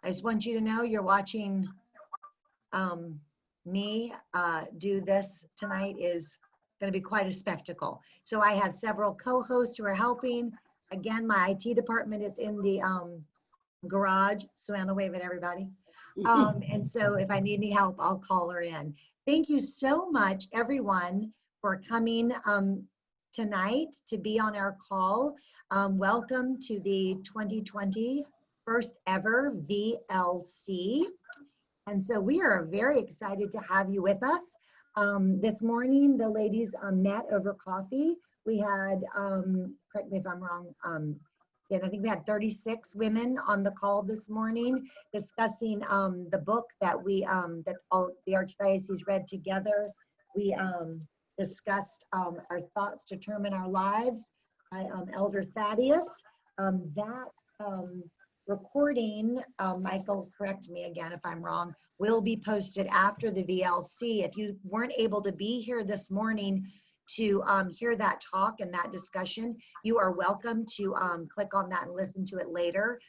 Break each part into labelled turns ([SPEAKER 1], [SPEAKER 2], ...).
[SPEAKER 1] I just want you to know you're watching me do this tonight is going to be quite a spectacle. So I have several co-hosts who are helping. Again, my IT department is in the garage. Suanna, wave at everybody. And so if I need any help, I'll call her in. Thank you so much, everyone, for coming tonight to be on our call. Welcome to the 2020 first ever VLC. And so we are very excited to have you with us. This morning, the ladies met over coffee. We had, correct me if I'm wrong, I think we had 36 women on the call this morning discussing the book that that all the Archdiocese read together. We discussed Our Thoughts Determine Our Lives by Elder Thaddeus. That recording, Michael, correct me again if I'm wrong, will be posted after the VLC. If you weren't able to be here this morning to hear that talk and that discussion, you are welcome to click on that and listen to it later.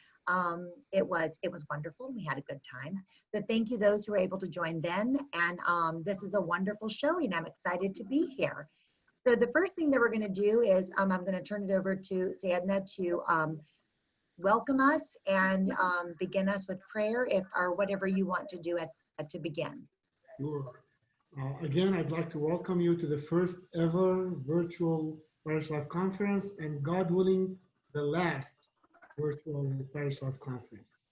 [SPEAKER 1] It was wonderful. We had a good time. So thank you those who were able to join then. And this is a wonderful showing. I'm excited to be here. So the first thing that we're going to do is I'm going to turn it over to Sadna to welcome us and begin us with prayer, or whatever you want to do to begin.
[SPEAKER 2] Sure. Again, I'd like to welcome you to the first ever virtual Parish Life Conference, and God willing, the last virtual Parish Life Conference.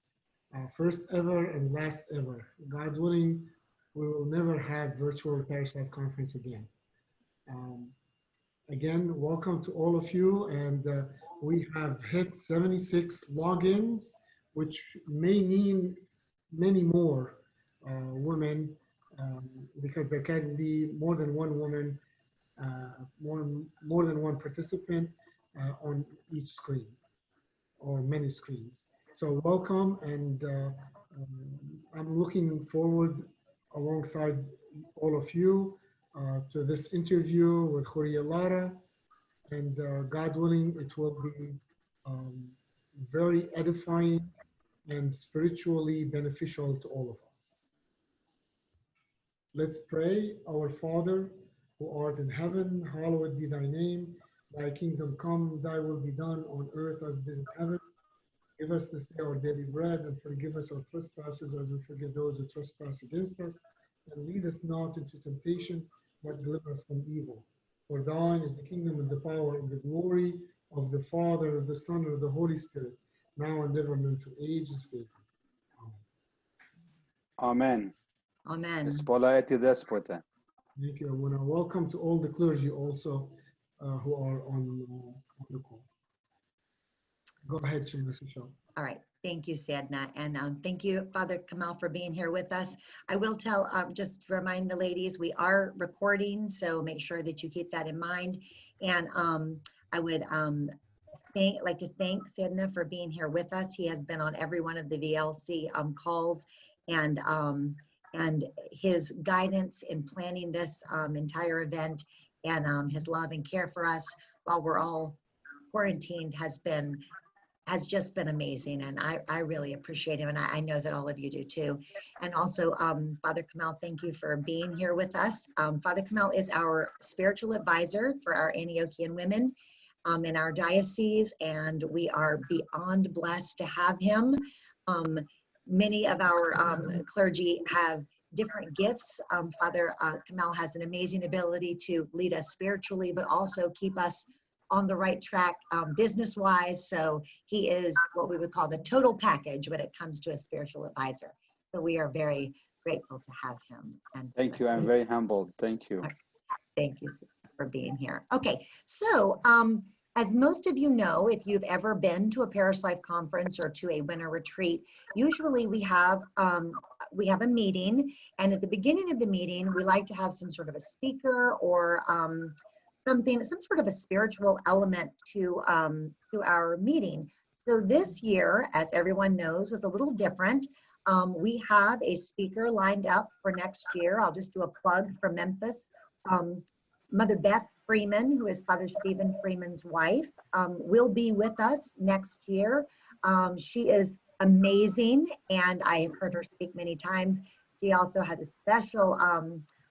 [SPEAKER 2] First ever and last ever. God willing, we will never have virtual Parish Life Conference again. Again, welcome to all of you, and we have hit 76 logins, which may mean many more women, because there can be more than one woman, more than one participant on each screen, or many screens. So welcome, and I'm looking forward alongside all of you to this interview with Lara, and God willing, it will be very edifying and spiritually beneficial to all of us. Let's pray. Our Father, who art in heaven, hallowed be thy name. Thy kingdom come, thy will be done on earth as it is in heaven. Give us this day our daily bread, and forgive us our trespasses as we forgive those who trespass against us. And lead us not into temptation, but deliver us from evil. For thine is the kingdom and the power and the glory of the Father, of the Son, and of the Holy Spirit, now and ever, and to ages faithful.
[SPEAKER 3] Amen.
[SPEAKER 1] Amen.
[SPEAKER 3] Despolaeti despota.
[SPEAKER 2] Thank you. I want to welcome to all the clergy also who are on the call. Go ahead, Shemasa.
[SPEAKER 1] All right. Thank you, Sadna. And thank you, Father Kamal, for being here with us. I will tell, just to remind the ladies, we are recording, so make sure that you keep that in mind. And I would like to thank Sadna for being here with us. He has been on every one of the VLC calls, and his guidance in planning this entire event, and his love and care for us while we're all quarantined has just been amazing, and I really appreciate him, and I know that all of you do too. And also, Father Kamal, thank you for being here with us. Father Kamal is our spiritual advisor for our Antiochian women in our diocese, and we are beyond blessed to have him. Many of our clergy have different gifts. Father Kamal has an amazing ability to lead us spiritually, but also keep us on the right track business-wise. So he is what we would call the total package when it comes to a spiritual advisor. So we are very grateful to have him. And
[SPEAKER 3] thank you. I'm very humbled. Thank you.
[SPEAKER 1] Thank you for being here. Okay, so as most of you know, if you've ever been to a Parish Life conference or to a winter retreat, usually we have a meeting, and at the beginning of the meeting, we like to have some sort of a speaker or some sort of a spiritual element to our meeting. So this year, as everyone knows, was a little different. We have a speaker lined up for next year. I'll just do a plug for Memphis. Mother Beth Freeman, who is Father Stephen Freeman's wife, will be with us next year. She is amazing, and I've heard her speak many times. She also has a special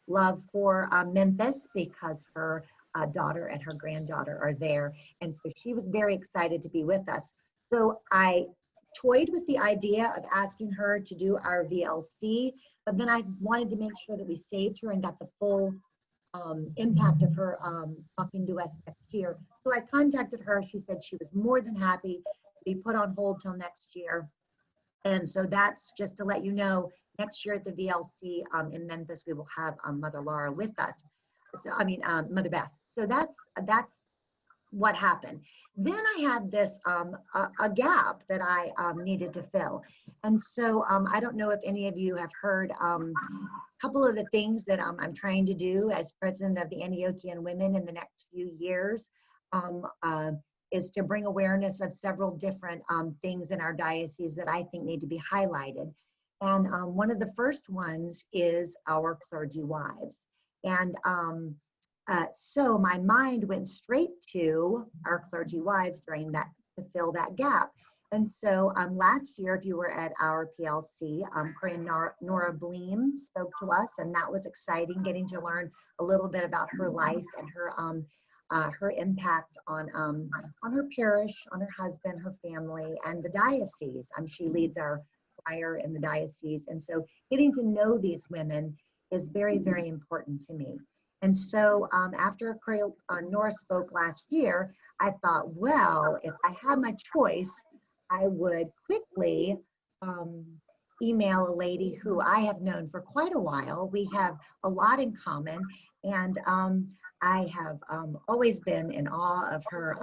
[SPEAKER 1] love for Memphis because her daughter and her granddaughter are there. And so she was very excited to be with us. So I toyed with the idea of asking her to do our VLC, but then I wanted to make sure that we saved her and got the full impact of her talking to us next year. So I contacted her. She said she was more than happy to be put on hold till next year. And so that's just to let you know, next year at the VLC in Memphis, we will have Mother Lara with us. So, Mother Beth. So that's what happened. Then I had this a gap that I needed to fill. And so I don't know if any of you have heard a couple of the things that I'm trying to do as president of the Antiochian Women in the next few years is to bring awareness of several different things in our diocese that I think need to be highlighted. And one of the first ones is our clergy wives. And so my mind went straight to our clergy wives during that, to fill that gap. And so last year, if you were at our PLC, Korean Nora Bleem spoke to us, and that was exciting, getting to learn a little bit about her life and her impact on her parish, on her husband, her family, and the diocese. She leads our choir in the diocese. And so getting to know these women is very, very important to me. And so after Nora spoke last year, I thought, well, if I had my choice, I would quickly email a lady who I have known for quite a while. We have a lot in common, and I have always been in awe of her,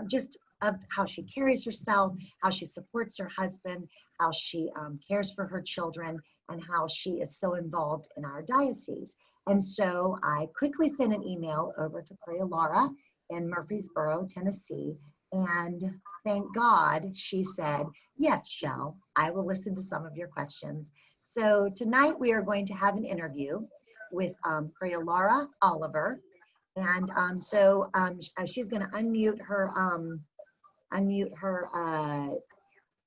[SPEAKER 1] just of how she carries herself, how she supports her husband, how she cares for her children, and how she is so involved in our diocese. And so I quickly sent an email over to Lara in Murfreesboro, Tennessee, and thank God she said, yes, Shell, I will listen to some of your questions. So tonight we are going to have an interview with Lara Oliver. And she's going to unmute her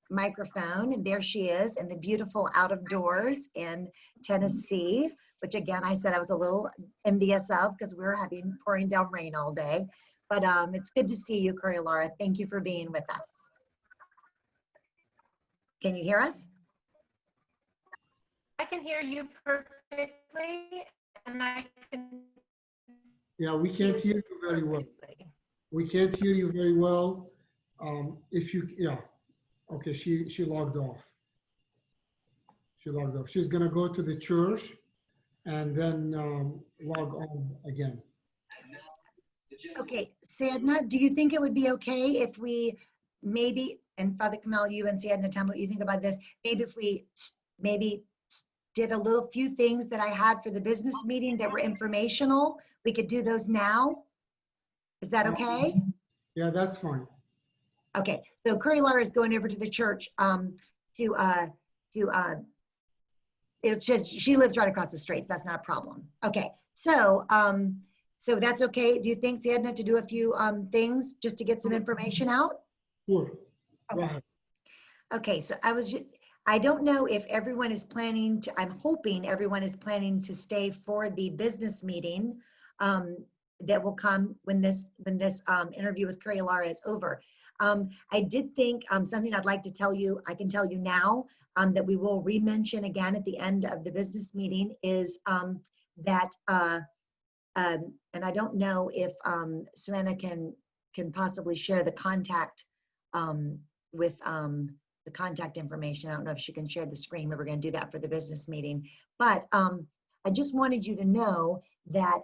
[SPEAKER 1] microphone, and there she is in the beautiful out of doors in Tennessee, which again I said I was a little envious of because we were pouring down rain all day. But it's good to see you, Lara. Thank you for being with us. Can you hear us?
[SPEAKER 4] I can hear you perfectly, and I can.
[SPEAKER 2] Yeah, we can't hear you very well. We can't hear you very well. Okay, she logged off. She logged off. She's gonna go to the church and then log on again.
[SPEAKER 1] Okay, Sadna, do you think it would be okay if we maybe, and Father Kamal, you and Sadna, tell me what you think about this, maybe if we did a few things that I had for the business meeting that were informational, we could do those now? Is that okay?
[SPEAKER 2] Yeah, that's fine.
[SPEAKER 1] Okay, so Lara is going over to the church she lives right across the street, so that's not a problem. Okay, so so that's okay. Do you think, Sadna, to do a few things just to get some information out?
[SPEAKER 2] Sure. Go ahead.
[SPEAKER 1] Okay, so I don't know if everyone is planning to, I'm hoping everyone is planning to stay for the business meeting that will come when this interview with Lara is over. I did think something I'd like to tell you, I can tell you now, that we will re-mention again at the end of the business meeting is that, and I don't know if Suanna can possibly share the contact with the contact information. I don't know if she can share the screen, but we're going to do that for the business meeting. But I just wanted you to know that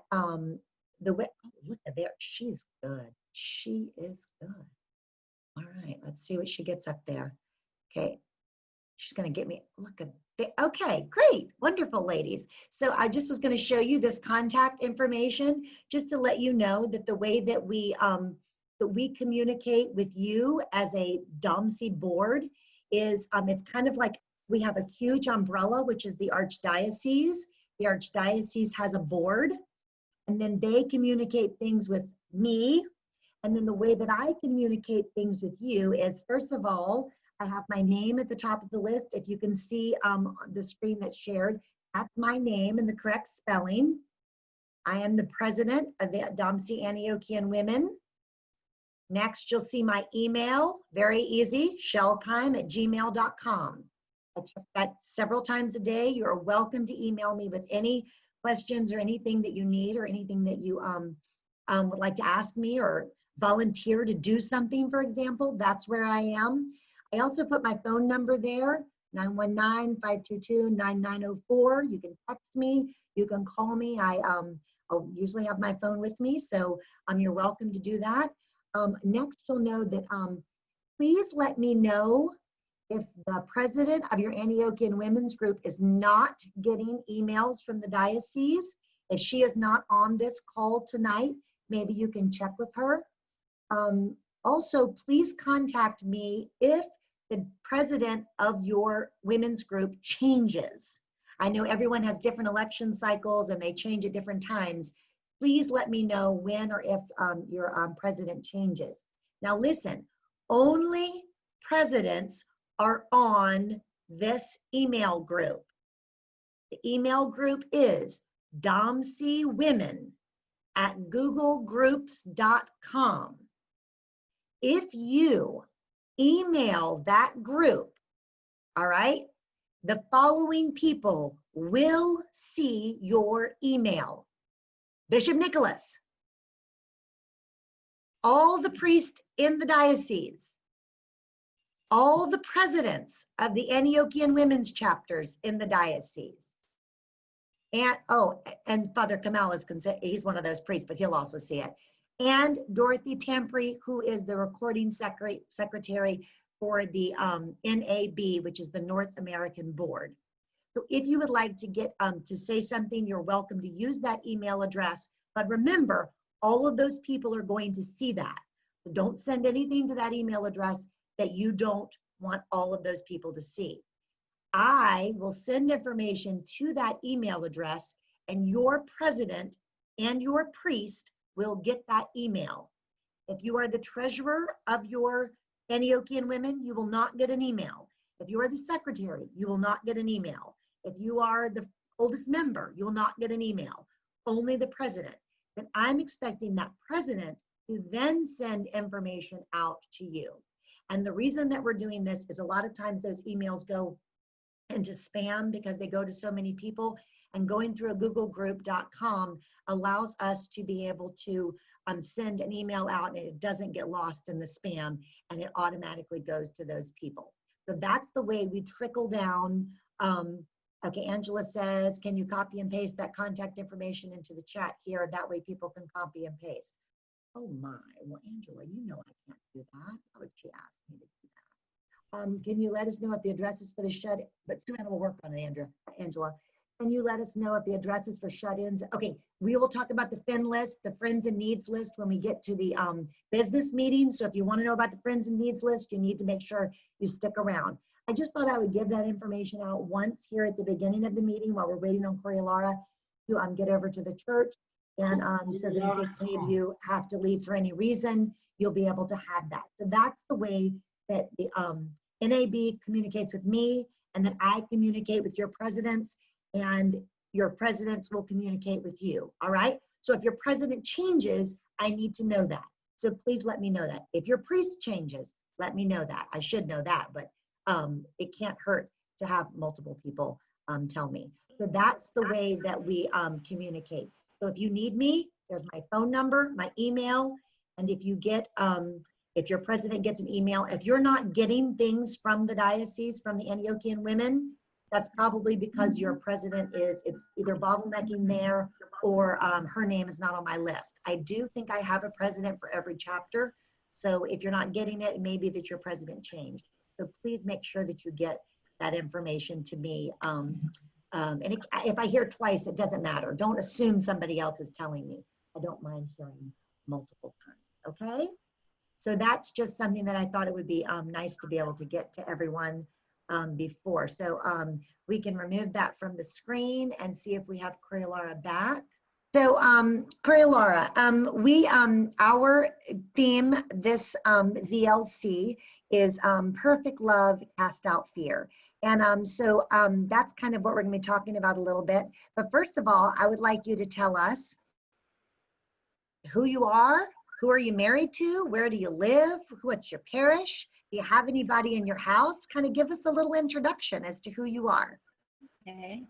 [SPEAKER 1] the way, oh, look at there, she's good. She is good. All right, let's see what she gets up there. Okay, she's going to get me, look at the, okay, great, wonderful, ladies. So I just was going to show you this contact information just to let you know that the way that we communicate with you as a DOMSE board is it's kind of like we have a huge umbrella, which is the Archdiocese. The Archdiocese has a board, and then they communicate things with me. And then the way that I communicate things with you is, first of all, I have my name at the top of the list. If you can see the screen that's shared, that's my name in the correct spelling. I am the president of the DOMSE Antiochian Women. Next, you'll see my email, very easy, shellkeim@gmail.com. I check that several times a day. You're welcome to email me with any questions or anything that you need or anything that you would like to ask me or volunteer to do something, for example. That's where I am. I also put my phone number there, 919-522-9904. You can text me, you can call me. I'll usually have my phone with me, so you're welcome to do that. Next, you'll know that please let me know if the president of your Antiochian Women's Group is not getting emails from the diocese. If she is not on this call tonight, maybe you can check with her. Also, please contact me if the president of your women's group changes. I know everyone has different election cycles and they change at different times. Please let me know when or if your president changes. Now listen, only presidents are on this email group. The email group is domsewomen@googlegroups.com. If you email that group, all right, the following people will see your email. Bishop Nicholas, all the priests in the diocese, all the presidents of the Antiochian women's chapters in the diocese. And Father Kamal is he's one of those priests, but he'll also see it. And Dorothy Tampry, who is the recording secretary for the NAB, which is the North American Board. So if you would like to get to say something, you're welcome to use that email address. But remember, all of those people are going to see that. So don't send anything to that email address that you don't want all of those people to see. I will send information to that email address, and your president and your priest will get that email. If you are the treasurer of your Antiochian women, you will not get an email. If you are the secretary, you will not get an email. If you are the oldest member, you will not get an email. Only the president. Then I'm expecting that president to then send information out to you. And the reason that we're doing this is a lot of times those emails go into spam because they go to so many people, and going through a googlegroup.com allows us to be able to send an email out and it doesn't get lost in the spam and it automatically goes to those people. So that's the way we trickle down. Okay, Angela says, can you copy and paste that contact information into the chat here? That way people can copy and paste. Oh my, well, Angela, you know I can't do that. How would she ask me to do that? Can you let us know what the address is for the shut-in? But Suanna will work on it, Angela. Can you let us know if the address is for shut-ins? Okay, we will talk about the FIN list, the Friends and Needs list, when we get to the business meeting. So if you want to know about the Friends and Needs list, you need to make sure you stick around. I just thought I would give that information out once here at the beginning of the meeting while we're waiting on Lara to get over to the church. And so that in case any of you have to leave for any reason, you'll be able to have that. So that's the way that the NAB communicates with me, and then I communicate with your presidents, and your presidents will communicate with you, all right? So if your president changes, I need to know that. So please let me know that. If your priest changes, let me know that. I should know that, but it can't hurt to have multiple people tell me. So that's the way that we communicate. So if you need me, there's my phone number, my email, and if you get, if your president gets an email, if you're not getting things from the diocese, from the Antiochian women, that's probably because your president it's either bottlenecking there or her name is not on my list. I do think I have a president for every chapter. So if you're not getting it, it may be that your president changed. So please make sure that you get that information to me. If I hear twice, it doesn't matter. Don't assume somebody else is telling me. I don't mind hearing multiple times, okay? So that's just something that I thought it would be nice to be able to get to everyone before. So we can remove that from the screen and see if we have Lara back. So Lara, our theme this VLC is perfect love cast out fear. And so that's kind of what we're going to be talking about a little bit. But first of all, I would like you to tell us who you are, who are you married to, where do you live, what's your parish, do you have anybody in your house? Kind of give us a little introduction as to who you are.
[SPEAKER 4] Okay.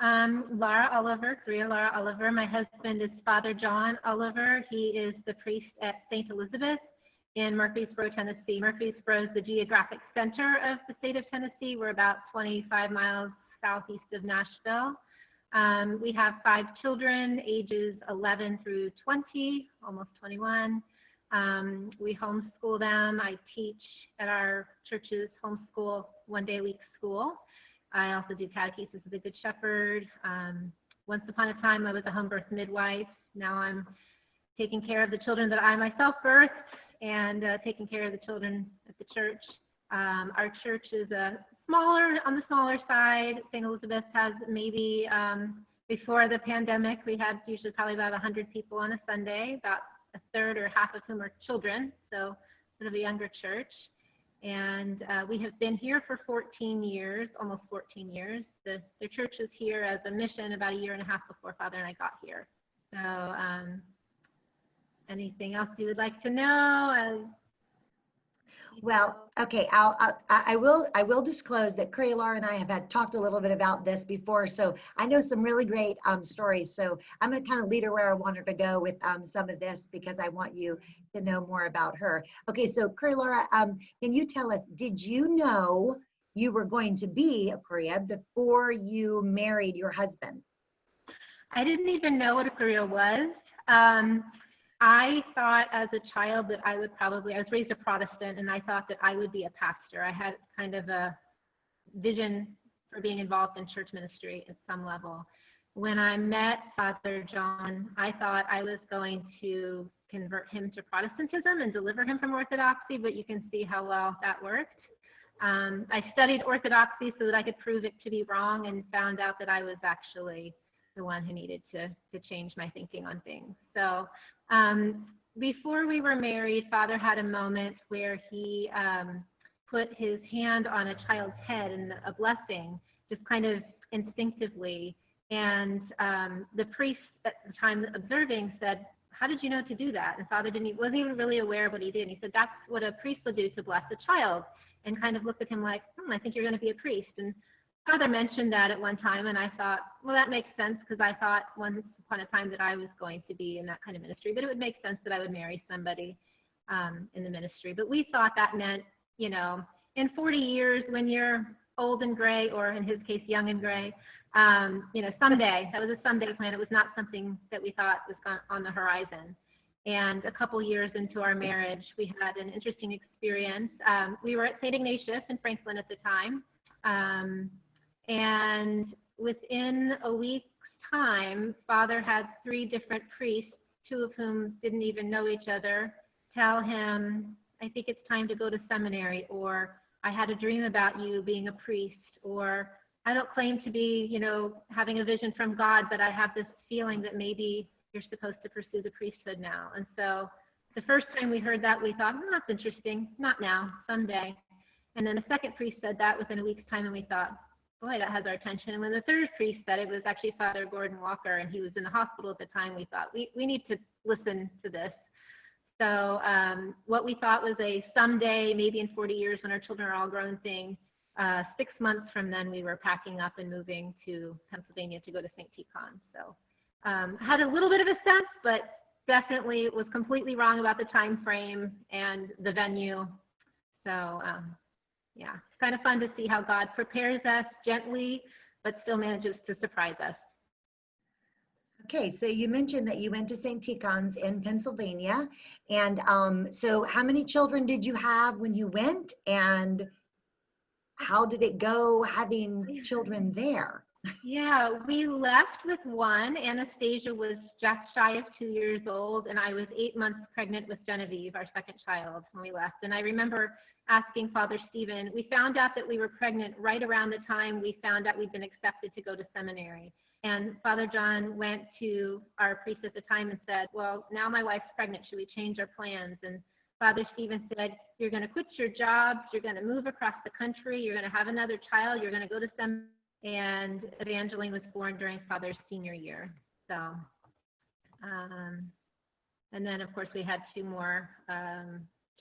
[SPEAKER 4] Lara Oliver, Korea Lara Oliver. My husband is Father John Oliver. He is the priest at St. Elizabeth in Murfreesboro, Tennessee. Murfreesboro is the geographic center of the state of Tennessee. We're about 25 miles southeast of Nashville. We have 5 children, ages 11 through 20, almost 21. We homeschool them. I teach at our church's homeschool one-day-a-week school. I also do catechesis with the Good Shepherd. Once upon a time, I was a home birth midwife. Now I'm taking care of the children that I myself birthed and taking care of the children at the church. Our church is on the smaller side. St. Elizabeth has maybe, before the pandemic, we had usually probably about 100 people on a Sunday, about a third or half of whom are children, so sort of a younger church. And we have been here for 14 years, almost 14 years. The church was here as a mission about a year and a half before Father and I got here. So anything else you would like to know?
[SPEAKER 1] Well, okay, I will disclose that Korea Lara and I have had talked a little bit about this before, so I know some really great stories. So I'm going to kind of lead her where I want her to go with some of this because I want you to know more about her. Okay, so Korea Lara, can you tell us, did you know you were going to be a Korea before you married your husband?
[SPEAKER 4] I didn't even know what a Korea was. I thought as a child that I was raised a Protestant, and I thought that I would be a pastor. I had kind of a vision for being involved in church ministry at some level. When I met Father John, I thought I was going to convert him to Protestantism and deliver him from Orthodoxy, but you can see how well that worked. I studied Orthodoxy so that I could prove it to be wrong and found out that I was actually the one who needed to change my thinking on things. So before we were married, Father had a moment where he put his hand on a child's head and a blessing, just kind of instinctively. And the priest at the time observing said, "How did you know to do that?" And Father wasn't even really aware of what he did. And he said, "That's what a priest would do to bless a child," and kind of looked at him like, "I think you're going to be a priest." And Father mentioned that at one time, and I thought, well, that makes sense, because I thought once upon a time that I was going to be in that kind of ministry, but it would make sense that I would marry somebody in the ministry. But we thought that meant, in 40 years, when you're old and gray, or in his case, young and gray, someday. That was a someday plan. It was not something that we thought was on the horizon. And a couple years into our marriage, we had an interesting experience. We were at St. Ignatius in Franklin at the time. And within a week's time, Father had 3 different priests, 2 of whom didn't even know each other, tell him, "I think it's time to go to seminary," or "I had a dream about you being a priest," or "I don't claim to be, having a vision from God, but I have this feeling that maybe you're supposed to pursue the priesthood now." And so the first time we heard that, we thought, that's interesting. Not now, someday. And then the second priest said that within a week's time, and we thought, boy, that has our attention. And when the third priest said it, was actually Father Gordon Walker, and he was in the hospital at the time, we thought, we need to listen to this. So what we thought was a someday, maybe in 40 years when our children are all grown thing, 6 months from then, we were packing up and moving to Pennsylvania to go to St. Tikhon. So had a little bit of a sense, but definitely was completely wrong about the time frame and the venue. So yeah, it's kind of fun to see how God prepares us gently, but still manages to surprise us.
[SPEAKER 1] Okay, so you mentioned that you went to St. Tikhon's in Pennsylvania. And so how many children did you have when you went? And how did it go having children there?
[SPEAKER 4] Yeah, we left with 1. Anastasia was just shy of 2 years old, and I was 8 months pregnant with Genevieve, our second child, when we left. And I remember asking Father Stephen, we found out that we were pregnant right around the time we found out we'd been accepted to go to seminary. And Father John went to our priest at the time and said, "Well, now my wife's pregnant. Should we change our plans?" And Father Stephen said, you're going to quit your jobs, you're going to move across the country, you're going to have another child, you're going to go to seminary. And Evangeline was born during Father's senior year. So, and then of course we had two more.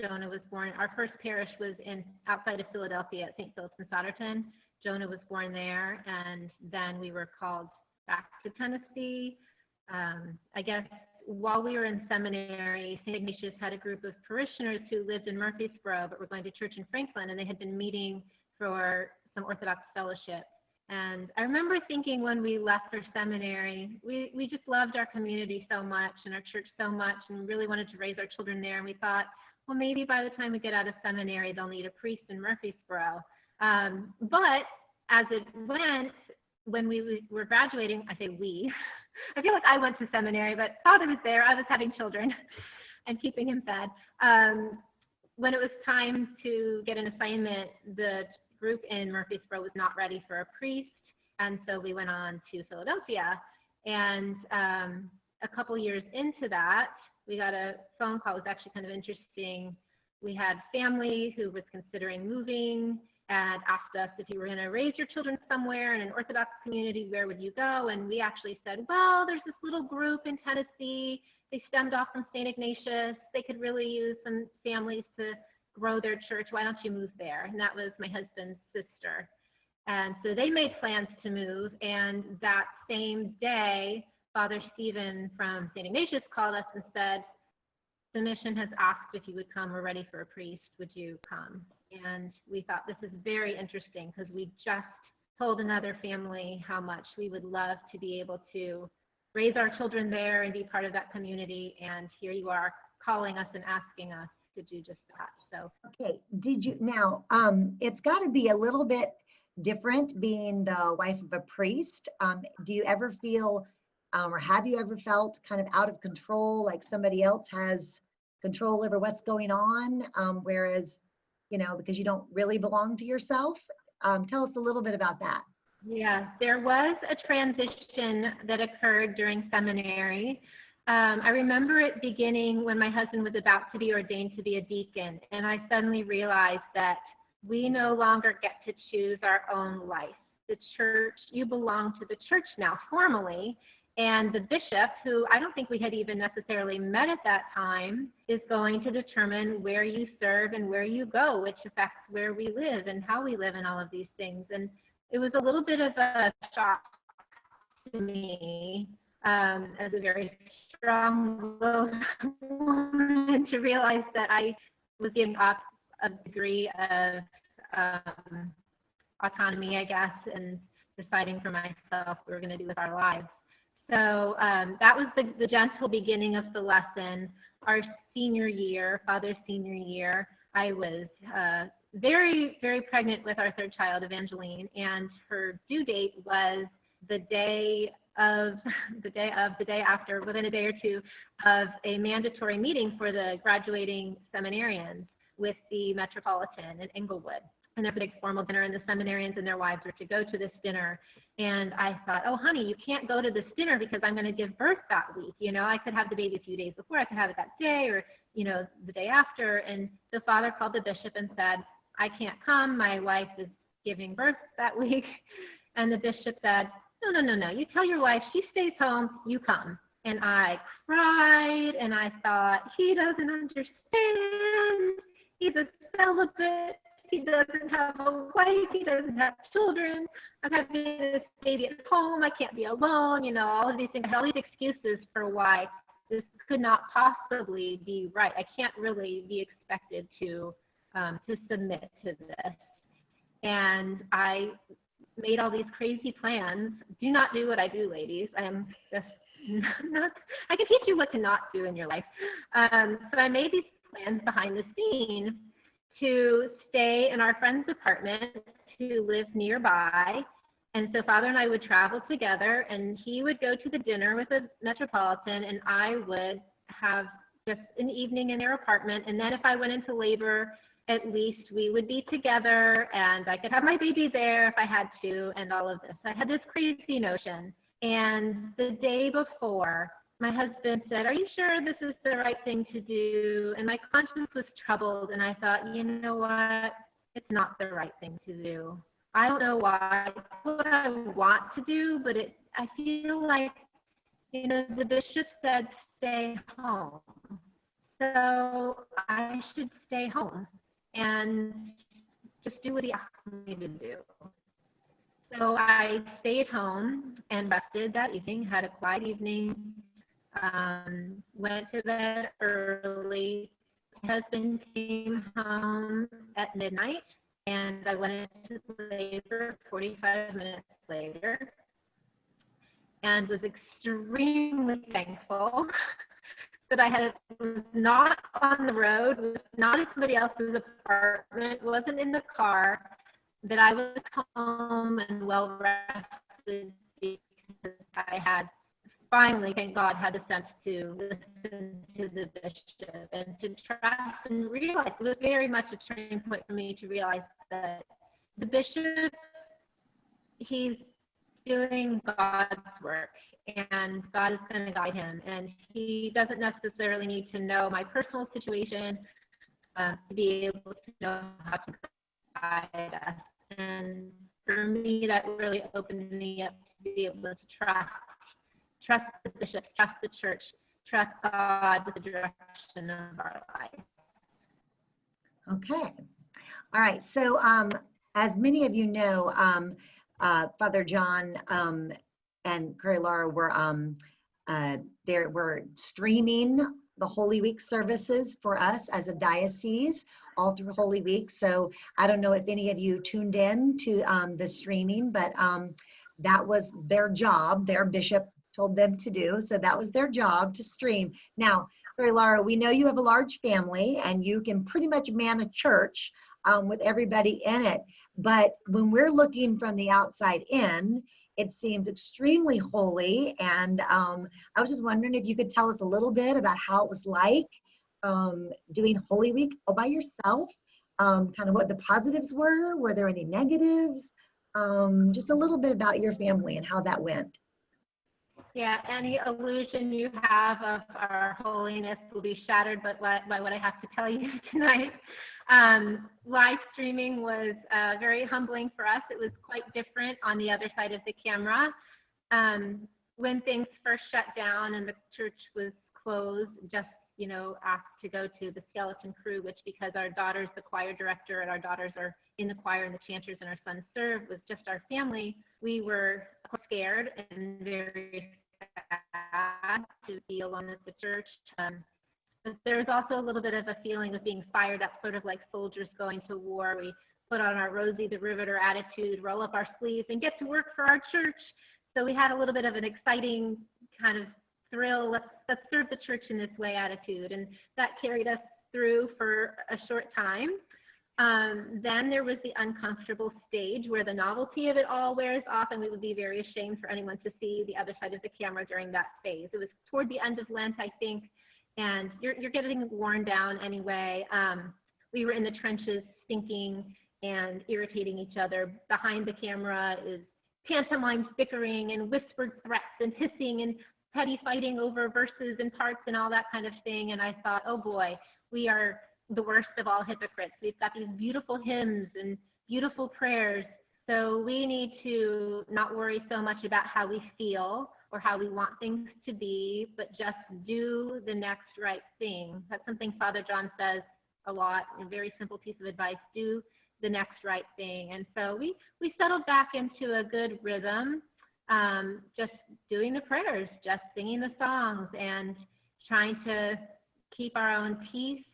[SPEAKER 4] Jonah was born, our first parish was outside of Philadelphia at St. Philip's and Sodderton. Jonah was born there, and then we were called back to Tennessee. I guess while we were in seminary, St. Ignatius had a group of parishioners who lived in Murfreesboro but were going to church in Franklin, and they had been meeting for some Orthodox fellowship. And I remember thinking when we left for seminary, we just loved our community so much and our church so much, and really wanted to raise our children there. And we thought, well, maybe by the time we get out of seminary, they'll need a priest in Murfreesboro. But as it went, when we were graduating, I say we, I feel like I went to seminary, but Father was there. I was having children and keeping him fed. When it was time to get an assignment, the group in Murfreesboro was not ready for a priest, and so we went on to Philadelphia. And a couple years into that, we got a phone call. It was actually kind of interesting. We had family who was considering moving and asked us if you were going to raise your children somewhere in an Orthodox community, where would you go? And we actually said, well, there's this little group in Tennessee. They stemmed off from St. Ignatius. They could really use some families to grow their church. Why don't you move there? And that was my husband's sister. And so they made plans to move. And that same day, Father Stephen from St. Ignatius called us and said, the mission has asked if you would come. We're ready for a priest. Would you come? And we thought, this is very interesting, because we just told another family how much we would love to be able to raise our children there and be part of that community. And here you are calling us and asking us to do just that. So
[SPEAKER 1] Okay, did you now? It's got to be a little bit different being the wife of a priest. Do you ever feel, or have you ever felt kind of out of control, like somebody else has control over what's going on, whereas, you know, because you don't really belong to yourself? Tell us a little bit about that.
[SPEAKER 4] yeah, there was a transition that occurred during seminary. I remember it beginning when my husband was about to be ordained to be a deacon, and I suddenly realized that we no longer get to choose our own life. The church, you belong to the church now formally, and the bishop, who I don't think we had even necessarily met at that time, is going to determine where you serve and where you go, which affects where we live and how we live and all of these things. And it was a little bit of a shock to me, as a very strong woman, to realize that I was giving up a degree of autonomy, I guess, and deciding for myself what we were going to do with our lives. So that was the gentle beginning of the lesson. Our senior year, Father's senior year, I was very, very pregnant with our third child, Evangeline, and her due date was the day after, within a day or two, of a mandatory meeting for the graduating seminarians with the Metropolitan in Inglewood. And there's a big formal dinner, and the seminarians and their wives were to go to this dinner. And I thought, oh, honey, you can't go to this dinner because I'm going to give birth that week. You know, I could have the baby a few days before, I could have it that day, or, you know, the day after. And the father called the bishop and said, I can't come. My wife is giving birth that week. And the bishop said, no. You tell your wife she stays home, you come. And I cried, and I thought, he doesn't understand. He's a celibate. He doesn't have a wife. He doesn't have children. I'm having this baby at home. I can't be alone. You know, all of these things, all these excuses for why this could not possibly be right. I can't really be expected to submit to this. And I made all these crazy plans. Do not do what I do, ladies. I am just not, I can teach you what to not do in your life. So I made these plans behind the scenes to stay in our friend's apartment who lives nearby. And so Father and I would travel together, and he would go to the dinner with the Metropolitan, and I would have just an evening in their apartment. And then if I went into labor, at least we would be together, and I could have my baby there if I had to, and all of this. I had this crazy notion. And the day before, my husband said, "Are you sure this is the right thing to do?" And my conscience was troubled, and I thought, you know what? It's not the right thing to do. I don't know why. It's what I want to do, but I feel like, the bishop said stay home. So I should stay home and just do what he asked me to do. So I stayed home and rested that evening, had a quiet evening, went to bed early. My husband came home at midnight, and I went into labor 45 minutes later, and was extremely thankful that I was not on the road, was not in somebody else's apartment, wasn't in the car, that I was home and well rested, because I had finally, thank God, had the sense to listen to the bishop and to trust and realize. It was very much a turning point for me to realize that the bishop, he's doing God's work, and God is going to guide him, and he doesn't necessarily need to know my personal situation to be able to know how to guide us. And for me, that really opened me up to be able to trust the bishop, trust the church, trust God with the direction of our life.
[SPEAKER 1] Okay. All right. So as many of you know, Father John and Lara were streaming the Holy Week services for us as a diocese all through Holy Week. So I don't know if any of you tuned in to the streaming, but that was their job. Their bishop told them to do. So that was their job, to stream. Now, Lara, we know you have a large family and you can pretty much man a church with everybody in it. But when we're looking from the outside in, it seems extremely holy. And I was just wondering if you could tell us a little bit about how it was like doing Holy Week all by yourself, kind of what the positives were. Were there any negatives? Just a little bit about your family and how that went.
[SPEAKER 4] Yeah, any illusion you have of our holiness will be shattered by what I have to tell you tonight. Live streaming was very humbling for us. It was quite different on the other side of the camera. When things first shut down and the church was closed, just asked to go to the skeleton crew, which, because our daughter's the choir director and our daughters are in the choir and the chanters and our sons serve, was just our family, we were scared and very sad to be alone at the church. But there's also a little bit of a feeling of being fired up, sort of like soldiers going to war. We put on our Rosie the Riveter attitude, roll up our sleeves, and get to work for our church. So we had a little bit of an exciting kind of thrill, let's serve the church in this way attitude. And that carried us through for a short time. Then there was the uncomfortable stage where the novelty of it all wears off, and we would be very ashamed for anyone to see the other side of the camera during that phase. It was toward the end of Lent, I think, and you're getting worn down anyway. We were in the trenches stinking and irritating each other. Behind the camera is pantomime bickering and whispered threats and hissing and petty fighting over verses and parts and all that kind of thing. And I thought, oh boy, we are the worst of all hypocrites. We've got these beautiful hymns and beautiful prayers. So we need to not worry so much about how we feel or how we want things to be, but just do the next right thing. That's something Father John says a lot, a very simple piece of advice: do the next right thing. And so we settled back into a good rhythm, just doing the prayers, just singing the songs, and trying to keep our own peace.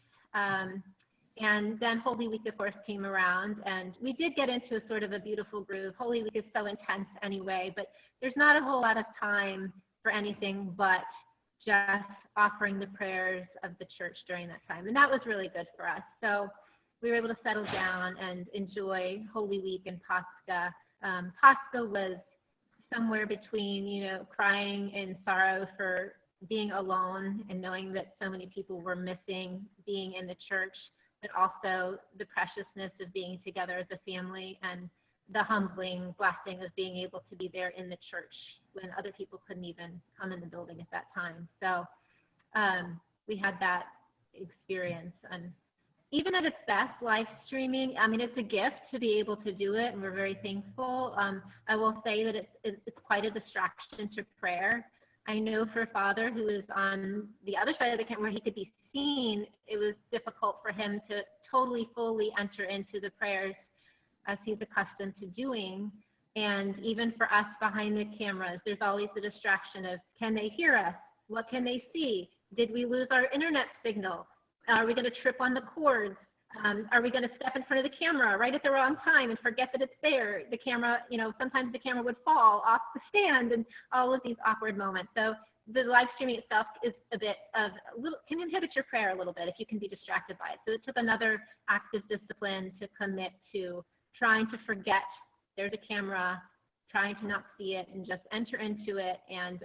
[SPEAKER 4] And then Holy Week, of course, came around, and we did get into a sort of a beautiful groove. Holy Week is so intense anyway, but there's not a whole lot of time for anything but just offering the prayers of the church during that time. And that was really good for us. So we were able to settle down and enjoy Holy Week and Pascha. Pascha was somewhere between, crying in sorrow for being alone and knowing that so many people were missing being in the church, but also the preciousness of being together as a family and the humbling blessing of being able to be there in the church when other people couldn't even come in the building at that time. So we had that experience. And even at its best, live streaming, I mean, it's a gift to be able to do it, and we're very thankful. I will say that it's quite a distraction to prayer. I know for Father, who is on the other side of the camera where he could be seen, it was difficult for him to totally, fully enter into the prayers as he's accustomed to doing. And even for us behind the cameras, there's always the distraction of, can they hear us? What can they see? Did we lose our internet signal? Are we going to trip on the cords? Are we going to step in front of the camera right at the wrong time and forget that it's there? The camera, sometimes the camera would fall off the stand, and all of these awkward moments. So the live streaming itself is can inhibit your prayer a little bit if you can be distracted by it. So it took another active discipline to commit to trying to forget there's a camera, trying to not see it, and just enter into it. And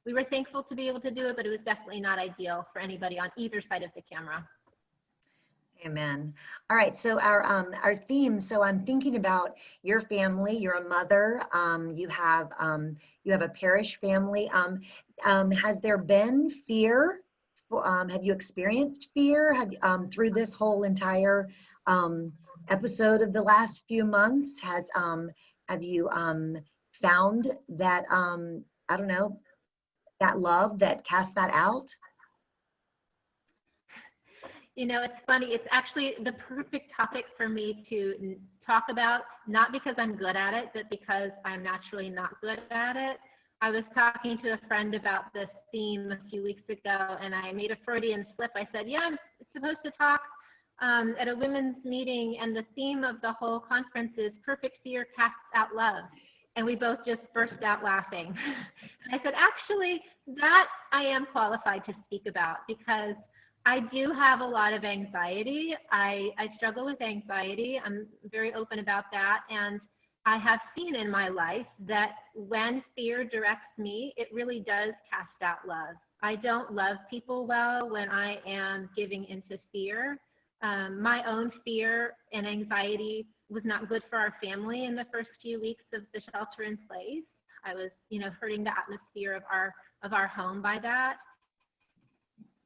[SPEAKER 4] we were thankful to be able to do it, but it was definitely not ideal for anybody on either side of the camera.
[SPEAKER 1] Amen. All right, so our theme. So I'm thinking about your family. You're a mother. You have a parish family. Has there been fear? Have you experienced fear? Through this whole entire episode of the last few months? Have you found that I don't know, that love that casts that out?
[SPEAKER 4] It's funny. It's actually the perfect topic for me to talk about, not because I'm good at it, but because I'm naturally not good at it. I was talking to a friend about this theme a few weeks ago, and I made a Freudian slip. I said, yeah, I'm supposed to talk at a women's meeting, and the theme of the whole conference is perfect fear casts out love. And we both just burst out laughing. I said, actually, that I am qualified to speak about, because I do have a lot of anxiety. I struggle with anxiety. I'm very open about that. And I have seen in my life that when fear directs me, it really does cast out love. I don't love people well when I am giving into fear. My own fear and anxiety was not good for our family in the first few weeks of the shelter in place. I was, hurting the atmosphere of our home by that.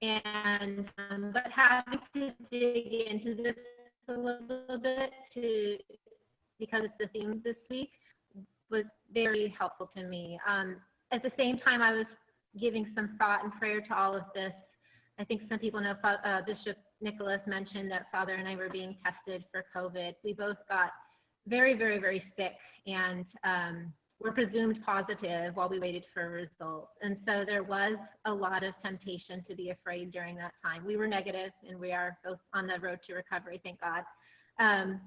[SPEAKER 4] And but having to dig into this a little bit because it's the theme this week was very helpful to me. At the same time, I was giving some thought and prayer to all of this. I think some people know Bishop Nicholas mentioned that Father and I were being tested for COVID. We both got very, very, very sick, and were presumed positive while we waited for results. And so there was a lot of temptation to be afraid during that time. We were negative, and we are both on the road to recovery, thank God.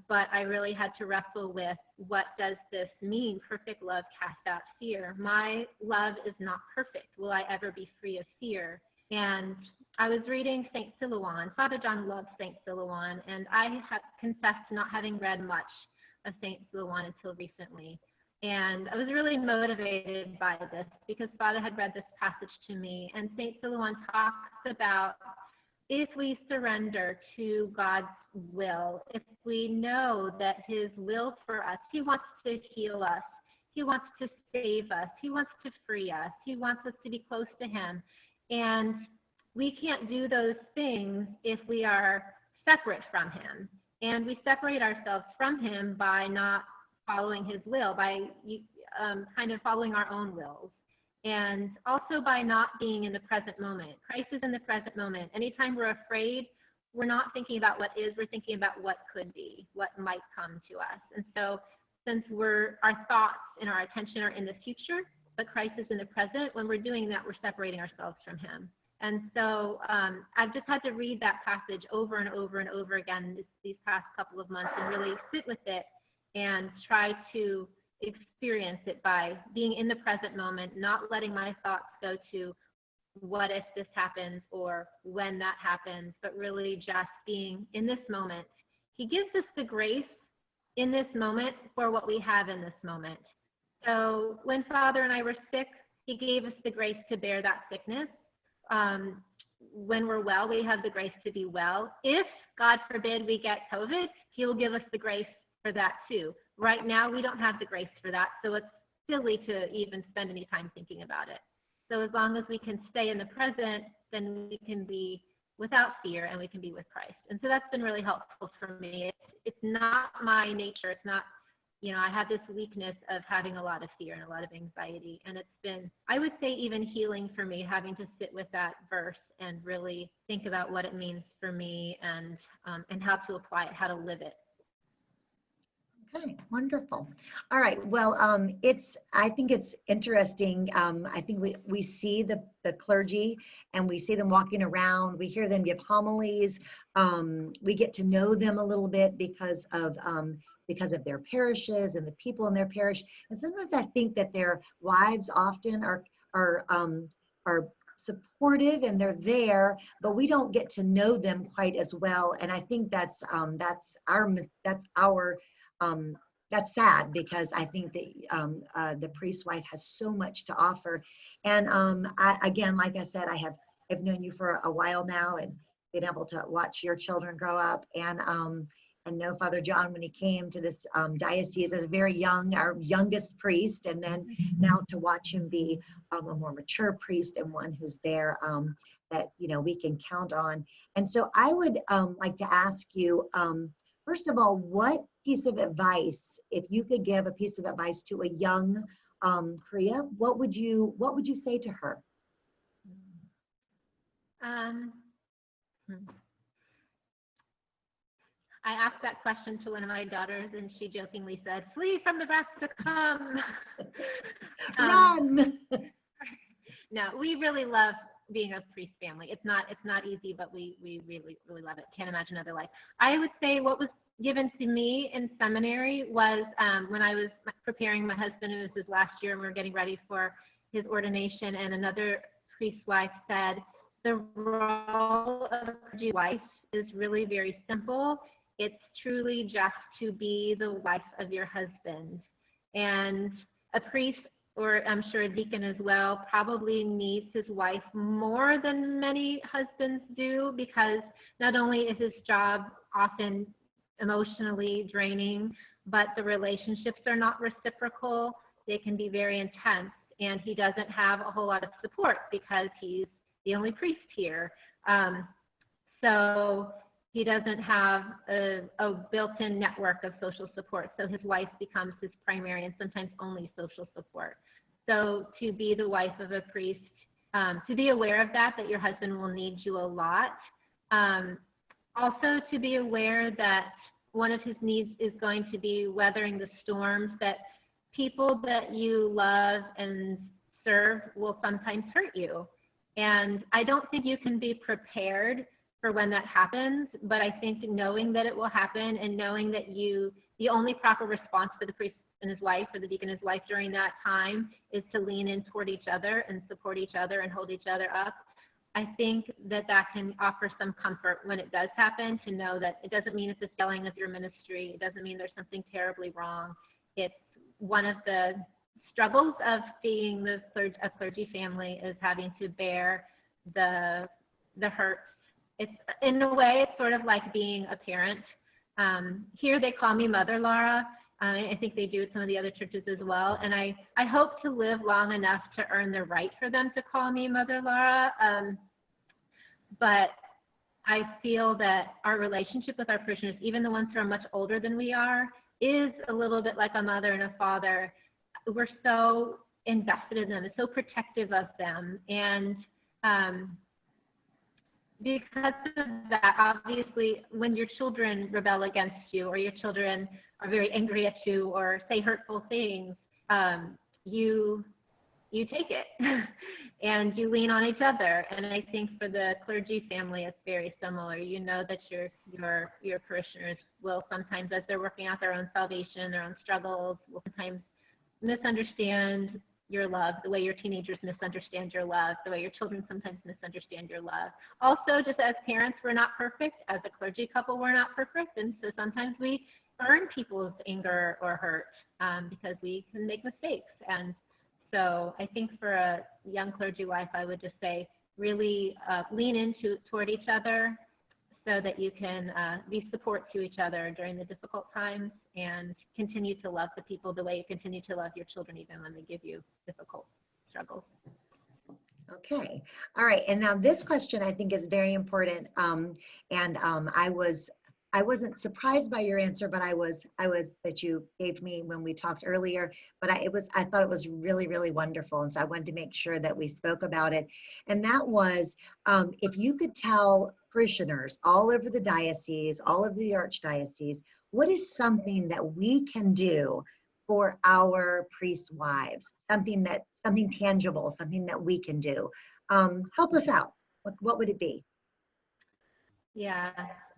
[SPEAKER 4] But I really had to wrestle with, what does this mean? Perfect love casts out fear. My love is not perfect. Will I ever be free of fear? And I was reading St. Silouan. Father John loved St. Silouan, and I have confessed to not having read much of St. Silouan until recently. And I was really motivated by this because Father had read this passage to me. And St. Silouan talks about, if we surrender to God's will, if we know that his will for us, he wants to heal us, he wants to save us, he wants to free us, he wants us to be close to him. And we can't do those things if we are separate from him. And we separate ourselves from him by not following his will, by kind of following our own wills, and also by not being in the present moment. Christ is in the present moment. Anytime we're afraid, we're not thinking about what is, we're thinking about what could be, what might come to us. And so since our thoughts and our attention are in the future, but Christ is in the present, when we're doing that, we're separating ourselves from him. And so I've just had to read that passage over and over and over again these past couple of months and really sit with it and try to experience it by being in the present moment, not letting my thoughts go to what if this happens or when that happens, but really just being in this moment. He gives us the grace in this moment for what we have in this moment. So when Father and I were sick, he gave us the grace to bear that sickness. When we're well, we have the grace to be well. If, God forbid, we get COVID, he'll give us the grace for that too. right now we don't have the grace for that, so it's silly to even spend any time thinking about it. So as long as we can stay in the present, then we can be without fear and we can be with Christ. And so that's been really helpful for me. It's not my nature. It's not, you know, I have this weakness of having a lot of fear and a lot of anxiety. And it's been, I would say, even healing for me, having to sit with that verse and really think about what it means for me and how to apply it, how to live it.
[SPEAKER 1] Okay, wonderful. All right. Well, I think it's interesting. I think we see the clergy and we see them walking around. We hear them give homilies. We get to know them a little bit because of their parishes and the people in their parish. And sometimes I think that their wives often are supportive and they're there, but we don't get to know them quite as well. And I think that's sad, because I think that the priest's wife has so much to offer. And again, like I said, I've known you for a while now and been able to watch your children grow up, and know Father John when he came to this diocese as very young, our youngest priest, and then now to watch him be a more mature priest and one who's there that, you know, we can count on. And so I would like to ask you, first of all, what piece of advice, if you could give a piece of advice to a young Priya, what would you say to her?
[SPEAKER 4] I asked that question to one of my daughters, and she jokingly said, "Flee from the wrath to come."
[SPEAKER 1] Run!
[SPEAKER 4] No, we really love being a priest family. It's not easy, but we really, really love it. Can't imagine another life. I would say what was given to me in seminary was when I was preparing my husband, it was his last year, and we were getting ready for his ordination, and another priest's wife said, the role of a clergy wife is really very simple. It's truly just to be the wife of your husband. And a priest, or I'm sure a deacon as well, probably needs his wife more than many husbands do, because not only is his job often emotionally draining, but the relationships are not reciprocal. They can be very intense, and he doesn't have a whole lot of support because he's the only priest here. So he doesn't have a built-in network of social support. So his wife becomes his primary and sometimes only social support. So to be the wife of a priest, to be aware of that your husband will need you a lot. Also to be aware that one of his needs is going to be weathering the storms, that people that you love and serve will sometimes hurt you. And I don't think you can be prepared for when that happens, but I think knowing that it will happen and knowing that the only proper response for the priest and his wife, or the deacon and his wife during that time, is to lean in toward each other and support each other and hold each other up. I think that can offer some comfort when it does happen, to know that it doesn't mean it's a failing of your ministry. It doesn't mean there's something terribly wrong. It's one of the struggles of being a clergy family, is having to bear the hurts. It's, in a way, it's sort of like being a parent. Here they call me Mother Lara. I think they do at some of the other churches as well. And I hope to live long enough to earn the right for them to call me Mother Lara. But I feel that our relationship with our parishioners, even the ones who are much older than we are, is a little bit like a mother and a father. We're so invested in them and so protective of them. And because of that, obviously, when your children rebel against you, or your children are very angry at you or say hurtful things, you take it and you lean on each other. And I think for the clergy family, it's very similar. You know that your parishioners will sometimes, as they're working out their own salvation, their own struggles, will sometimes misunderstand your love, the way your teenagers misunderstand your love, the way your children sometimes misunderstand your love. Also, just as parents, we're not perfect. As a clergy couple, we're not perfect. And so sometimes we earn people's anger or hurt because we can make mistakes. And so I think for a young clergy wife, I would just say, really lean toward each other, so that you can be support to each other during the difficult times and continue to love the people the way you continue to love your children even when they give you difficult struggles.
[SPEAKER 1] Okay. All right. And now this question I think is very important. I wasn't surprised by your answer, but I was that you gave me when we talked earlier, but I thought it was really, really wonderful. And so I wanted to make sure that we spoke about it. And that was, if you could tell parishioners all over the diocese, all over the archdiocese, what is something that we can do for our priest wives, something tangible, something that we can do. Help us out. What would it be?
[SPEAKER 4] Yeah,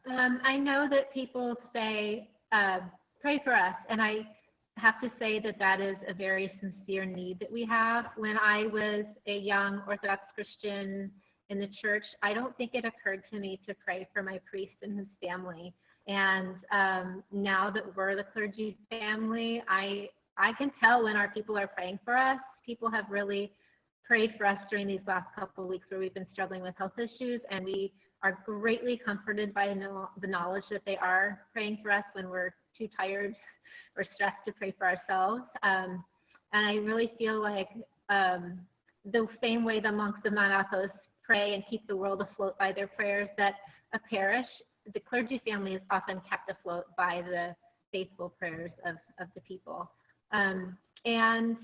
[SPEAKER 4] I know that people say, pray for us. And I have to say that that is a very sincere need that we have. When I was a young Orthodox Christian in the church, I don't think it occurred to me to pray for my priest and his family. And now that we're the clergy family, I can tell when our people are praying for us. People have really prayed for us during these last couple of weeks where we've been struggling with health issues, and we are greatly comforted by the knowledge that they are praying for us when we're too tired or stressed to pray for ourselves. And I really feel like the same way the monks of Mount Athos pray and keep the world afloat by their prayers, that a parish, the clergy family is often kept afloat by the faithful prayers of the people. And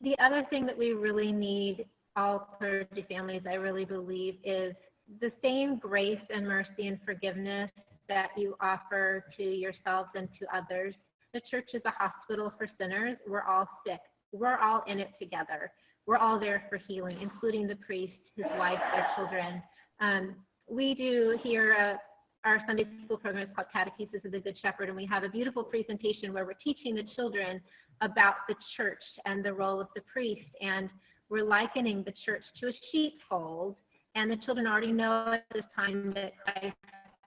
[SPEAKER 4] the other thing that we really need, all clergy families, I really believe, is the same grace and mercy and forgiveness that you offer to yourselves and to others. The church is a hospital for sinners. We're all sick. We're all in it together. We're all there for healing, including the priest, his wife, their children. We do here our Sunday school program is called Catechesis of the Good Shepherd, and we have a beautiful presentation where we're teaching the children about the church and the role of the priest, and we're likening the church to a sheepfold, and the children already know at this time that Christ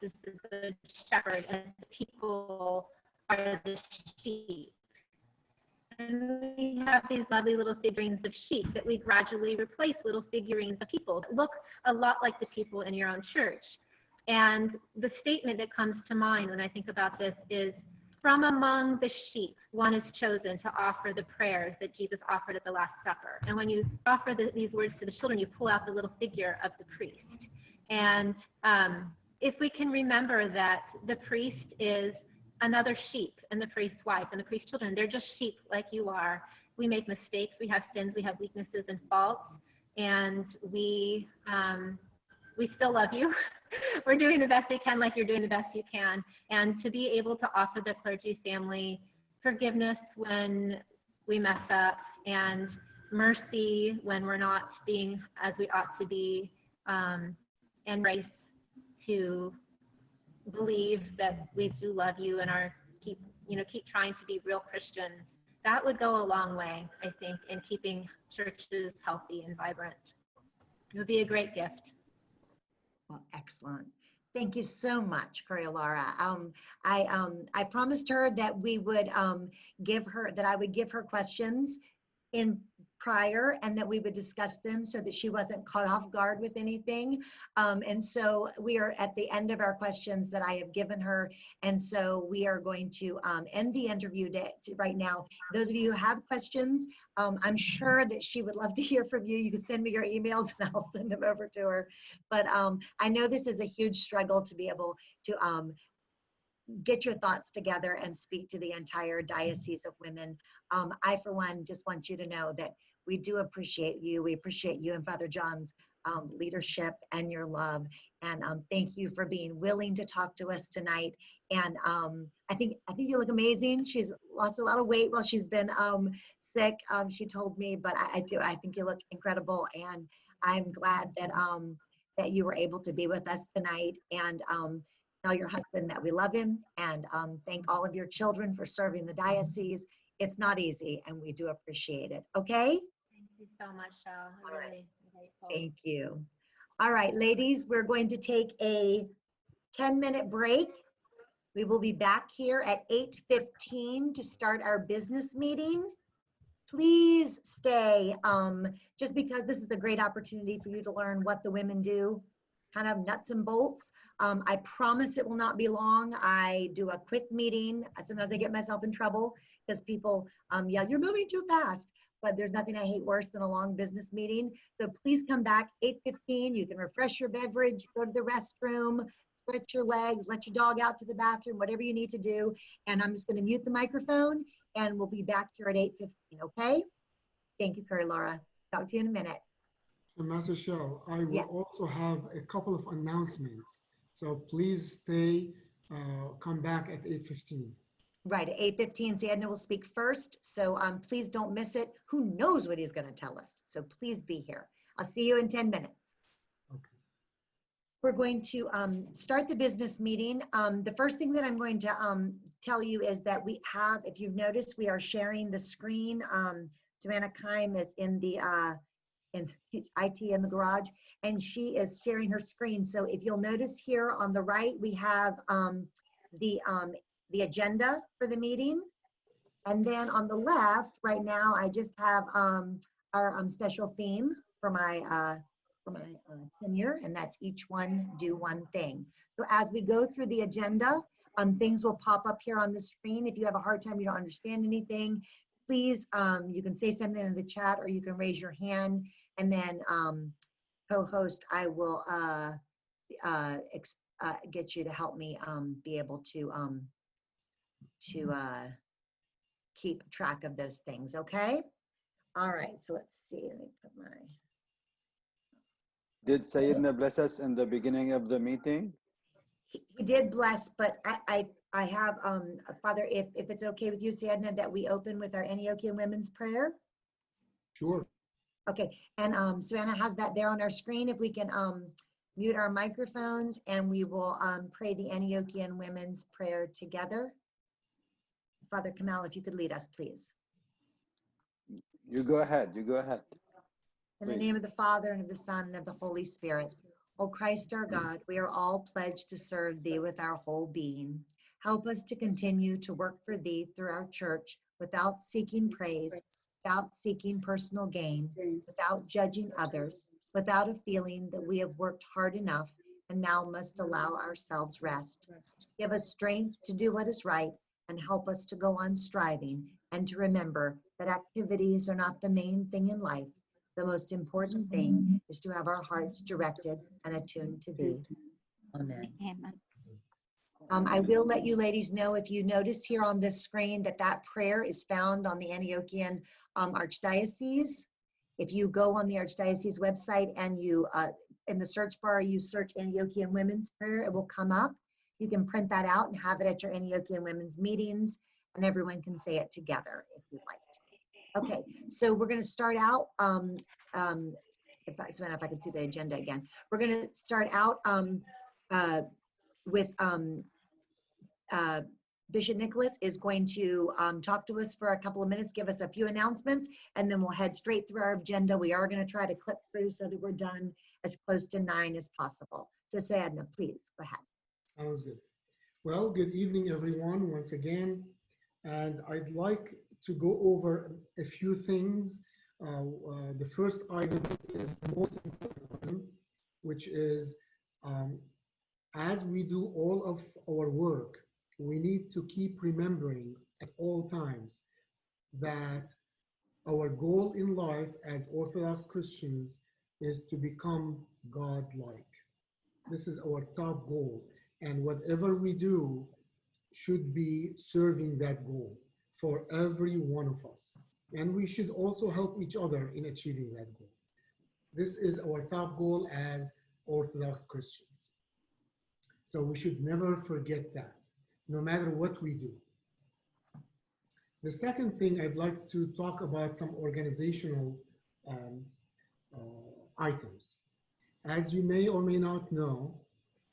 [SPEAKER 4] is the Good Shepherd and the people are the sheep. And we have these lovely little figurines of sheep that we gradually replace little figurines of people that look a lot like the people in your own church. And the statement that comes to mind when I think about this is, from among the sheep, one is chosen to offer the prayers that Jesus offered at the Last Supper. And when you offer these words to the children, you pull out the little figure of the priest. And if we can remember that the priest is another sheep and the priest's wife and the priest's children, they're just sheep like you are. We make mistakes, we have sins, we have weaknesses and faults, and we still love you. We're doing the best we can, like you're doing the best you can. And to be able to offer the clergy family forgiveness when we mess up and mercy when we're not being as we ought to be, and grace to believe that we do love you and keep trying to be real Christians. That would go a long way, I think, in keeping churches healthy and vibrant. It would be a great gift.
[SPEAKER 1] Well, excellent. Thank you so much, Cora Lara. I promised her that we would I would give her questions in prior and that we would discuss them so that she wasn't caught off guard with anything. And so we are at the end of our questions that I have given her. And so we are going to end the interview right now. Those of you who have questions, I'm sure that she would love to hear from you. You can send me your emails and I'll send them over to her. But I know this is a huge struggle to be able to get your thoughts together and speak to the entire Diocese of Women. I, for one, just want you to know that we do appreciate you. We appreciate you and Father John's leadership and your love. And thank you for being willing to talk to us tonight. And I think you look amazing. She's lost a lot of weight while she's been sick, she told me, but I think you look incredible. And I'm glad that that you were able to be with us tonight. And tell your husband that we love him, and thank all of your children for serving the diocese. It's not easy, and we do appreciate it. Okay?
[SPEAKER 4] Thank you so much, Cheryl. I'm really grateful.
[SPEAKER 1] Thank you. All right, ladies, we're going to take a 10-minute break. We will be back here at 8:15 to start our business meeting. Please stay, just because this is a great opportunity for you to learn what the women do kind of nuts and bolts. I promise it will not be long. I do a quick meeting. Sometimes I get myself in trouble because people yell, "You're moving too fast." But there's nothing I hate worse than a long business meeting. So please come back 8:15. You can refresh your beverage, go to the restroom, stretch your legs, let your dog out to the bathroom, whatever you need to do. And I'm just going to mute the microphone and we'll be back here at 8:15, okay? Thank you, Lara. Talk to you in a minute.
[SPEAKER 2] So, Master Shell, I will
[SPEAKER 1] Yes.
[SPEAKER 2] also have a couple of announcements. So please stay, come back at 8:15.
[SPEAKER 1] Right, at 8:15, Edna will speak first. So please don't miss it. Who knows what he's going to tell us? So please be here. I'll see you in 10 minutes.
[SPEAKER 2] Okay.
[SPEAKER 1] We're going to start the business meeting. The first thing that I'm going to tell you is that we have, if you've noticed, we are sharing the screen. Savannah Keim is in the in IT in the garage, and she is sharing her screen. So if you'll notice here on the right, we have the agenda for the meeting. And then on the left, right now, I just have our special theme for my tenure, and that's each one do one thing. So as we go through the agenda, things will pop up here on the screen. If you have a hard time, you don't understand anything, please, you can say something in the chat or you can raise your hand, and then co-host, I will get you to help me be able to keep track of those things, okay? All right, so let's see, let me put my...
[SPEAKER 3] Did Sayyidina bless us in the beginning of the meeting?
[SPEAKER 1] He did bless, but I have, Father, if it's okay with you, Sayyidina, that we open with our Antiochian Women's Prayer?
[SPEAKER 2] Sure.
[SPEAKER 1] Okay, and Savannah has that there on our screen. If we can mute our microphones, and we will pray the Antiochian Women's Prayer together. Father Kamal, if you could lead us, please.
[SPEAKER 3] You go ahead, you go ahead.
[SPEAKER 1] In the
[SPEAKER 3] Please.
[SPEAKER 1] name of the Father, and of the Son, and of the Holy Spirit. O Christ our God, we are all pledged to serve thee with our whole being. Help us to continue to work for thee through our church without seeking praise, without seeking personal gain, without judging others, without a feeling that we have worked hard enough and now must allow ourselves rest. Give us strength to do what is right and help us to go on striving and to remember that activities are not the main thing in life. The most important thing is to have our hearts directed and attuned to thee. Amen. I will let you ladies know, if you notice here on this screen, that prayer is found on the Antiochian Archdiocese. If you go on the Archdiocese website and you, in the search bar, you search Antiochian Women's Prayer, it will come up. You can print that out and have it at your Antiochian Women's meetings, and everyone can say it together if you'd like to. Okay, so we're going to start out, if I can see the agenda again. We're going to start out with Bishop Nicholas is going to talk to us for a couple of minutes, give us a few announcements, and then we'll head straight through our agenda. We are going to try to clip through so that we're done as close to 9 as possible. So Sayadna, please go ahead.
[SPEAKER 2] Sounds good. Well, good evening, everyone, once again. And I'd like to go over a few things. The first item is the most important item, which is as we do all of our work, we need to keep remembering at all times that our goal in life as Orthodox Christians is to become God-like. This is our top goal. And whatever we do should be serving that goal for every one of us. And we should also help each other in achieving that goal. This is our top goal as Orthodox Christians. So we should never forget that, no matter what we do. The second thing, I'd like to talk about some organizational items. As you may or may not know,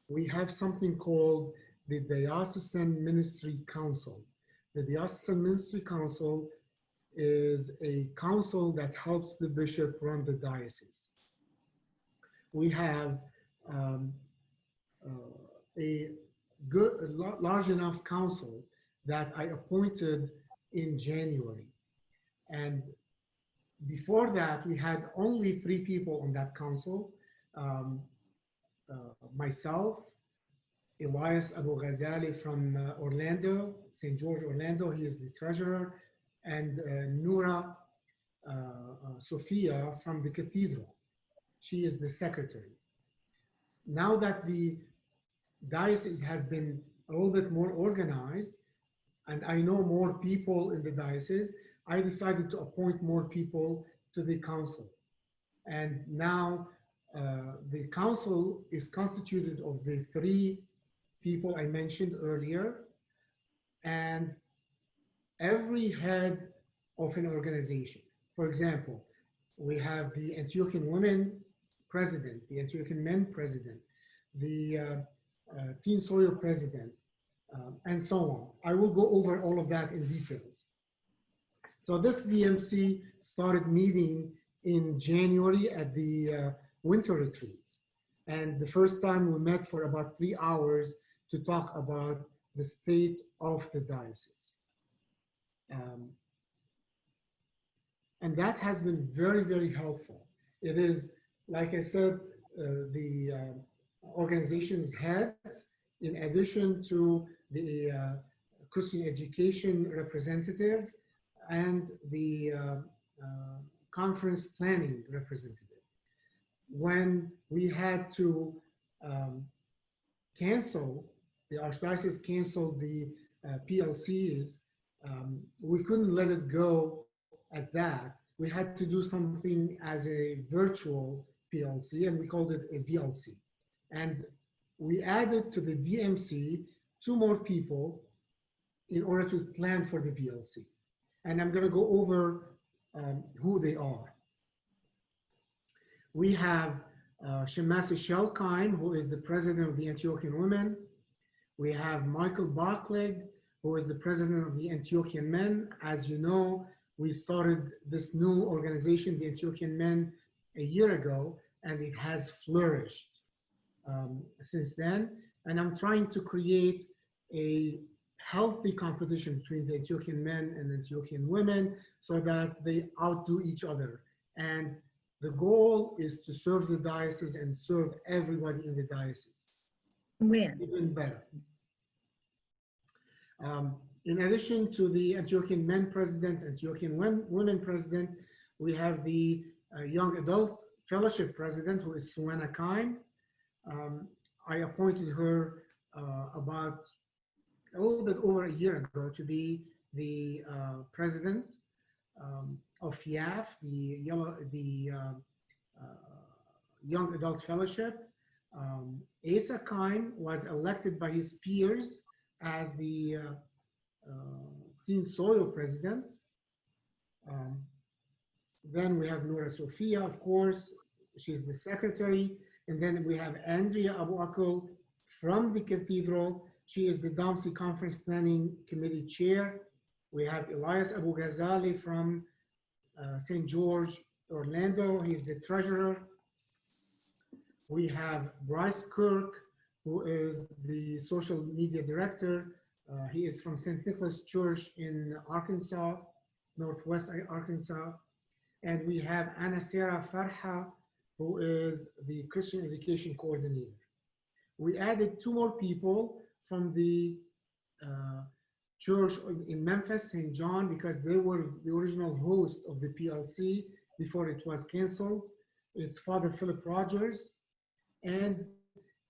[SPEAKER 2] we have something called the Diocesan Ministry Council. The Diocesan Ministry Council is a council that helps the bishop run the diocese. We have a large enough council that I appointed in January. And before that, we had only 3 people on that council. myself, Elias Abu Ghazali from Orlando, St. George, Orlando. He is the treasurer, and Noura Sophia from the cathedral. She is the secretary. Now that the diocese has been a little bit more organized, and I know more people in the diocese, I decided to appoint more people to the council. And now the council is constituted of the 3 people I mentioned earlier, and every head of an organization. For example, we have the Antiochian Women President, the Antiochian Men President, the Teen Soil President, and so on. I will go over all of that in details. So this DMC started meeting in January at the winter retreat. And the first time we met for about 3 hours to talk about the state of the diocese. And that has been very, very helpful. It is, like I said, the organization's heads, in addition to the Christian education representative and the conference planning representative. When we had to cancel, the Archdiocese canceled the PLCs, we couldn't let it go at that. We had to do something as a virtual PLC, and we called it a VLC. And we added to the DMC 2 more people in order to plan for the VLC. And I'm going to go over who they are. We have Shemasi Keim, who is the president of the Antiochian Women. We have Michael Barclay, who is the president of the Antiochian Men. As you know, we started this new organization, the Antiochian Men, a year ago, and it has flourished since then. And I'm trying to create a healthy competition between the Antiochian men and Antiochian women so that they outdo each other. And the goal is to serve the diocese and serve everybody in the diocese.
[SPEAKER 1] When?
[SPEAKER 2] Even better. In addition to the Antiochian Men President, Antiochian Women President, we have the Young Adult Fellowship President, who is Suena Keim. I appointed her about a little bit over a year ago to be the president of YAF, the Young Adult Fellowship. Asa Keim was elected by his peers as the Teen Soil President. Then we have Noura Sophia, of course, she's the secretary. And then we have Andrea Abu Akil from the cathedral. She is the DOMSE Conference Planning Committee Chair. We have Elias Abu Ghazali from St. George, Orlando. He's the treasurer. We have Bryce Kirk, who is the social media director. He is from St. Nicholas Church in Arkansas, Northwest Arkansas. And we have Anna Sarah Farha, who is the Christian education coordinator. We added 2 more people from the church in Memphis, St. John, because they were the original host of the PLC before it was canceled. It's Father Philip Rogers and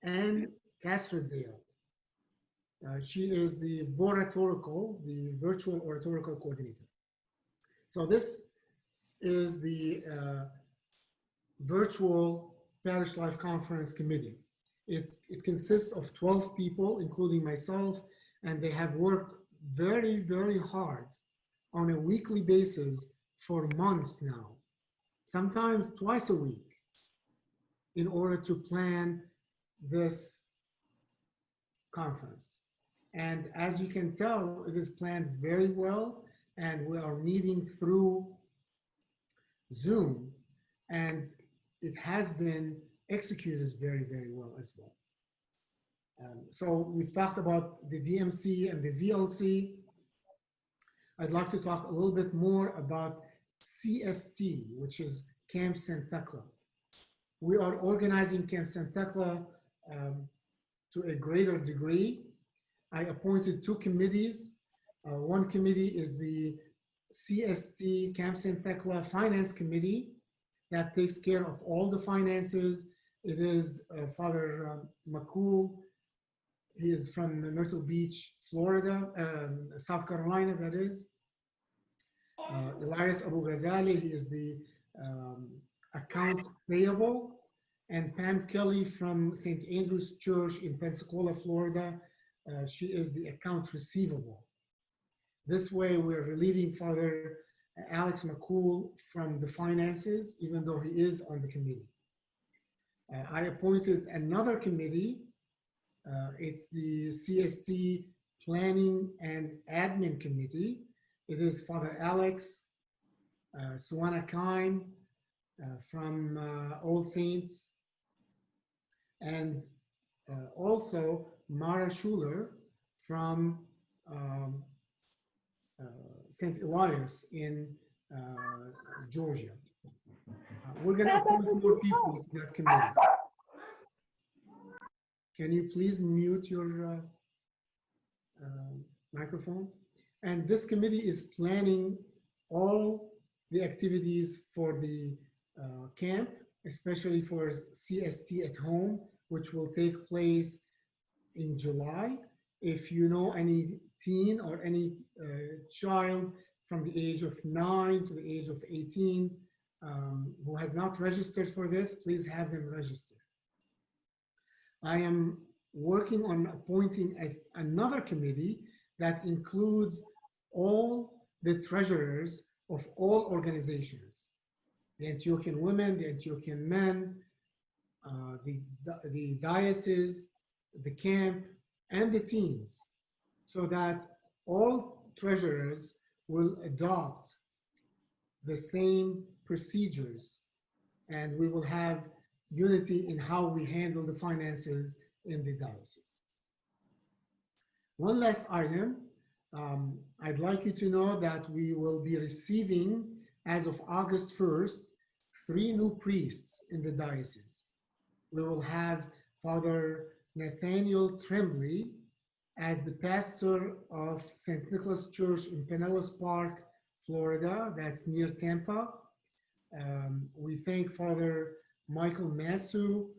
[SPEAKER 2] Anne Castrodale. She is the Voratorical, the virtual oratorical coordinator. So this is the virtual Parish Life Conference Committee. It consists of 12 people, including myself, and they have worked very, very hard on a weekly basis for months now, sometimes twice a week, in order to plan this conference. And as you can tell, it is planned very well, and we are meeting through Zoom, and it has been executed very, very well as well. So we've talked about the DMC and the VLC. I'd like to talk a little bit more about CST, which is Camp St. Thecla. We are organizing Camp St. Thecla to a greater degree. I appointed 2 committees. One committee is the CST, Camp St. Thecla Finance Committee, that takes care of all the finances. It is Father McCool. He is from Myrtle Beach, Florida, South Carolina, that is. Elias Abu Ghazali, he is the account payable. And Pam Kelly from St. Andrew's Church in Pensacola, Florida, she is the account receivable. This way, we're relieving Father Alex McCool from the finances, even though he is on the committee. I appointed another committee. It's the CST Planning and Admin Committee. It is Father Alex, Suwana Keim from All Saints, and also Mara Schuler from St. Elias in Georgia. We're going to appoint more people to that committee. Can you please mute your microphone? And this committee is planning all the activities for the camp, especially for CST at home, which will take place in July. If you know any teen or any child from the age of 9 to the age of 18 who has not registered for this, please have them register. I am working on appointing another committee that includes all the treasurers of all organizations, the Antiochian women, the Antiochian men, the diocese, the camp, and the teens, so that all treasurers will adopt the same procedures, and we will have unity in how we handle the finances in the diocese. One last item, I'd like you to know that we will be receiving, as of August 1st, 3 new priests in the diocese. We will have Father Nathaniel Tremblay as the pastor of St. Nicholas Church in Pinellas Park, Florida, that's near Tampa. We thank Father Michael Masu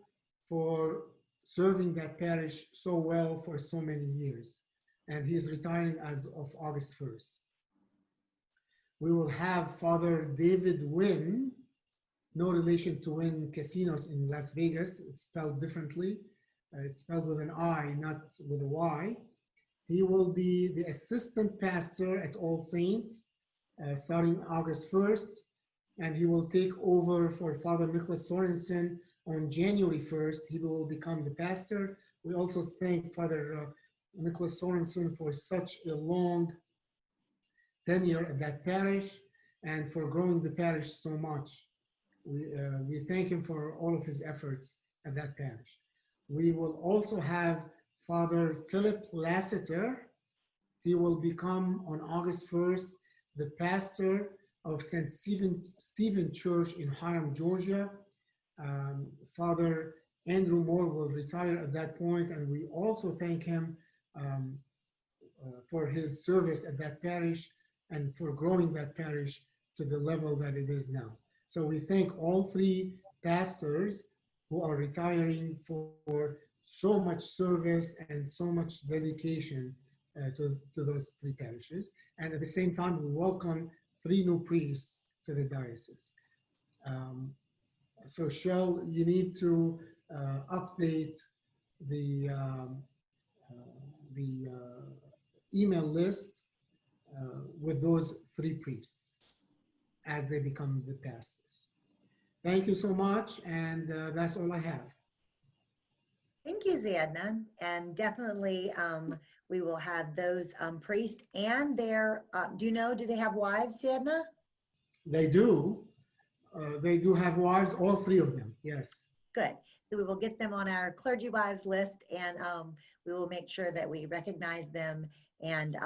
[SPEAKER 2] for serving that parish so well for so many years, and he's retiring as of August 1st. We will have Father David Wynn, no relation to Wynn Casinos in Las Vegas, it's spelled differently. It's spelled with an I, not with a Y. He will be the assistant pastor at All Saints starting August 1st, and he will take over for Father Nicholas Sorensen on January 1st. He will become the pastor. We also thank Father Nicholas Sorensen for such a long tenure at that parish and for growing the parish so much. We thank him for all of his efforts at that parish. We will also have Father Philip Lasseter. He will become on August 1st the pastor of St. Stephen Church in Hiram, Georgia. Father Andrew Moore will retire at that point, and we also thank him for his service at that parish and for growing that parish to the level that it is now. So we thank all 3 pastors who are retiring for so much service and so much dedication to those 3 parishes. And at the same time, we welcome 3 new priests to the diocese. So Shell, you need to update the email list with those 3 priests as they become the pastors. Thank you so much, and that's all I have.
[SPEAKER 1] Thank you, Ziadna. And definitely we will have those priests and their, do you know, do they have wives, Ziadna?
[SPEAKER 2] They do. They do have wives, all 3 of them, yes.
[SPEAKER 1] Good. So we will get them on our clergy wives list, and we will make sure that we recognize them and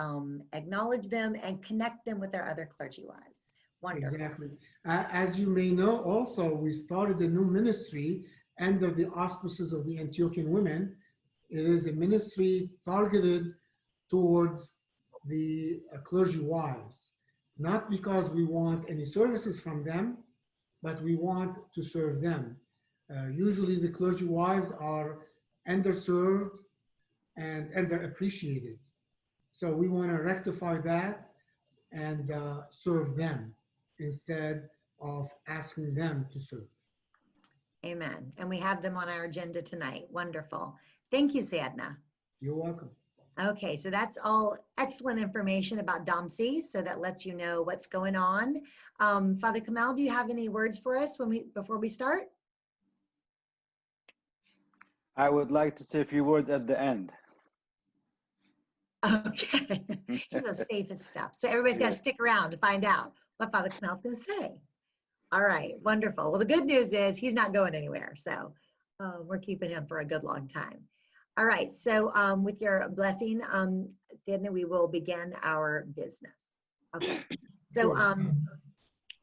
[SPEAKER 1] acknowledge them and connect them with their other clergy wives. Wonderful.
[SPEAKER 2] Exactly. As you may know, also, we started a new ministry under the auspices of the Antiochian women. It is a ministry targeted towards the clergy wives, not because we want any services from them, but we want to serve them. Usually the clergy wives are underserved and underappreciated. So we want to rectify that and serve them instead of asking them to serve.
[SPEAKER 1] Amen. And we have them on our agenda tonight. Wonderful. Thank you, Sadna.
[SPEAKER 2] You're welcome.
[SPEAKER 1] Okay, so that's all excellent information about DOMSE. So that lets you know what's going on. Father Kamal, do you have any words for us before we start?
[SPEAKER 3] I would like to say a few words at the end.
[SPEAKER 1] Okay, these are the safest stuff. So everybody's got to stick around to find out what Father Kamal's going to say. All right, wonderful. Well, the good news is he's not going anywhere. So we're keeping him for a good long time. All right, so with your blessing, Sidney, we will begin our business. Okay, so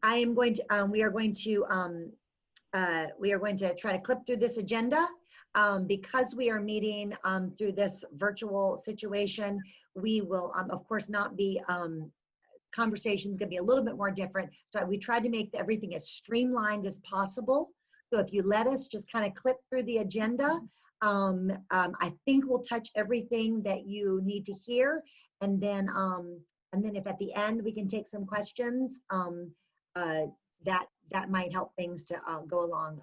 [SPEAKER 1] I am going to, we are going to try to clip through this agenda. Because we are meeting through this virtual situation, we will, of course, not be, conversations going to be a little bit more different. So we tried to make everything as streamlined as possible. So if you let us just kind of clip through the agenda, I think we'll touch everything that you need to hear. And then if at the end we can take some questions, that might help things to go along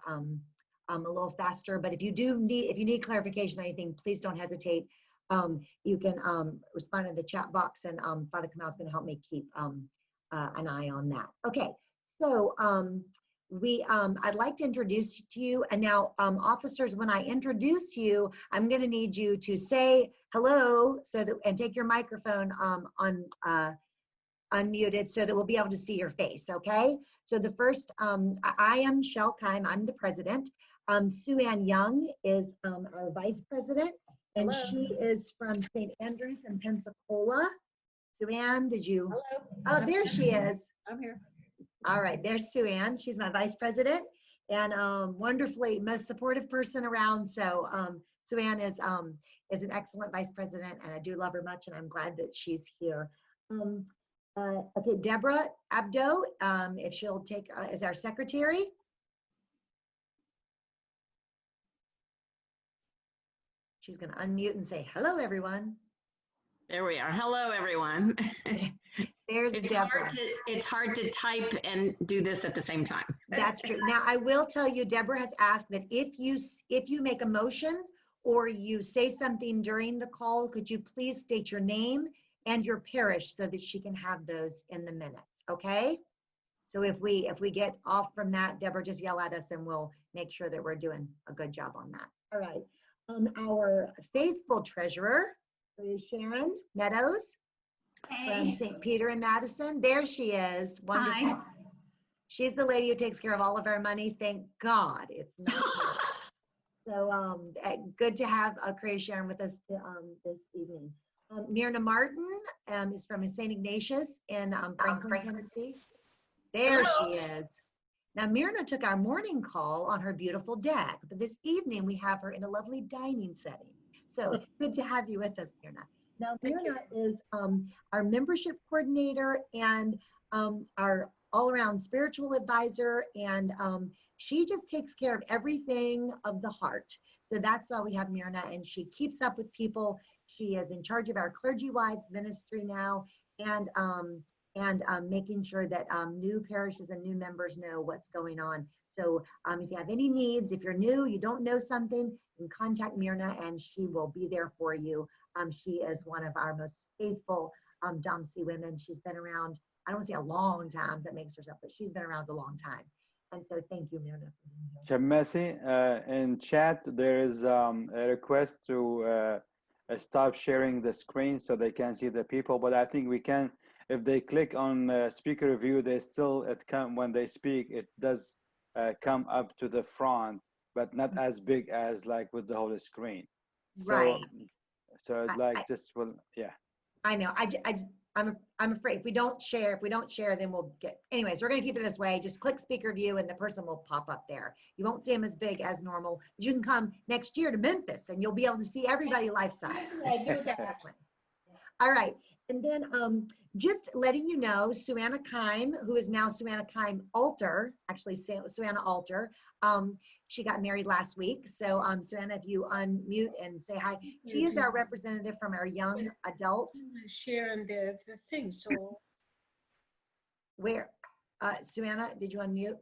[SPEAKER 1] a little faster. But if you need clarification or anything, please don't hesitate. You can respond in the chat box, and Father Kamal is going to help me keep an eye on that. Okay, so I'd like to introduce to you, and now officers, when I introduce you, I'm going to need you to say hello and take your microphone unmuted so that we'll be able to see your face. Okay, so the first, I am Keim, I'm the president. Sue Ann Young is our vice president, and
[SPEAKER 5] Hello.
[SPEAKER 1] she is from St. Andrews in Pensacola. Sue Ann, did you?
[SPEAKER 5] Hello.
[SPEAKER 1] Oh, there she is.
[SPEAKER 5] I'm here.
[SPEAKER 1] All right, there's Sue Ann. She's my vice president and wonderfully most supportive person around. So Sue Ann is an excellent vice president, and I do love her much, and I'm glad that she's here. Okay, Deborah Abdo, if she'll take as our secretary. She's going to unmute and say, hello, everyone.
[SPEAKER 5] There we are. Hello, everyone.
[SPEAKER 1] There's Deborah.
[SPEAKER 5] It's hard to type and do this at the same time.
[SPEAKER 1] That's true. Now, I will tell you, Deborah has asked that if you make a motion or you say something during the call, could you please state your name and your parish so that she can have those in the minutes, okay? So if we get off from that, Deborah, just yell at us and we'll make sure that we're doing a good job on that. All right. Our faithful treasurer is Sharon Meadows from St. Peter and Madison. There she is. Wonderful. Hi. She's the lady who takes care of all of our money. Thank God it's not. So good to have Sharon with us this evening. Myrna Martin is from St. Ignatius in Franklin, Tennessee. There she is. Now, Myrna took our morning call on her beautiful deck, but this evening we have her in a lovely dining setting. So it's good to have you with us, Myrna. Now, Myrna is our membership coordinator and our all-around spiritual advisor, and she just takes care of everything of the heart. So that's why we have Myrna, and she keeps up with people. She is in charge of our clergy wives ministry now, and making sure that new parishes and new members know what's going on. So if you have any needs, if you're new, you don't know something, you can contact Myrna and she will be there for you. She is one of our most faithful DOMSE women. She's been around, I don't want to say a long time, that makes herself, but she's been around a long time. And so thank you, Myrna.
[SPEAKER 3] Shamesi, in chat, there is a request to stop sharing the screen so they can see the people, but I think we can, if they click on speaker review, they still, when they speak, it does come up to the front, but not as big as like with the whole screen. So,
[SPEAKER 1] Right.
[SPEAKER 3] So it's like just, well, yeah.
[SPEAKER 1] I know. I'm afraid if we don't share, then we'll get, anyways, we're gonna keep it this way. Just click speaker view and the person will pop up there. You won't see them as big as normal, but you can come next year to Memphis and you'll be able to see everybody life size. All right, and then just letting you know, Suanna Keim, who is now Suanna Keim Alter, actually Suanna Alter, she got married last week. So Suanna, if you unmute and say hi. She is our representative from our young adult.
[SPEAKER 6] Sharing the thing, so.
[SPEAKER 1] Where, Suanna, did you unmute?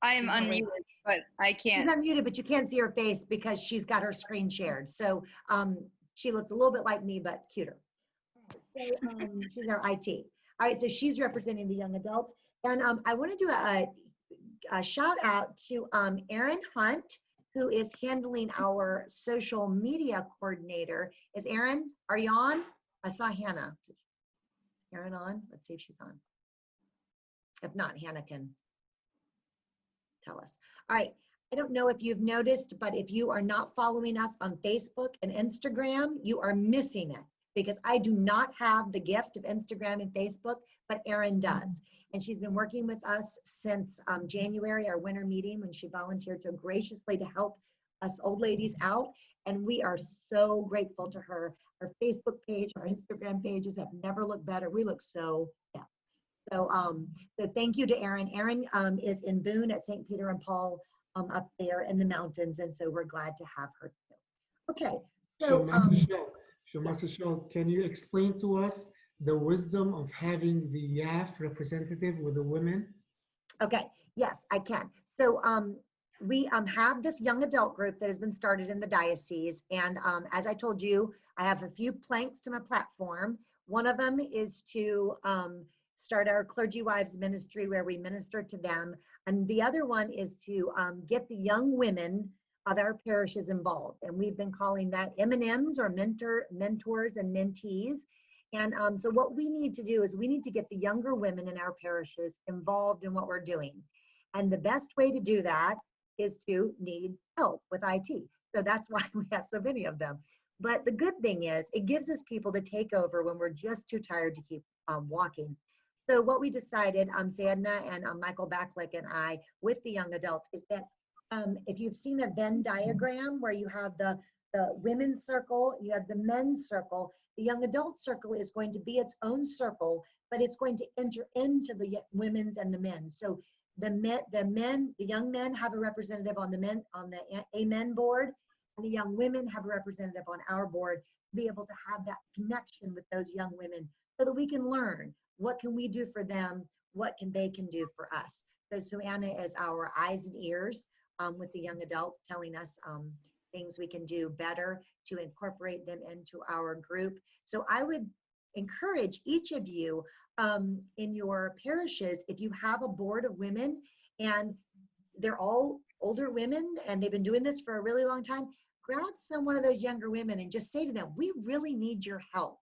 [SPEAKER 7] I am unmuted, but I
[SPEAKER 1] She's
[SPEAKER 7] can't.
[SPEAKER 1] unmuted, but you can't see her face because she's got her screen shared. So she looked a little bit like me, but cuter. So she's our IT. All right, so she's representing the young adults. And I want to do a shout out to Erin Hunt, who is handling our social media coordinator. Is Erin, are you on? I saw Hannah. Is Erin on? Let's see if she's on. If not, Hannah can tell us. All right. I don't know if you've noticed, but if you are not following us on Facebook and Instagram, you are missing it because I do not have the gift of Instagram and Facebook, but Erin does. And she's been working with us since January, our winter meeting, when she volunteered so graciously to help us old ladies out. And we are so grateful to her. Our Facebook page, our Instagram pages have never looked better. We look so, yeah. So thank you to Erin. Erin is in Boone at St. Peter and Paul up there in the mountains. And so we're glad to have her too. Okay, so
[SPEAKER 2] Master Shell, can you explain to us the wisdom of having the YAF representative with the women?
[SPEAKER 1] Okay, yes, I can. So we have this young adult group that has been started in the diocese. And as I told you, I have a few planks to my platform. One of them is to start our clergy wives ministry where we minister to them. And the other one is to get the young women of our parishes involved. And we've been calling that M&Ms or mentors and mentees. And so what we need to do is we need to get the younger women in our parishes involved in what we're doing. And the best way to do that is to need help with IT. So that's why we have so many of them. But the good thing is it gives us people to take over when we're just too tired to keep walking. So what we decided, Zadna and Michael Backlick and I, with the young adults, is that if you've seen a Venn diagram where you have the women's circle, you have the men's circle, the young adult circle is going to be its own circle, but it's going to enter into the women's and the men's. So the young men have a representative on the Amen board, and the young women have a representative on our board to be able to have that connection with those young women so that we can learn what can we do for them, what they can do for us. So Suanna is our eyes and ears with the young adults, telling us things we can do better to incorporate them into our group. So I would encourage each of you in your parishes, if you have a board of women and they're all older women and they've been doing this for a really long time, grab one of those younger women and just say to them, we really need your help.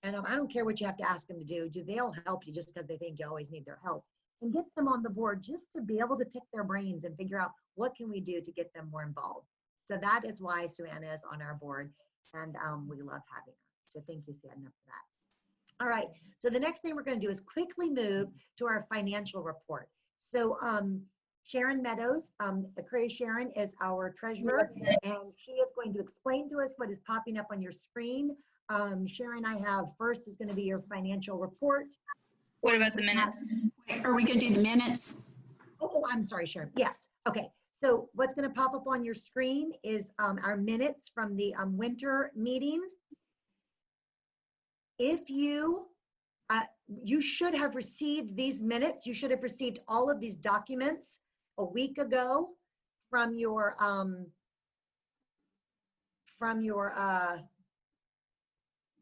[SPEAKER 1] And I don't care what you have to ask them to do, they'll help you just because they think you always need their help. And get them on the board just to be able to pick their brains and figure out what can we do to get them more involved. So that is why Suanna is on our board, and we love having her. So thank you, Suanna, for that. All right, so the next thing we're going to do is quickly move to our financial report. So Sharon Meadows, Aquarius Sharon is our treasurer, and she is going to explain to us what is popping up on your screen. Sharon, I have first is going to be your financial report.
[SPEAKER 7] What about the minutes?
[SPEAKER 8] Are we going to do the minutes?
[SPEAKER 1] Oh, I'm sorry, Sharon. Yes. Okay. So what's going to pop up on your screen is our minutes from the winter meeting. If you should have received these minutes, you should have received all of these documents a week ago from your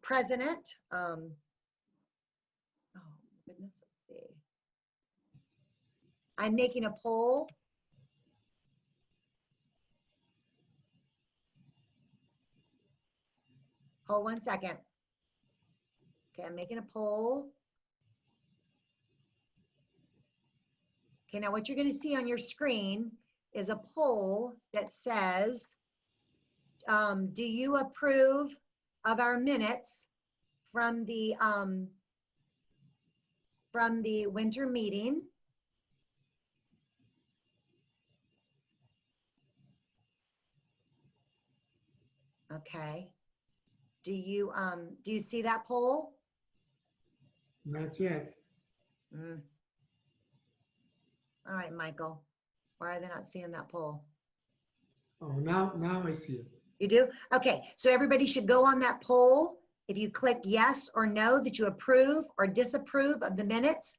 [SPEAKER 1] president. Oh goodness, let's see. I'm making a poll. Hold 1 second. Okay, I'm making a poll. Okay, now what you're going to see on your screen is a poll that says, do you approve of our minutes from the from the winter meeting. Okay. Do you see that poll?
[SPEAKER 2] Not yet.
[SPEAKER 1] Mm. All right, Michael. Why are they not seeing that poll?
[SPEAKER 2] Oh, now I see it.
[SPEAKER 1] You do? Okay, so everybody should go on that poll. If you click yes or no that you approve or disapprove of the minutes,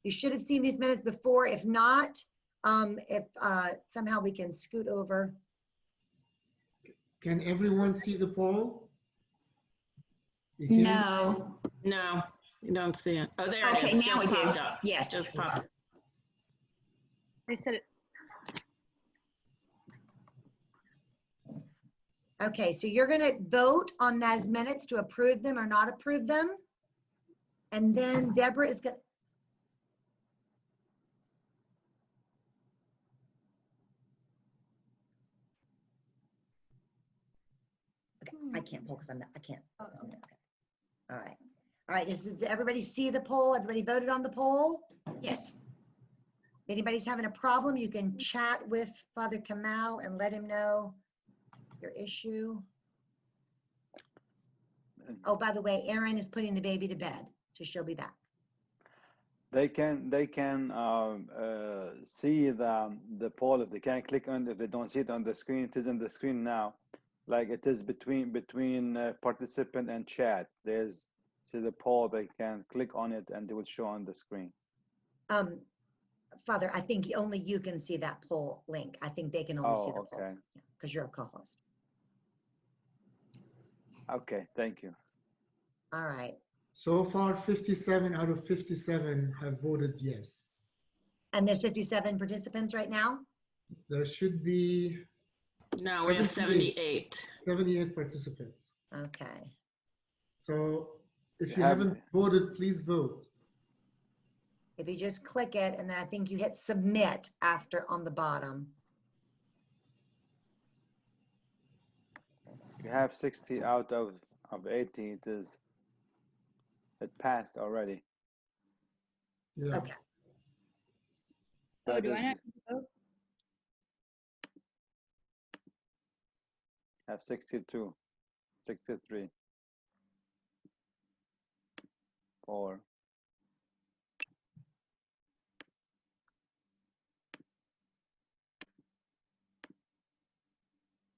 [SPEAKER 1] you should have seen these minutes before. If not, if somehow we can scoot over.
[SPEAKER 2] Can everyone see the poll? You can?
[SPEAKER 8] No.
[SPEAKER 5] No, you don't see it. Oh, there it is.
[SPEAKER 8] Okay, now
[SPEAKER 5] Just
[SPEAKER 8] we do.
[SPEAKER 5] popped up.
[SPEAKER 8] Yes.
[SPEAKER 5] Just popped up.
[SPEAKER 7] I said it.
[SPEAKER 1] Okay, so you're gonna vote on those minutes to approve them or not approve them. And then Deborah is gonna. Okay, I can't poll because I can't. Okay. All right. All right, does everybody see the poll? Everybody voted on the poll?
[SPEAKER 8] Yes.
[SPEAKER 1] If anybody's having a problem, you can chat with Father Keim and let him know your issue. Oh, by the way, Erin is putting the baby to bed, so she'll be back.
[SPEAKER 3] They can see the poll if they can click on. If they don't see it on the screen, it is on the screen now. Like it is between participant and chat. There's see the poll. They can click on it and it will show on the screen.
[SPEAKER 1] Father, I think only you can see that poll link. I think they can only see the poll because you're a co-host.
[SPEAKER 3] Okay, thank you.
[SPEAKER 1] All right.
[SPEAKER 2] So far, 57 out of 57 have voted yes.
[SPEAKER 1] And there's 57 participants right now?
[SPEAKER 2] There should be
[SPEAKER 5] No, we have 78.
[SPEAKER 2] 78 participants.
[SPEAKER 1] Okay.
[SPEAKER 2] So if you haven't voted, please vote.
[SPEAKER 1] If you just click it, and then I think you hit submit after on the bottom.
[SPEAKER 3] You have 60 out of 80. It passed already.
[SPEAKER 2] Yeah.
[SPEAKER 1] Okay.
[SPEAKER 7] Oh, do I not vote?
[SPEAKER 3] Have 62, 63, 4.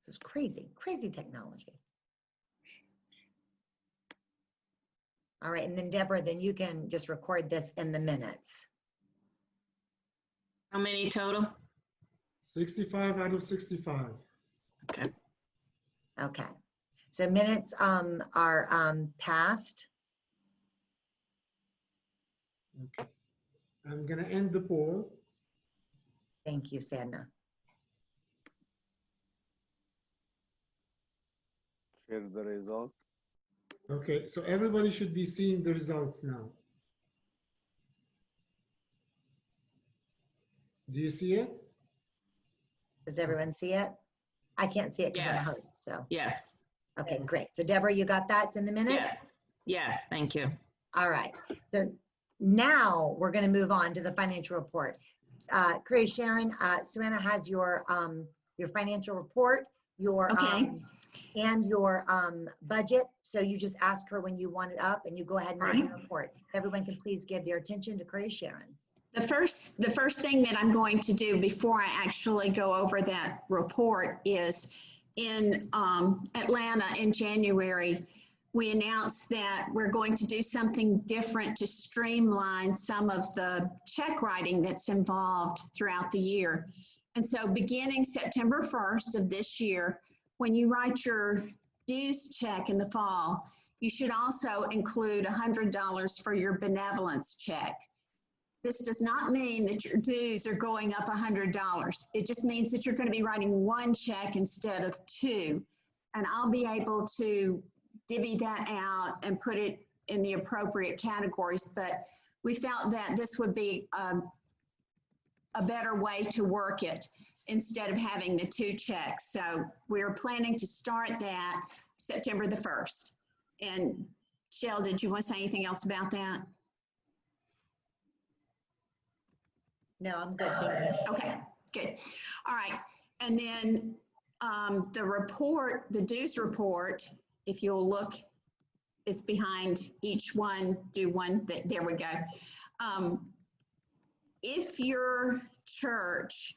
[SPEAKER 1] This is crazy, crazy technology. All right, and then Deborah, then you can just record this in the minutes.
[SPEAKER 5] How many total?
[SPEAKER 2] 65 out of 65.
[SPEAKER 5] Okay.
[SPEAKER 1] Okay. So minutes are passed.
[SPEAKER 2] Okay. I'm going to end the poll.
[SPEAKER 1] Thank you, Sadna.
[SPEAKER 3] Share the results.
[SPEAKER 2] Okay, so everybody should be seeing the results now. Do you see it?
[SPEAKER 1] Does everyone see it? I can't see it because I'm a
[SPEAKER 5] Yes.
[SPEAKER 1] host, so.
[SPEAKER 5] Yes.
[SPEAKER 1] Okay, great. So Deborah, you got that? It's in the minutes?
[SPEAKER 5] Yes. Yes. Thank you.
[SPEAKER 1] All right. So now we're going to move on to the financial report. Chris, Sharon, Suanna has your financial report, your and your budget. So you just ask her when you want it up, and you go ahead and read the report. Everyone can please give their attention to Chris, Sharon.
[SPEAKER 8] The first thing that I'm going to do before I actually go over that report is in Atlanta in January, we announced that we're going to do something different to streamline some of the check writing that's involved throughout the year. And so beginning September 1st of this year, when you write your dues check in the fall, you should also include $100 for your benevolence check. This does not mean that your dues are going up $100. It just means that you're going to be writing one check instead of two. And I'll be able to divvy that out and put it in the appropriate categories. But we felt that this would be a better way to work it instead of having the two checks. So we're planning to start that September the 1st. And Shell, did you want to say anything else about that?
[SPEAKER 1] No, I'm good, thank you.
[SPEAKER 8] Okay, good. All right. And then the report, the dues report, if you'll look, it's behind each one. Do one. There we go. If your church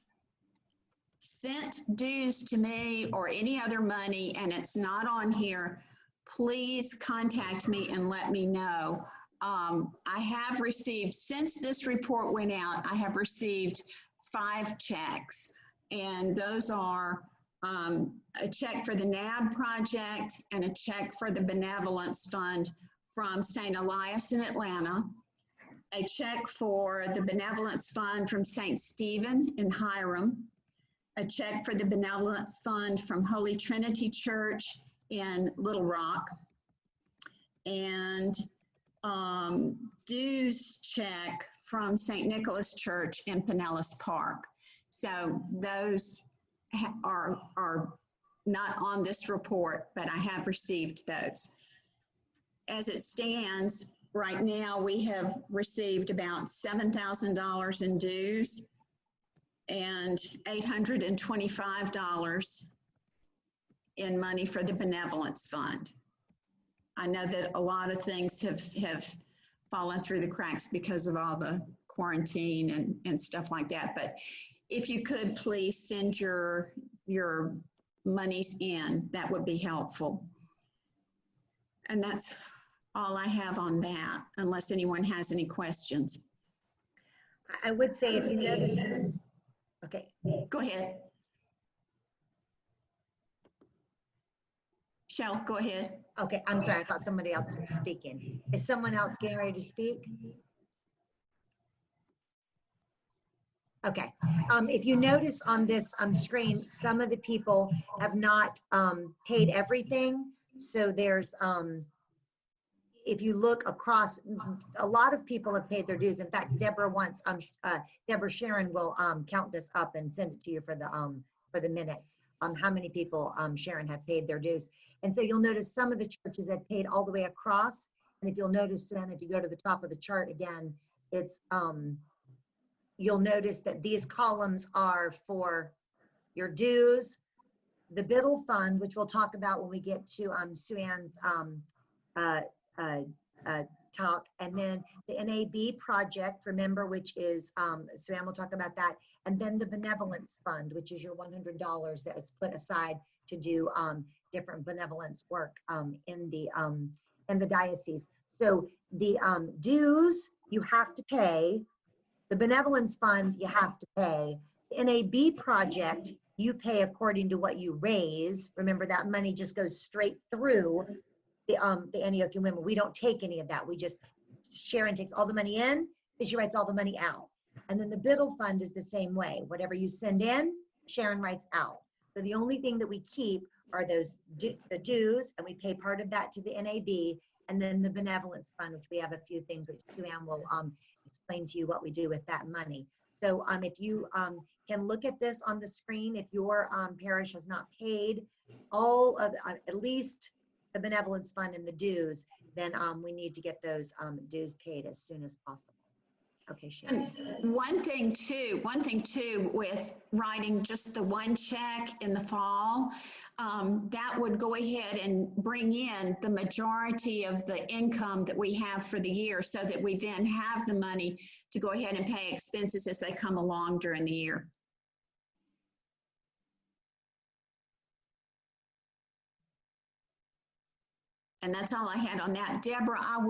[SPEAKER 8] sent dues to me or any other money and it's not on here, please contact me and let me know. I have received, since this report went out, I have received 5 checks, and those are a check for the NAB project and a check for the Benevolence Fund from St. Elias in Atlanta, a check for the Benevolence Fund from St. Stephen in Hiram, a check for the Benevolence Fund from Holy Trinity Church in Little Rock, and dues check from St. Nicholas Church in Pinellas Park. So those are not on this report, but I have received those. As it stands, right now we have received about $7,000 in dues and $825 in money for the Benevolence Fund. I know that a lot of things have fallen through the cracks because of all the quarantine and stuff like that. But if you could please send your monies in, that would be helpful. And that's all I have on that, unless anyone has any questions.
[SPEAKER 1] I would say if you notice, okay,
[SPEAKER 8] Go ahead. Shell, go ahead.
[SPEAKER 1] okay, I'm sorry, I thought somebody else was speaking. Is someone else getting ready to speak? Okay, if you notice on this screen, some of the people have not paid everything. So there's, if you look across, a lot of people have paid their dues. In fact, Deborah wants, Deborah Sharon will count this up and send it to you for the minutes. How many people, Sharon, have paid their dues. And so you'll notice some of the churches have paid all the way across. And if you'll notice, Suzanne, if you go to the top of the chart again, it's, you'll notice that these columns are for your dues, the Biddle Fund, which we'll talk about when we get to Sue-Ann's talk, and then the NAB project, remember, which is, Sue-Ann will talk about that, and then the Benevolence Fund, which is your $100 that was put aside to do different benevolence work in the diocese. So the dues you have to pay. The Benevolence Fund, you have to pay. The NAB project, you pay according to what you raise. Remember, that money just goes straight through the Antiochian Women. We don't take any of that. We just, Sharon takes all the money in, and she writes all the money out. And then the Biddle Fund is the same way. Whatever you send in, Sharon writes out. So the only thing that we keep are those the dues, and we pay part of that to the NAB, and then the Benevolence Fund, which we have a few things which Sue-Ann will explain to you what we do with that money. So if you can look at this on the screen, if your parish has not paid all of, at least the Benevolence Fund and the dues, then we need to get those dues paid as soon as possible. Okay, Sharon.
[SPEAKER 8] And one thing too, with writing just the one check in the fall, that would go ahead and bring in the majority of the income that we have for the year, so that we then have the money to go ahead and pay expenses as they come along during the year. And that's all I had on that. Deborah, I'll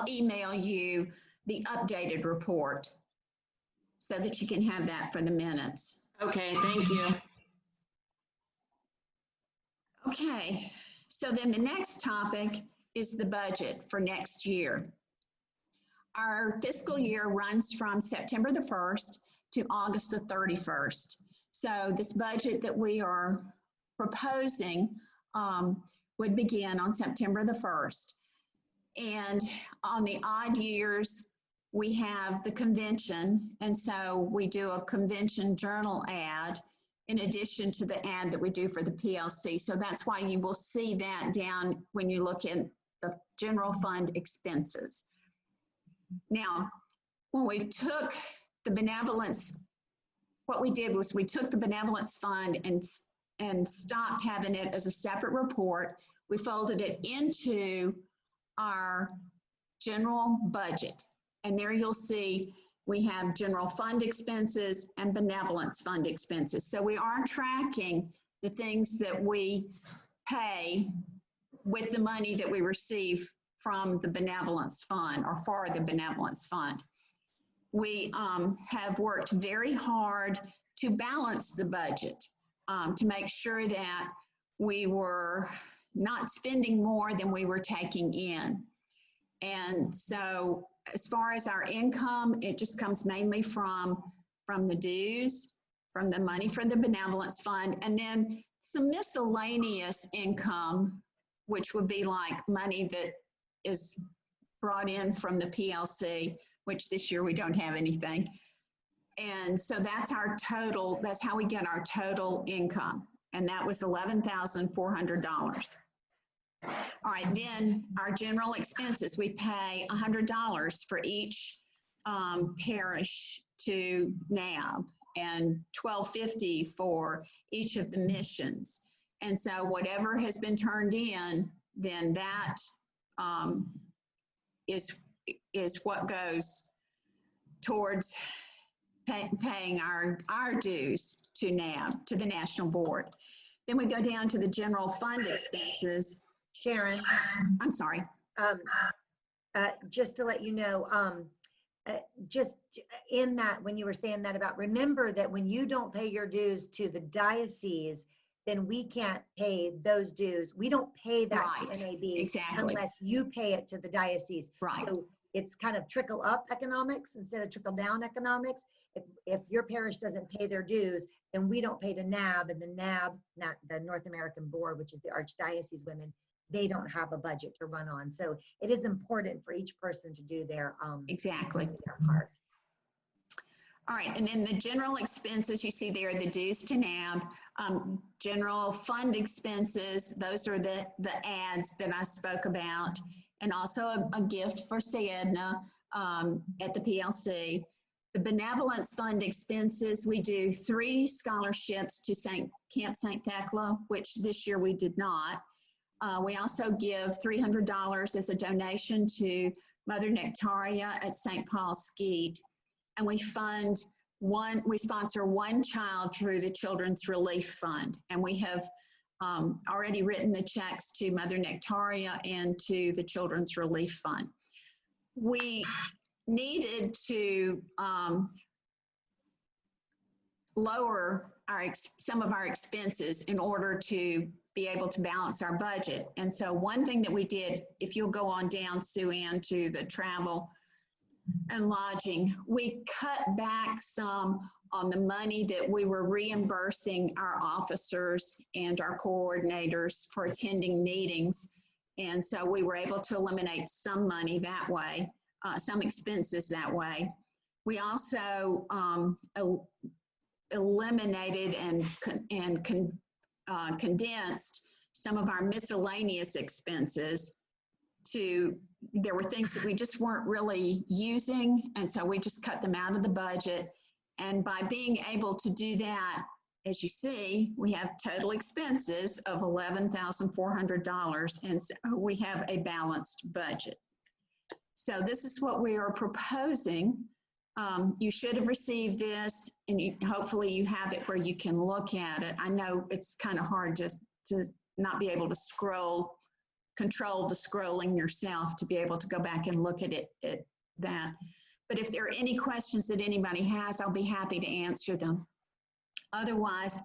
[SPEAKER 8] email you the updated report so that you can have that for the minutes.
[SPEAKER 5] Okay, thank you.
[SPEAKER 8] Okay, so then the next topic is the budget for next year. Our fiscal year runs from September the 1st to August the 31st. So this budget that we are proposing would begin on September the 1st. And on the odd years, we have the convention, and so we do a convention journal ad in addition to the ad that we do for the PLC. So that's why you will see that down when you look in the general fund expenses. Now, when we took the benevolence, what we did was we took the benevolence fund and stopped having it as a separate report. We folded it into our general budget. And there you'll see we have general fund expenses and benevolence fund expenses. So we are tracking the things that we pay with the money that we receive from the benevolence fund or for the benevolence fund. We have worked very hard to balance the budget, to make sure that we were not spending more than we were taking in. And so as far as our income, it just comes mainly from the dues, from the money for the benevolence fund, and then some miscellaneous income, which would be like money that is brought in from the PLC, which this year we don't have anything. And so that's our total, that's how we get our total income. And that was $11,400. All right, then our general expenses, we pay $100 for each parish to NAB and $12.50 for each of the missions. And so whatever has been turned in, then that is what goes towards paying our dues to NAB, to the National Board. Then we go down to the general fund expenses.
[SPEAKER 1] Sharon,
[SPEAKER 8] I'm sorry.
[SPEAKER 1] just to let you know, just in that, when you were saying that about, remember that when you don't pay your dues to the diocese, then we can't pay those dues. We don't pay that
[SPEAKER 8] Right,
[SPEAKER 1] to NAB
[SPEAKER 8] exactly.
[SPEAKER 1] unless you pay it to the diocese.
[SPEAKER 8] Right.
[SPEAKER 1] So it's kind of trickle up economics instead of trickle down economics. If your parish doesn't pay their dues, then we don't pay to NAB, and the NAB, not the North American Board, which is the Archdiocese Women, they don't have a budget to run on. So it is important for each person to do their
[SPEAKER 8] Exactly.
[SPEAKER 1] their part.
[SPEAKER 8] All right, and then the general expenses, you see there, the dues to NAB, general fund expenses, those are the ads that I spoke about, and also a gift for Sienna at the PLC. The benevolence fund expenses, we do 3 scholarships to Camp St. Thecla, which this year we did not. We also give $300 as a donation to Mother Nectaria at St. Paul Skeet. And we sponsor one child through the Children's Relief Fund. And we have already written the checks to Mother Nectaria and to the Children's Relief Fund. We needed to lower some of our expenses in order to be able to balance our budget. And so one thing that we did, if you'll go on down, Sue Ann, to the travel and lodging, we cut back some on the money that we were reimbursing our officers and our coordinators for attending meetings. And so we were able to eliminate some money that way, some expenses that way. We also eliminated and condensed some of our miscellaneous expenses there were things that we just weren't really using, and so we just cut them out of the budget. And by being able to do that, as you see, we have total expenses of $11,400, and so we have a balanced budget. So this is what we are proposing. You should have received this, and hopefully you have it where you can look at it. I know it's kind of hard just to not be able to control the scrolling yourself, to be able to go back and look at that. But if there are any questions that anybody has, I'll be happy to answer them. Otherwise,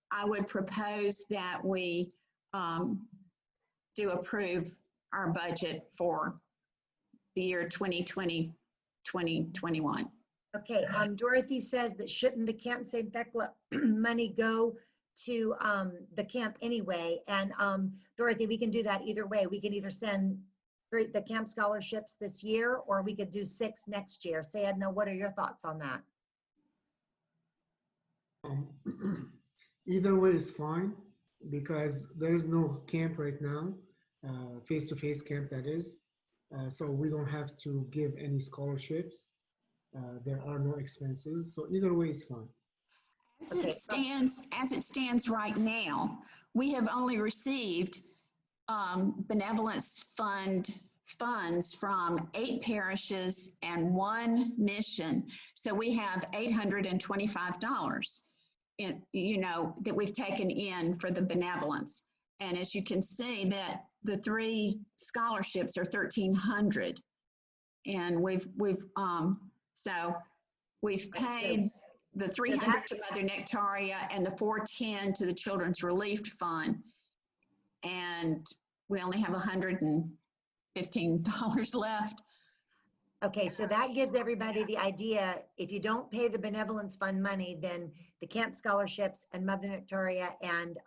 [SPEAKER 8] I would propose that we do approve our budget for the year 2020, 2021.
[SPEAKER 1] Okay, Dorothy says that shouldn't the Camp St. Thecla money go to the camp anyway? And Dorothy, we can do that either way. We can either send the camp scholarships this year, or we could do 6 next year. Edna, what are your thoughts on that?
[SPEAKER 2] Either way is fine, because there is no camp right now, face-to-face camp that is. So we don't have to give any scholarships. there are no expenses. So either way is fine.
[SPEAKER 8] As it stands right now, we have only received benevolence funds from 8 parishes and 1 mission. So we have $825 that we've taken in for the benevolence. And as you can see, that the 3 scholarships are $1,300, and we've paid the $300 to Mother Nectaria and the $410 to the Children's Relief Fund, and we only have $115 left.
[SPEAKER 1] Okay, so that gives everybody the idea, if you don't pay the benevolence fund money, then the camp scholarships and Mother Nectaria and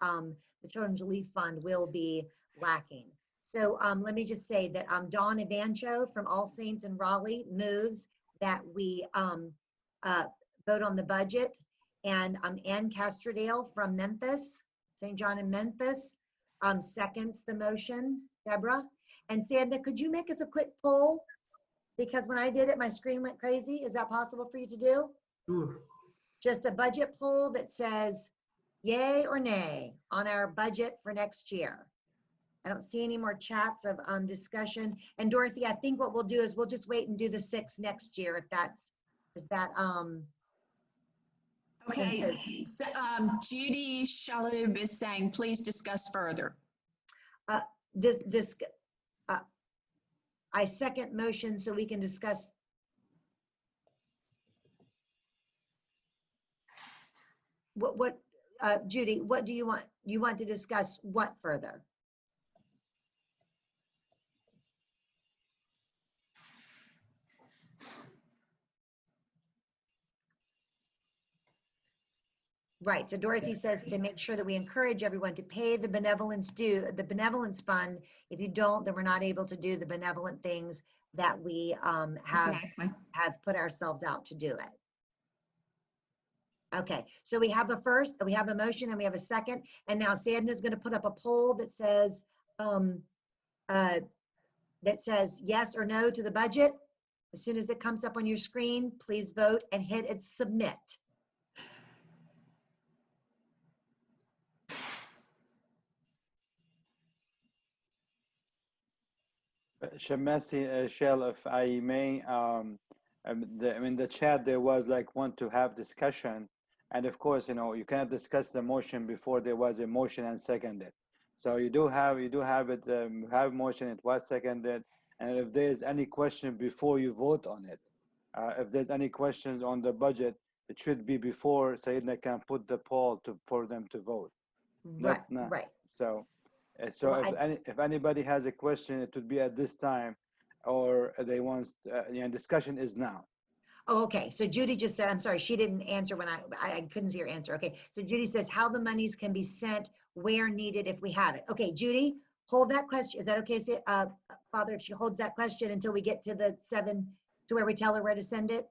[SPEAKER 1] the Children's Relief Fund will be lacking. So let me just say that Dawn Evancho from All Saints in Raleigh moves that we vote on the budget, and Ann Castrodale from Memphis, St. John in Memphis, seconds the motion, Deborah. And Sandra, could you make us a quick poll? Because when I did it, my screen went crazy. Is that possible for you to do?
[SPEAKER 2] Sure.
[SPEAKER 1] Just a budget poll that says yay or nay on our budget for next year. I don't see any more chats of discussion. And Dorothy, I think what we'll do is we'll just wait and do the 6 next year, if that's, is that,
[SPEAKER 8] Okay, so, Judy Shalhoub is saying, please discuss further.
[SPEAKER 1] I second motion so we can discuss. What, Judy, what do you want? You want to discuss what further? Right, so Dorothy says to make sure that we encourage everyone to pay the benevolence due, the benevolence fund. If you don't, then we're not able to do the benevolent things that we have put ourselves out to do it. Okay, so we have a motion and we have a second, and now Sadna's going to put up a poll that says yes or no to the budget. As soon as it comes up on your screen, please vote and hit submit.
[SPEAKER 3] Shamasi, Shell, if I may, in the chat there was like want to have discussion, and of course, you cannot discuss the motion before there was a motion and seconded. So you do have it, have motion, it was seconded, and if there's any question before you vote on it, if there's any questions on the budget, it should be before Sayyidina can put the poll for them to vote.
[SPEAKER 1] Right, right.
[SPEAKER 3] So
[SPEAKER 1] Well,
[SPEAKER 3] if anybody has a question, it would be at this time, or they want, discussion is now.
[SPEAKER 1] Oh, okay. So Judy just said, I'm sorry, she didn't answer when I couldn't see her answer. Okay. So Judy says how the monies can be sent where needed if we have it. Okay, Judy, hold that question. Is that okay, Father, if she holds that question until we get to the 7, to where we tell her where to send it?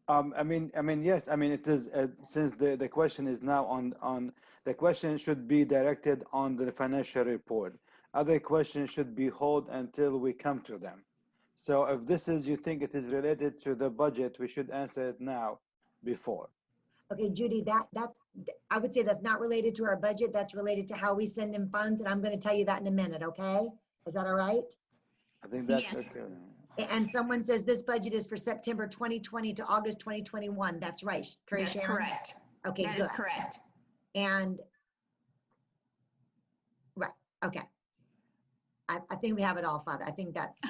[SPEAKER 3] Yes, it is, since the question is now on the question should be directed on the financial report. Other questions should be held until we come to them. So if this is, you think it is related to the budget, we should answer it now before.
[SPEAKER 1] Okay, Judy, that's, I would say that's not related to our budget. That's related to how we send in funds. And I'm going to tell you that in a minute. Okay. Is that all right?
[SPEAKER 3] I think that's
[SPEAKER 8] Yes.
[SPEAKER 3] okay.
[SPEAKER 1] And someone says this budget is for September 2020 to August 2021. That's right.
[SPEAKER 8] That's
[SPEAKER 1] Sharon?
[SPEAKER 8] correct.
[SPEAKER 1] Okay,
[SPEAKER 8] That
[SPEAKER 1] good.
[SPEAKER 8] is correct.
[SPEAKER 1] And, right, okay. I think we have it all, Father. I think that's,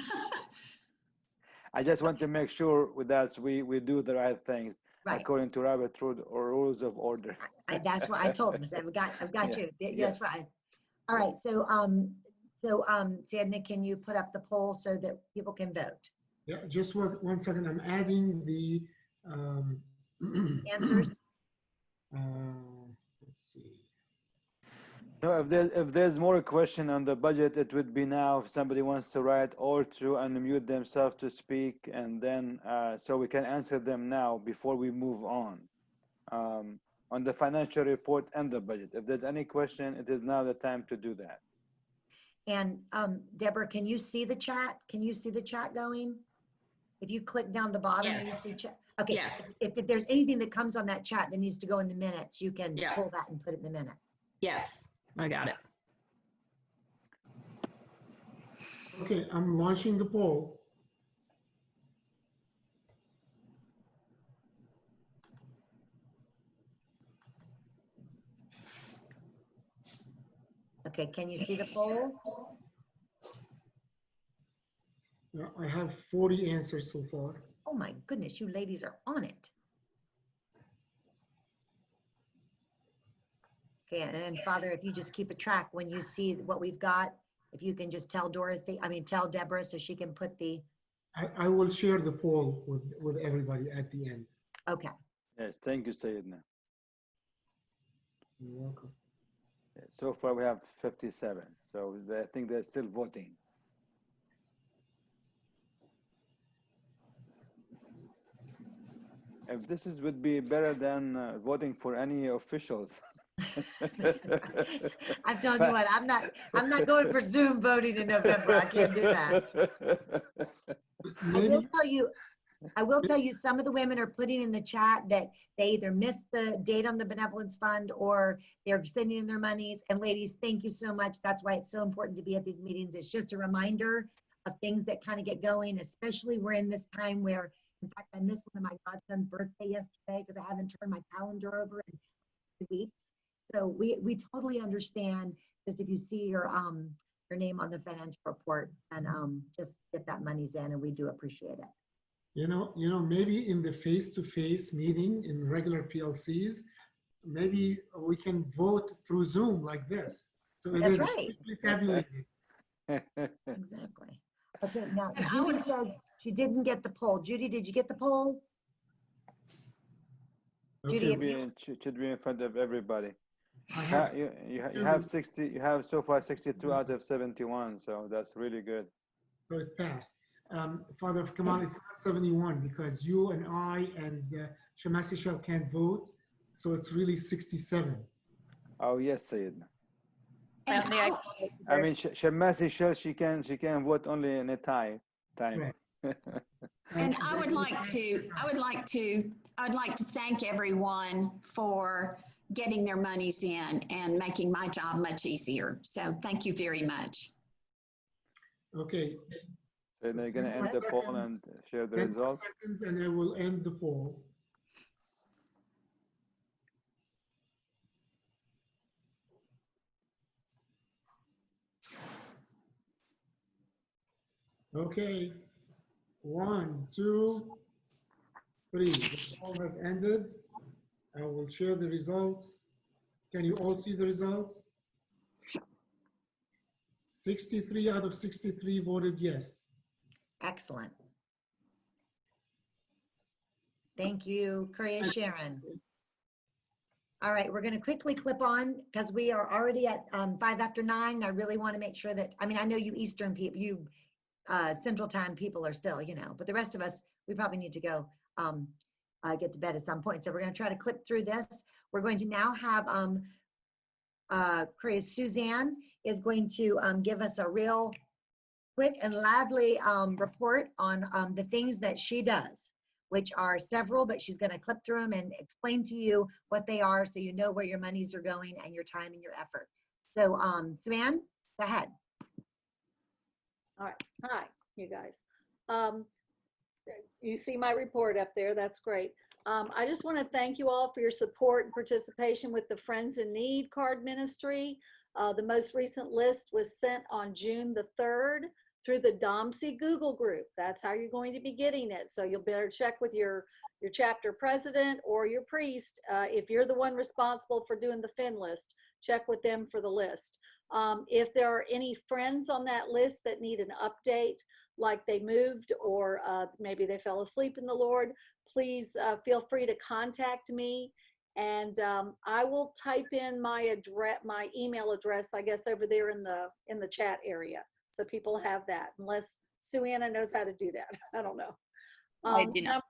[SPEAKER 3] I just want to make sure with that we do the right things
[SPEAKER 1] right.
[SPEAKER 3] according to Robert rules of order.
[SPEAKER 1] That's what I told him. I said, I've got you. That's
[SPEAKER 3] Yes.
[SPEAKER 1] right. All right, so Sadna, can you put up the poll so that people can vote?
[SPEAKER 2] Yeah, just one second. I'm adding the
[SPEAKER 1] Answers?
[SPEAKER 2] Let's see.
[SPEAKER 3] No, if there's more question on the budget, it would be now if somebody wants to write or to unmute themselves to speak, and then so we can answer them now before we move on the financial report and the budget. If there's any question, it is now the time to do that.
[SPEAKER 1] And Deborah, can you see the chat? Can you see the chat going? If you click down the bottom,
[SPEAKER 5] Yes.
[SPEAKER 1] you see chat. Okay.
[SPEAKER 5] Yes.
[SPEAKER 1] If there's anything that comes on that chat that needs to go in the minutes, you can
[SPEAKER 5] Yeah.
[SPEAKER 1] pull that and put it in the minutes.
[SPEAKER 5] Yes, I got it.
[SPEAKER 2] Okay, I'm launching the poll.
[SPEAKER 1] Okay, can you see the poll?
[SPEAKER 2] Now, I have 40 answers so far.
[SPEAKER 1] Oh my goodness, you ladies are on it. Okay, and Father, if you just keep a track when you see what we've got, if you can just tell tell Deborah so she can put the,
[SPEAKER 2] I will share the poll with everybody at the end.
[SPEAKER 1] okay.
[SPEAKER 3] Yes, thank you, Sayyidina.
[SPEAKER 2] You're welcome.
[SPEAKER 3] So far we have 57, so I think they're still voting. If this would be better than voting for any officials.
[SPEAKER 1] I'm telling you what, I'm not going for Zoom voting in November. I can't do that.
[SPEAKER 2] Maybe,
[SPEAKER 1] I will tell you, some of the women are putting in the chat that they either missed the date on the benevolence fund or they're sending in their monies. And ladies, thank you so much. That's why it's so important to be at these meetings. It's just a reminder of things that kind of get going, especially we're in this time where, in fact, I missed one of my godson's birthday yesterday because I haven't turned my calendar over in 2 weeks. So we totally understand, just if you see your name on the financial report, and just get that monies in, and we do appreciate it.
[SPEAKER 2] you know, maybe in the face-to-face meeting in regular PLCs, maybe we can vote through Zoom like this. So it
[SPEAKER 1] That's
[SPEAKER 2] is
[SPEAKER 1] right.
[SPEAKER 2] quickly tabulated.
[SPEAKER 1] Exactly. Okay, now Judy says she didn't get the poll. Judy, did you get the poll?
[SPEAKER 2] Okay,
[SPEAKER 1] Judy,
[SPEAKER 3] Should be in front of everybody.
[SPEAKER 2] I have
[SPEAKER 3] You have 60. You have so far 62 out of 71. So that's really good.
[SPEAKER 2] So it passed. Father Kamal, it's not 71 because you and I and Shamasi Shell can't vote. So it's really 67.
[SPEAKER 3] Oh yes, Sayyid.
[SPEAKER 8] And
[SPEAKER 3] I mean, Shamasi Shell, she can vote only in a time.
[SPEAKER 2] Right.
[SPEAKER 8] And I would like to thank everyone for getting their monies in and making my job much easier. So thank you very much.
[SPEAKER 2] Okay.
[SPEAKER 3] So they're going to end the poll and share the
[SPEAKER 2] 10
[SPEAKER 3] results.
[SPEAKER 2] seconds and I will end the poll. Okay. 1, 2, 3. The poll has ended. I will share the results. Can you all see the results? 63 out of 63 voted yes.
[SPEAKER 1] excellent. Thank you, Korea Sharon. All right, we're going to quickly clip on because we are already at 5 after 9. I really want to make sure that, I mean, I know you Eastern people, you Central Time people are still, but the rest of us, we probably need to go get to bed at some point. So we're going to try to clip through this. We're going to now have Suzanne is going to give us a real quick and lively report on the things that she does, which are several, but she's going to clip through them and explain to you what they are so you know where your monies are going and your time and your effort. So Suzanne, go ahead.
[SPEAKER 9] All right. Hi, you guys. You see my report up there. That's great. I just want to thank you all for your support and participation with the Friends in Need card ministry. The most recent list was sent on June the 3rd through the DOMSE Google group. That's how you're going to be getting it. So you'll better check with your chapter president or your priest. If you're the one responsible for doing the FIN list, check with them for the list. If there are any friends on that list that need an update, like they moved or maybe they fell asleep in the Lord, please feel free to contact me, and I will type in my email address, I guess, over there in the chat area, so people have that. Unless Sue Anna knows how to do that, I don't know.
[SPEAKER 7] I do not.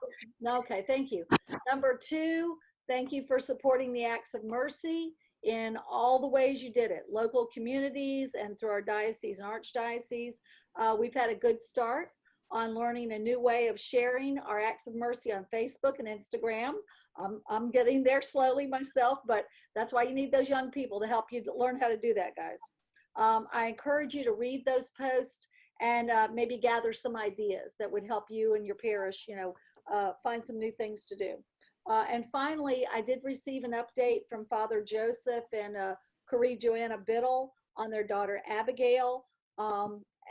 [SPEAKER 9] Okay, thank you. Number 2, thank you for supporting the Acts of Mercy in all the ways you did it, local communities and through our diocese and archdiocese. We've had a good start. on learning a new way of sharing our acts of mercy on Facebook and Instagram. I'm getting there slowly myself, but that's why you need those young people to help you to learn how to do that, guys. I encourage you to read those posts and maybe gather some ideas that would help you and your parish, find some new things to do. And finally, I did receive an update from Father Joseph and Corrie Joanna Biddle on their daughter Abigail.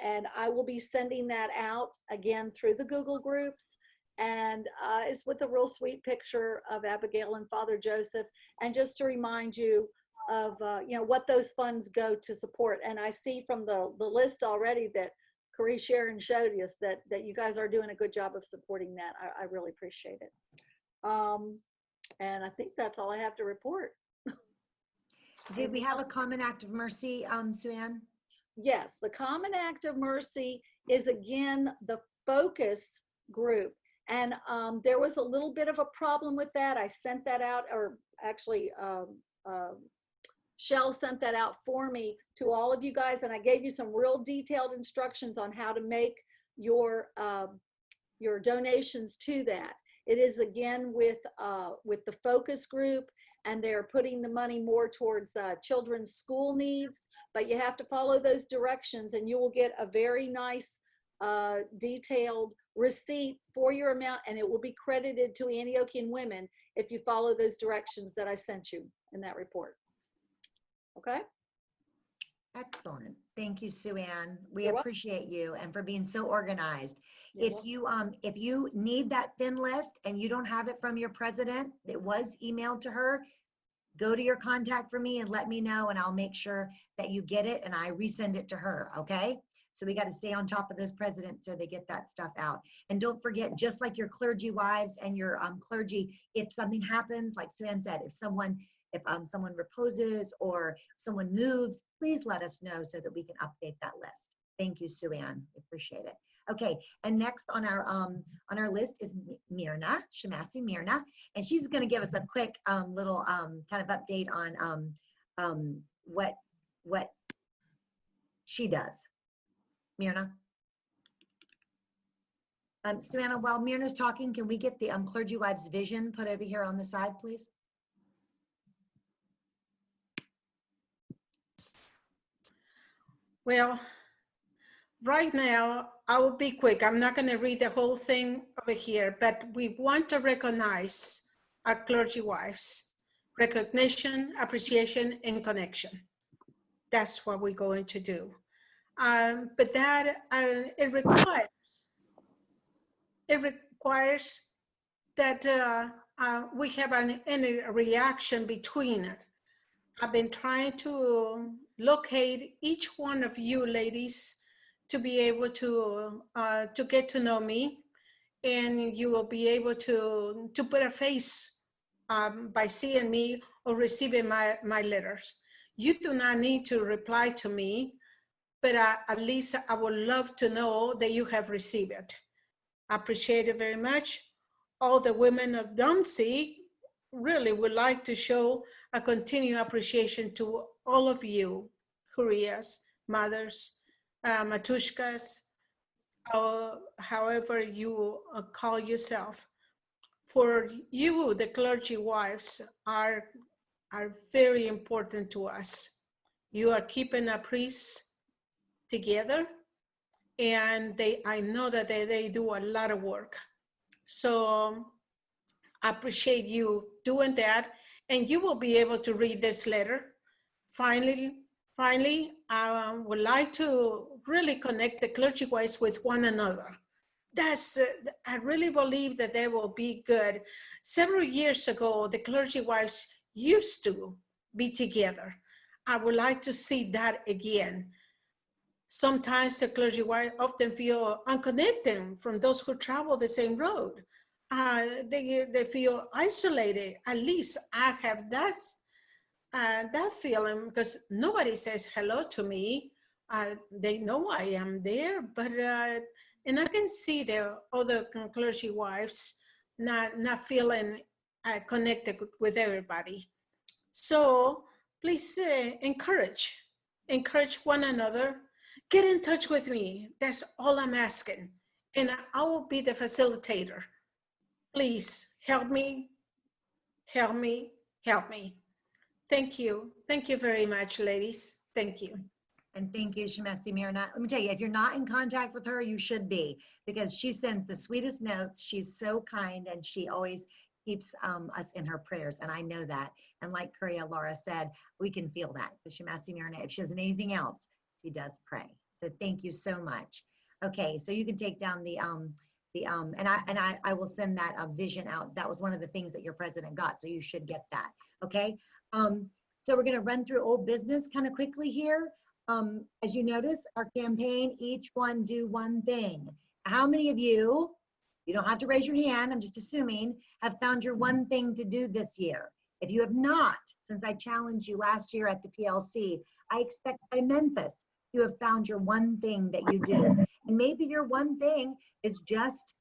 [SPEAKER 9] And I will be sending that out again through the Google groups. And it's with a real sweet picture of Abigail and Father Joseph. And just to remind you of, what those funds go to support. And I see from the list already that Corrie Sharon showed us that you guys are doing a good job of supporting that. I really appreciate it. And I think that's all I have to report.
[SPEAKER 1] Did we have a common act of mercy, Sue Ann?
[SPEAKER 9] Yes, the Common Act of Mercy is again the focus group. And there was a little bit of a problem with that. I sent that out, or actually Shell sent that out for me to all of you guys. And I gave you some real detailed instructions on how to make your donations to that. It is again with the focus group, and they're putting the money more towards children's school needs, but you have to follow those directions and you will get a very nice detailed receipt for your amount, and it will be credited to Antiochian Women if you follow those directions that I sent you in that report. Okay?
[SPEAKER 1] Excellent. Thank you, Sue Ann. We
[SPEAKER 9] You're welcome.
[SPEAKER 1] appreciate you and for being so organized.
[SPEAKER 9] You're
[SPEAKER 1] If you need that thin list and you don't have it from your president, it was emailed to her, go to your contact for me and let me know, and I'll make sure that you get it and I resend it to her, okay? So we got to stay on top of those presidents so they get that stuff out. And don't forget, just like your clergy wives and your clergy, if something happens, like Sue Ann said, if someone reposes or someone moves, please let us know so that we can update that list. Thank you, Sue Ann. Appreciate it. Okay, and next on our list is Myrna, Shamasi Myrna, and she's going to give us a quick little kind of update on what she does. Myrna. Suanna, while Myrna's talking, can we get the clergy wives vision put over here on the side, please?
[SPEAKER 6] Well, right now, I will be quick. I'm not going to read the whole thing over here, but we want to recognize our clergy wives. Recognition, appreciation, and connection. That's what we're going to do. But that it requires that we have any reaction between it. I've been trying to locate each one of you ladies to be able to get to know me, and you will be able to put a face by seeing me or receiving my letters. You do not need to reply to me, but at least I would love to know that you have received it. I appreciate it very much. All the women of DOMSE really would like to show a continued appreciation to all of you, Hurias, mothers, Matushkas, however you call yourself. For you, the clergy wives are very important to us. You are keeping a priest together, and I know that they do a lot of work. So I appreciate you doing that, and you will be able to read this letter. Finally, I would like to really connect the clergy wives with one another. I really believe that they will be good. Several years ago, the clergy wives used to be together. I would like to see that again. Sometimes the clergy wives often feel unconnected from those who travel the same road. They feel isolated. At least I have that feeling, because nobody says hello to me. They know I am there, but and I can see the other clergy wives not feeling connected with everybody. So please encourage one another. Get in touch with me. That's all I'm asking. and I will be the facilitator. Please help me, help me, help me. Thank you. Thank you very much, ladies. Thank you.
[SPEAKER 1] And thank you, Shemessi Marinette. Let me tell you, if you're not in contact with her, you should be, because she sends the sweetest notes. She's so kind, and she always keeps us in her prayers, and I know that. And like Lara said, we can feel that. The Shemessi Marinette, if she doesn't anything else, she does pray. So thank you so much. Okay, so you can take down and I will send that vision out. That was one of the things that your president got, so you should get that. Okay, so we're going to run through old business kind of quickly here. As you notice, our campaign, each one do one thing. How many of you don't have to raise your hand, I'm just assuming, have found your one thing to do this year? If you have not, since I challenged you last year at the PLC, I expect by Memphis, you have found your one thing that you do. And maybe your one thing is just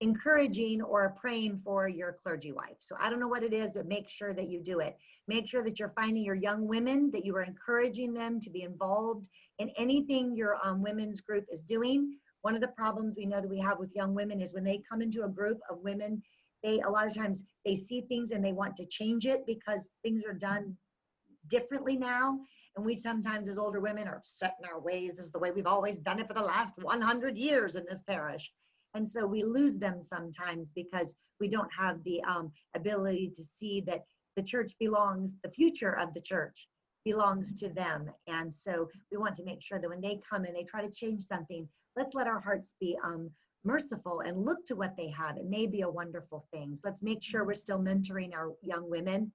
[SPEAKER 1] encouraging or praying for your clergy wife. So I don't know what it is, but make sure that you do it. Make sure that you're finding your young women, that you are encouraging them to be involved in anything your women's group is doing. One of the problems we know that we have with young women is when they come into a group of women, a lot of times they see things and they want to change it because things are done differently now. And we sometimes as older women are set in our ways. This is the way we've always done it for the last 100 years in this parish. And so we lose them sometimes because we don't have the ability to see that the church belongs, the future of the church belongs to them. And so we want to make sure that when they come and they try to change something, let's let our hearts be merciful and look to what they have. It may be a wonderful thing. So let's make sure we're still mentoring our young women.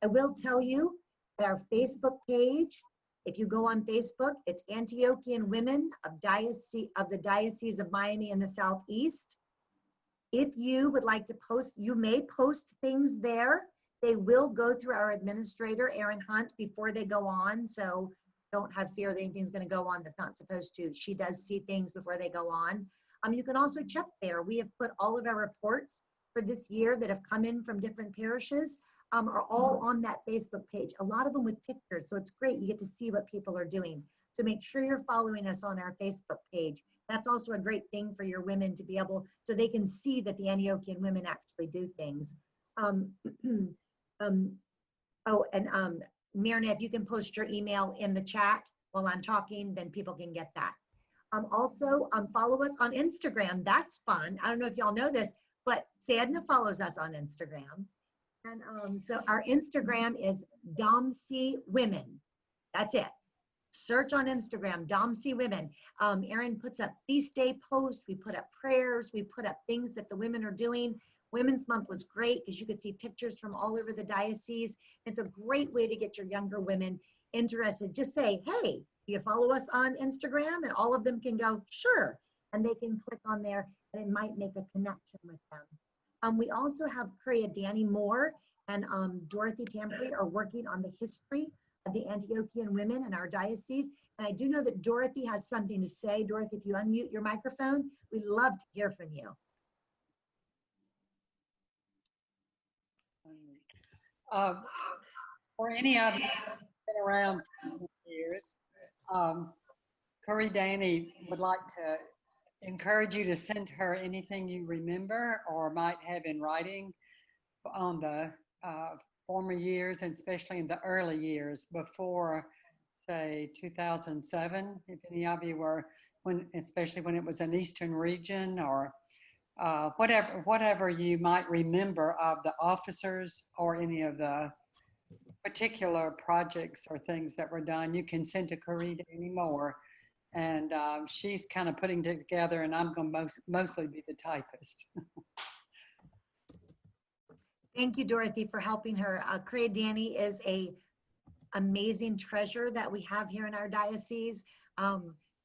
[SPEAKER 1] I will tell you that our Facebook page, if you go on Facebook, it's Antiochian Women of the Diocese of Miami in the Southeast. If you would like to post, you may post things there. They will go through our administrator, Erin Hunt, before they go on. So don't have fear that anything's going to go on that's not supposed to. She does see things before they go on. You can also check there. We have put all of our reports for this year that have come in from different parishes are all on that Facebook page. A lot of them with pictures. So it's great. You get to see what people are doing. So make sure you're following us on our Facebook page. That's also a great thing for your women to be able, so they can see that the Antiochian women actually do things. Mirna, if you can post your email in the chat while I'm talking, then people can get that. Also, follow us on Instagram. That's fun. I don't know if y'all know this, but Sadna follows us on Instagram. And so our Instagram is DOMSE Women. That's it. Search on Instagram, DOMSE Women. Erin puts up feast day posts. We put up prayers. We put up things that the women are doing. Women's Month was great because you could see pictures from all over the diocese. It's a great way to get your younger women interested. Just say, hey, do you follow us on Instagram? And all of them can go, sure. And they can click on there and it might make a connection with them. We also have Danny Moore and Dorothy Tampere are working on the history of the Antiochian women in our diocese. And I do know that Dorothy has something to say. Dorothy, if you unmute your microphone, we'd love to hear from you.
[SPEAKER 10] For any of you who've been around for years, Danny would like to encourage you to send her anything you remember or might have in writing on the former years, and especially in the early years before, say, 2007, if any of you were, especially when it was an Eastern region, or whatever you might remember of the officers or any of the particular projects or things that were done, you can send to Corrida anymore. And she's kind of putting it together, and I'm going to mostly be the typist.
[SPEAKER 1] Thank you, Dorothy, for helping her. Danny is a amazing treasure that we have here in our diocese.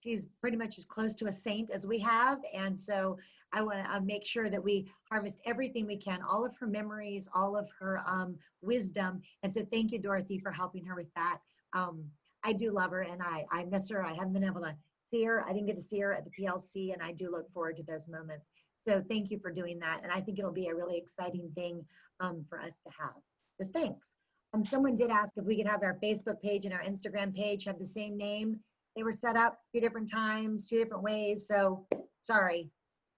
[SPEAKER 1] She's pretty much as close to a saint as we have. And so I want to make sure that we harvest everything we can, all of her memories, all of her wisdom. And so thank you, Dorothy, for helping her with that. I do love her and I miss her. I haven't been able to see her. I didn't get to see her at the PLC, and I do look forward to those moments. So thank you for doing that. And I think it'll be a really exciting thing for us to have. So thanks. Someone did ask if we could have our Facebook page and our Instagram page have the same name. They were set up 2 different times, 2 different ways. So Sorry.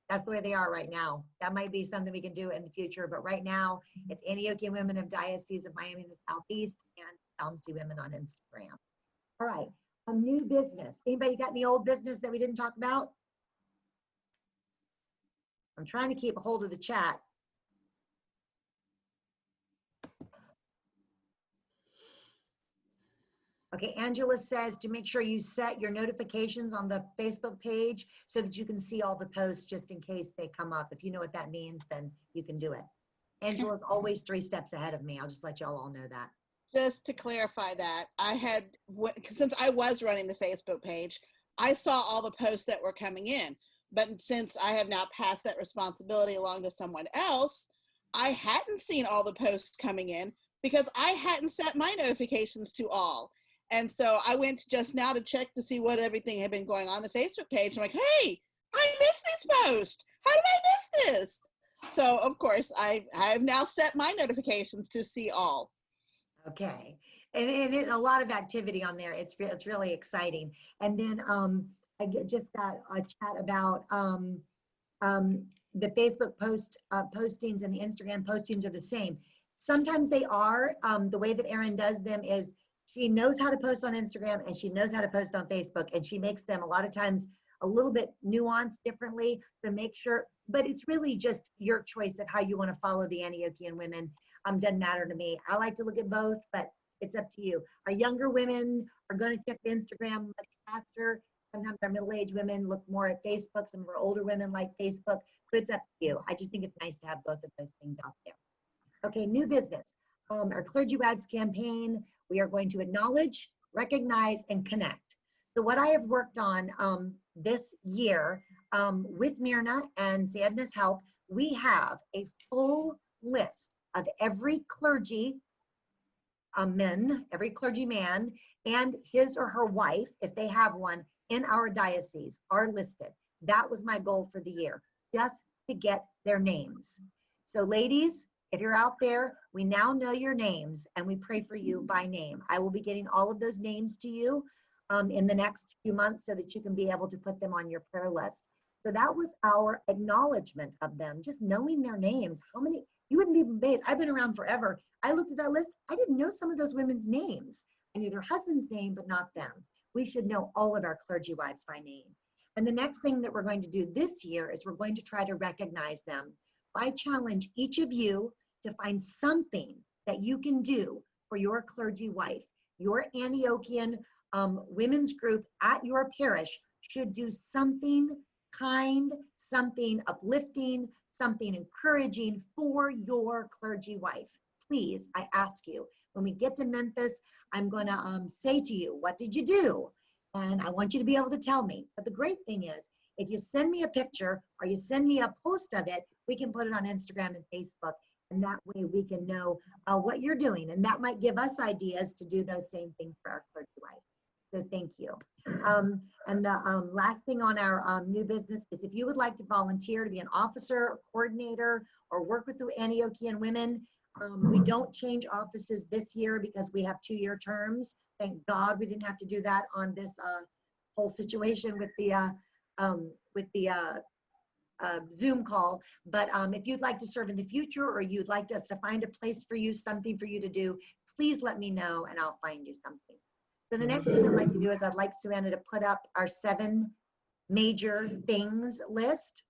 [SPEAKER 1] That's the way they are right now. That might be something we can do in the future, but right now it's Antiochian Women of Diocese of Miami in the Southeast and DOMSE Women on Instagram. All right, a new business. Anybody got any old business that we didn't talk about? I'm trying to keep a hold of the chat. Okay, Angela says to make sure you set your notifications on the Facebook page so that you can see all the posts just in case they come up. If you know what that means, then you can do it. Angela's always 3 steps ahead of me. I'll just let y'all all know that.
[SPEAKER 11] Just to clarify that, I had, since I was running the Facebook page, I saw all the posts that were coming in. But since I have now passed that responsibility along to someone else, I hadn't seen all the posts coming in because I hadn't set my notifications to all. And so I went just now to check to see what everything had been going on the Facebook page. I'm like, hey, I missed this post. How did I miss this? So of course I have now set my notifications to see all.
[SPEAKER 1] Okay, and a lot of activity on there. It's really exciting. And then I just got a chat about the Facebook postings and the Instagram postings are the same. Sometimes they are. The way that Erin does them is she knows how to post on Instagram and she knows how to post on Facebook, and she makes them a lot of times a little bit nuanced differently to make sure, but it's really just your choice of how you want to follow the Antiochian women. Doesn't matter to me. I like to look at both, but it's up to you. Our younger women are going to check the Instagram much faster. Sometimes our middle-aged women look more at Facebook. Some of our older women like Facebook, but it's up to you. I just think it's nice to have both of those things out there. Okay, new business. Our Clergy Wives campaign, we are going to acknowledge, recognize, and connect. So what I have worked on this year with Myrna and Siedna's help, we have a full list of every clergy every clergyman and his or her wife, if they have one, in our diocese are listed. That was my goal for the year, just to get their names. So ladies, if you're out there, we now know your names and we pray for you by name. I will be getting all of those names to you in the next few months so that you can be able to put them on your prayer list. So that was our acknowledgement of them, just knowing their names. How many? You wouldn't be amazed. I've been around forever. I looked at that list. I didn't know some of those women's names. I knew their husband's name, but not them. We should know all of our clergy wives by name. And the next thing that we're going to do this year is we're going to try to recognize them. I challenge each of you to find something that you can do for your clergy wife. Your Antiochian women's group at your parish should do something kind, something uplifting, something encouraging for your clergy wife. Please, I ask you, when we get to Memphis, I'm going to say to you, what did you do? And I want you to be able to tell me. But the great thing is, if you send me a picture or you send me a post of it, we can put it on Instagram and Facebook. And that way we can know what you're doing. And that might give us ideas to do those same things for our clergy wives. So thank you. And the last thing on our new business is if you would like to volunteer to be an officer, a coordinator, or work with the Antiochian women, we don't change offices this year because we have 2-year terms. Thank God we didn't have to do that on this whole situation with the Zoom call. But if you'd like to serve in the future or you'd like us to find a place for you, something for you to do, please let me know and I'll find you something. So the next thing I'd like to do is I'd like Suanna to put up our 7 major things list.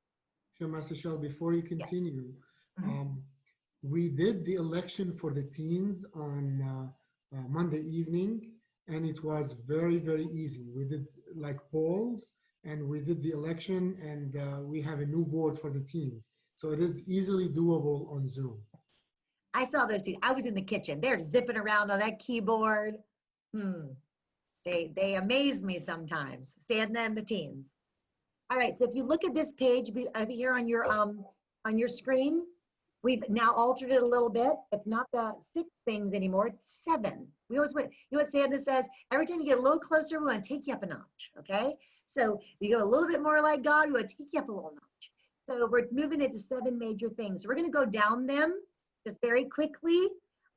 [SPEAKER 2] Sure, Master Shell, before you continue, we did the election for the teens on Monday evening, and it was very, very easy. We did like polls, and we did the election, and we have a new board for the teens. So it is easily doable on Zoom.
[SPEAKER 1] I saw those two. I was in the kitchen. They're zipping around on that keyboard. They amaze me sometimes. Siedna and the teens. All right, so if you look at this page over here on your screen, we've now altered it a little bit. It's not the 6 things anymore, it's 7. We always went, you know what Siedna says? Every time you get a little closer, we want to take you up a notch, okay? So you go a little bit more like God, we want to take you up a little notch. So we're moving it to 7 major things. So we're going to go down them just very quickly.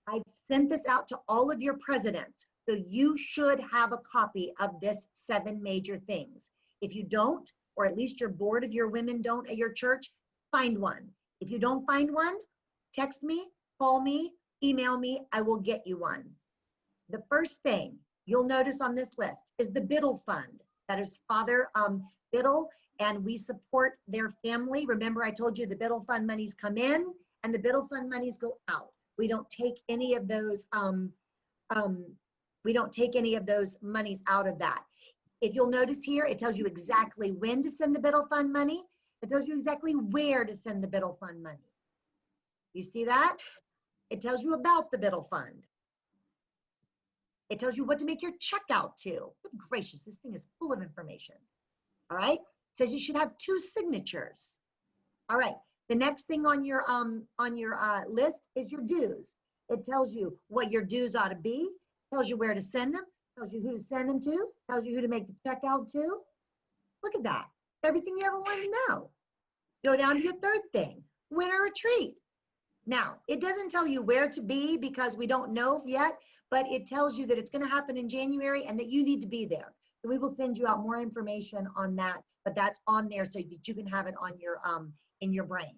[SPEAKER 1] I've sent this out to all of your presidents. So you should have a copy of this 7 major things. If you don't, or at least your board of your women don't at your church, find one. If you don't find one, text me, call me, email me, I will get you one. The first thing you'll notice on this list is the Biddle Fund. That is Father Biddle, and we support their family. Remember, I told you the Biddle Fund monies come in and the Biddle Fund monies go out. We don't take any of those monies out of that. If you'll notice here, it tells you exactly when to send the Biddle Fund money. It tells you exactly where to send the Biddle Fund money. You see that? It tells you about the Biddle Fund. It tells you what to make your check out to. Good gracious, this thing is full of information. All right, it says you should have 2 signatures. All right, the next thing on your list is your dues. It tells you what your dues ought to be, tells you where to send them, tells you who to send them to, tells you who to make the check out to. Look at that, everything you ever wanted to know. Go down to your third thing, winter retreat. Now, it doesn't tell you where to be because we don't know yet, but it tells you that it's going to happen in January and that you need to be there. So we will send you out more information on that, but that's on there so that you can have it on your in your brain.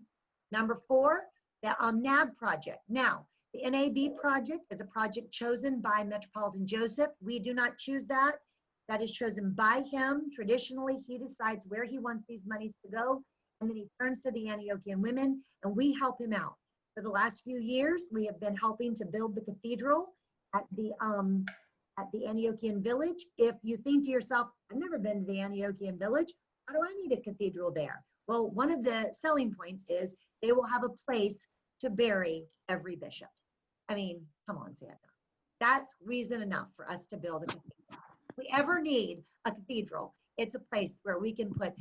[SPEAKER 1] Number 4, the NAB project. Now, the NAB project is a project chosen by Metropolitan Joseph. We do not choose that. That is chosen by him. Traditionally, he decides where he wants these monies to go, and then he turns to the Antiochian women, and we help him out. For the last few years, we have been helping to build the cathedral at the Antiochian village. If you think to yourself, I've never been to the Antiochian village, how do I need a cathedral there? Well, one of the selling points is they will have a place to bury every bishop. I mean, come on, Santa. That's reason enough for us to build a cathedral. If we ever need a cathedral, it's a place where we can put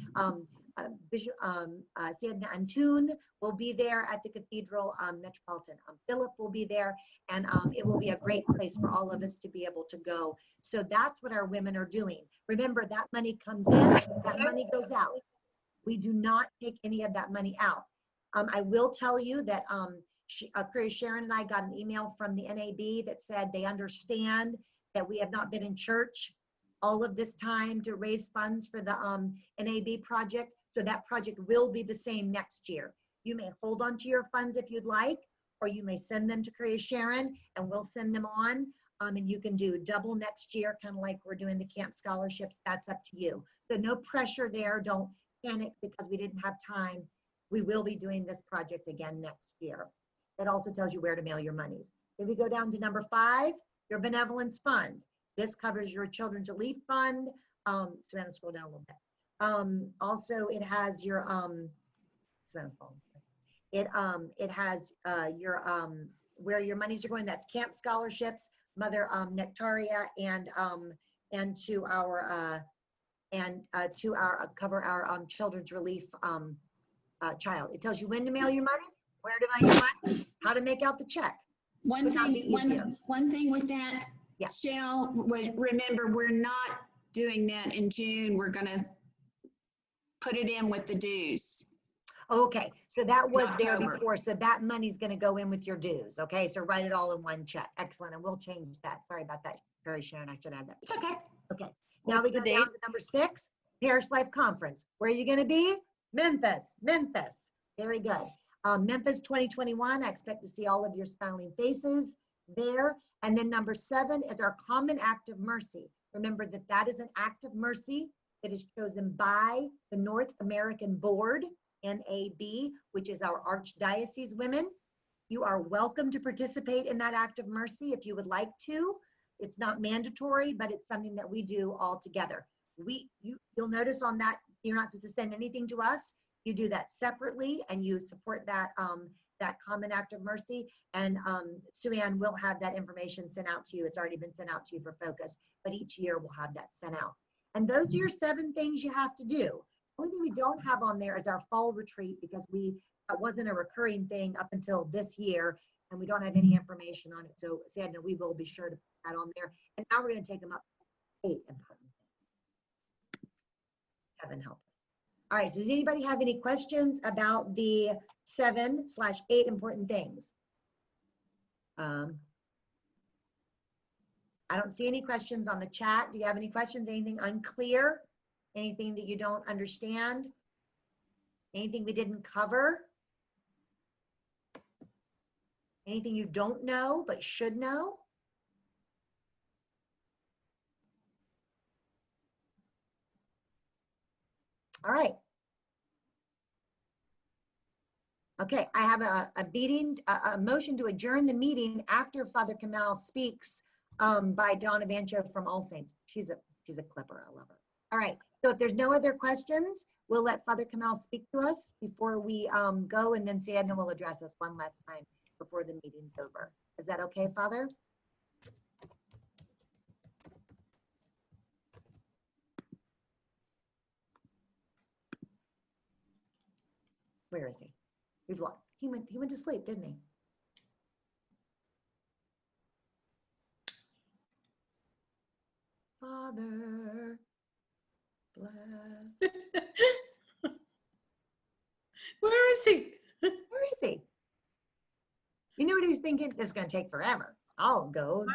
[SPEAKER 1] Bishop Santa Antun will be there at the cathedral. Metropolitan Philip will be there, and it will be a great place for all of us to be able to go. So that's what our women are doing. Remember, that money comes in, that money goes out. We do not take any of that money out. I will tell you that Parish Sharon and I got an email from the NAB that said they understand that we have not been in church all of this time to raise funds for the NAB project. So that project will be the same next year. You may hold on to your funds if you'd like, or you may send them to Parish Sharon and we'll send them on. And you can do double next year, kind of like we're doing the camp scholarships. That's up to you. So no pressure there. Don't panic because we didn't have time. We will be doing this project again next year. It also tells you where to mail your monies. If you go down to number 5, your benevolence fund. This covers your Children's Relief Fund. So I'm gonna scroll down a little bit. Also, it has your it has your where your monies are going. That's camp scholarships, Mother Nectaria, and to our cover our Children's Relief child. It tells you when to mail your money, where to mail your money, how to make out the check.
[SPEAKER 8] One thing with that,
[SPEAKER 1] yeah.
[SPEAKER 8] Shell, remember, we're not doing that in June. We're going to put it in with the dues.
[SPEAKER 1] Okay, so that was there before, so that money's going to go in with your dues. Okay, so write it all in one check. Excellent, and we'll change that. Sorry about that, Parish Sharon. I should add that.
[SPEAKER 8] It's okay.
[SPEAKER 1] Okay, now we go down to number 6, Parish Life Conference. Where are you going to be? Memphis. Very good. Memphis 2021. I expect to see all of your smiling faces there. And then number 7 is our Common Act of Mercy. Remember that that is an act of mercy that is chosen by the North American Board, NAB, which is our Archdiocese women. You are welcome to participate in that act of mercy if you would like to. It's not mandatory, but it's something that we do all together. You'll notice on that, you're not supposed to send anything to us. You do that separately and you support that that Common Act of Mercy. And Sue Ann will have that information sent out to you. It's already been sent out to you for focus, but each year we'll have that sent out. And those are your 7 things you have to do. The only thing we don't have on there is our fall retreat because that wasn't a recurring thing up until this year and we don't have any information on it. So Sadna, we will be sure to put that on there. And now we're going to take them up to 8 important things. Heaven help us. All right, so does anybody have any questions about the 7/8 important things? I don't see any questions on the chat. Do you have any questions? Anything unclear? Anything that you don't understand? Anything we didn't cover? Anything you don't know but should know? All right. Okay, I have a motion to adjourn the meeting after Father Kemal speaks by Dawn of Antioch from All Saints. She's a clipper, I love her. All right, so if there's no other questions, we'll let Father Kemal speak to us before we go, and then Sienna will address us one last time before the meeting's over. Is that okay, Father? Where is he? He went to sleep, didn't he? Father, bless.
[SPEAKER 6] Where is he?
[SPEAKER 1] Where is he? You know what he was thinking? This is going to take forever. I'll go.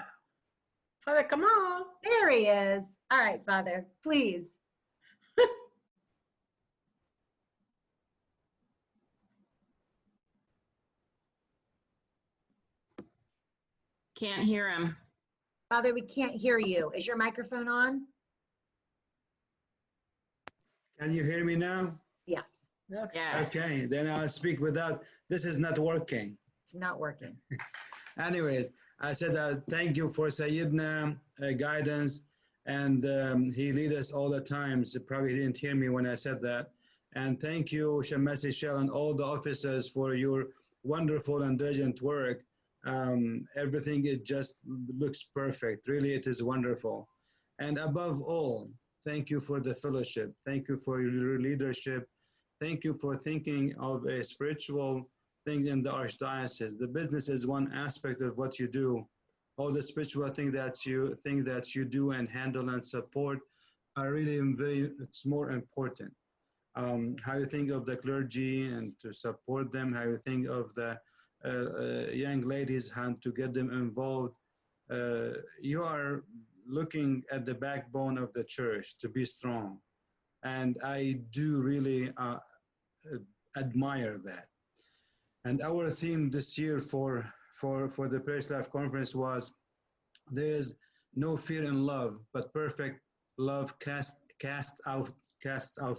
[SPEAKER 6] Father, come on.
[SPEAKER 1] There he is. All right, Father, please.
[SPEAKER 5] Can't hear him.
[SPEAKER 1] Father, we can't hear you. Is your microphone on?
[SPEAKER 12] Can you hear me now?
[SPEAKER 1] Yes.
[SPEAKER 5] Yes.
[SPEAKER 12] Okay, then I'll speak without, this is not working.
[SPEAKER 1] It's not working.
[SPEAKER 12] Anyways, I said thank you for Sayyidina guidance, and he lead us all the time. So probably he didn't hear me when I said that. And thank you, Shamasi Shell, and all the officers for your wonderful and diligent work. Everything, it just looks perfect. Really, it is wonderful. And above all, thank you for the fellowship. Thank you for your leadership. Thank you for thinking of a spiritual thing in the Archdiocese. The business is one aspect of what you do. All the spiritual thing that you do and handle and support are really it's more important. How you think of the clergy and to support them, how you think of the young ladies and to get them involved. You are looking at the backbone of the church to be strong. And I do really admire that. And our theme this year for the Parish Life Conference was, there's no fear in love, but perfect love casts out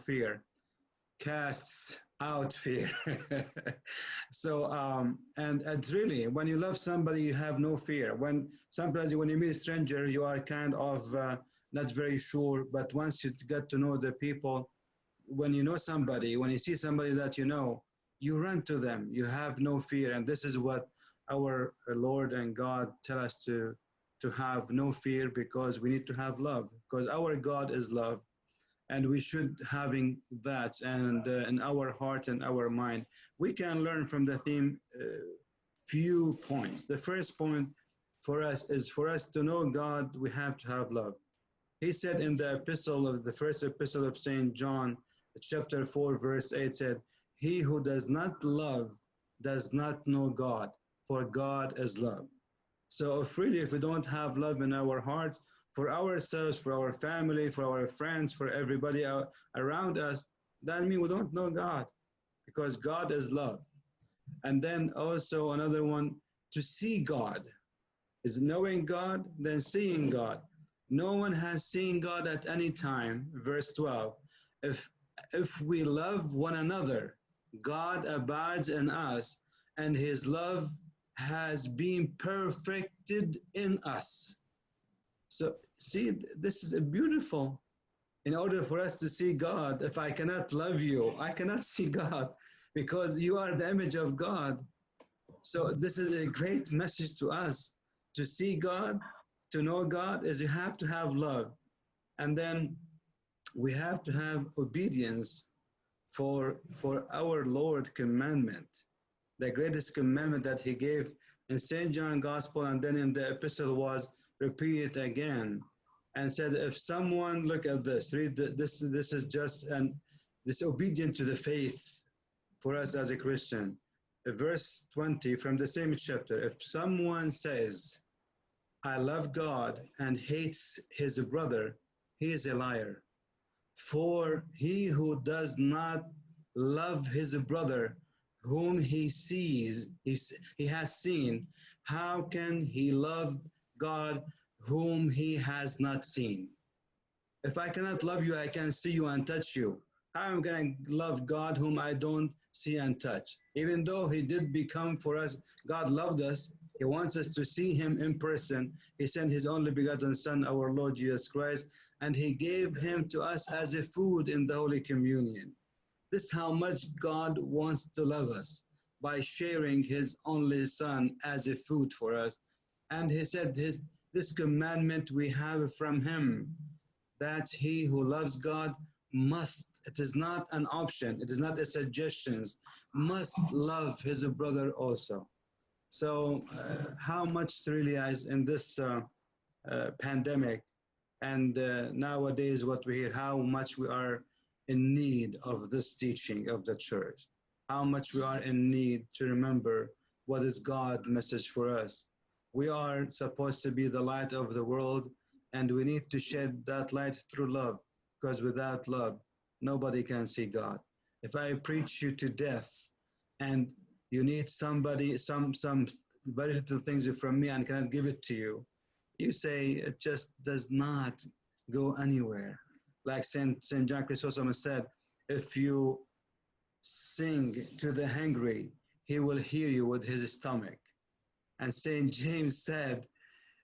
[SPEAKER 12] fear. Casts out fear. So, and it's really, when you love somebody, you have no fear. Sometimes when you meet a stranger, you are kind of not very sure, but once you get to know the people, when you know somebody, when you see somebody that you know, you run to them, you have no fear. And this is what our Lord and God tell us to have no fear, because we need to have love, because our God is love. And we should having that and in our heart and our mind. We can learn from the theme few points. The first point for us is, for us to know God, we have to have love. He said in the first epistle of St. John, chapter 4, verse 8 said, he who does not love does not know God, for God is love. So if we don't have love in our hearts, for ourselves, for our family, for our friends, for everybody around us, that means we don't know God, because God is love. And then also another one, to see God is knowing God, then seeing God. No one has seen God at any time. Verse 12, if we love one another, God abides in us, and his love has been perfected in us. So see, this is a beautiful. In order for us to see God, if I cannot love you, I cannot see God, because you are the image of God. So this is a great message to us. To see God, to know God, is you have to have love. And then we have to have obedience for our Lord commandment. The greatest commandment that he gave in St. John Gospel, and then in the epistle was repeated again, and said, if someone, look at this, read this is just this obedient to the faith for us as a Christian. Verse 20 from the same chapter, if someone says, I love God and hates his brother, he is a liar. For he who does not love his brother whom he sees, he has seen, how can he love God whom he has not seen? If I cannot love you, I can see you and touch you. How am I going to love God whom I don't see and touch? Even though he did become for us, God loved us. He wants us to see him in person. He sent his only begotten Son, our Lord Jesus Christ, and he gave him to us as a food in the Holy Communion. This is how much God wants to love us, by sharing his only Son as a food for us. And he said, this commandment we have from him, that he who loves God must, it is not an option, it is not a suggestion, must love his brother also. So how much really is in this pandemic and nowadays what we hear, how much we are in need of this teaching of the church, how much we are in need to remember what is God's message for us. We are supposed to be the light of the world, and we need to shed that light through love, because without love, nobody can see God. If I preach you to death and you need somebody, some very little things from me and cannot give it to you, you say it just does not go anywhere. Like Saint John Chrysostom said, if you sing to the hungry, he will hear you with his stomach. And Saint James said,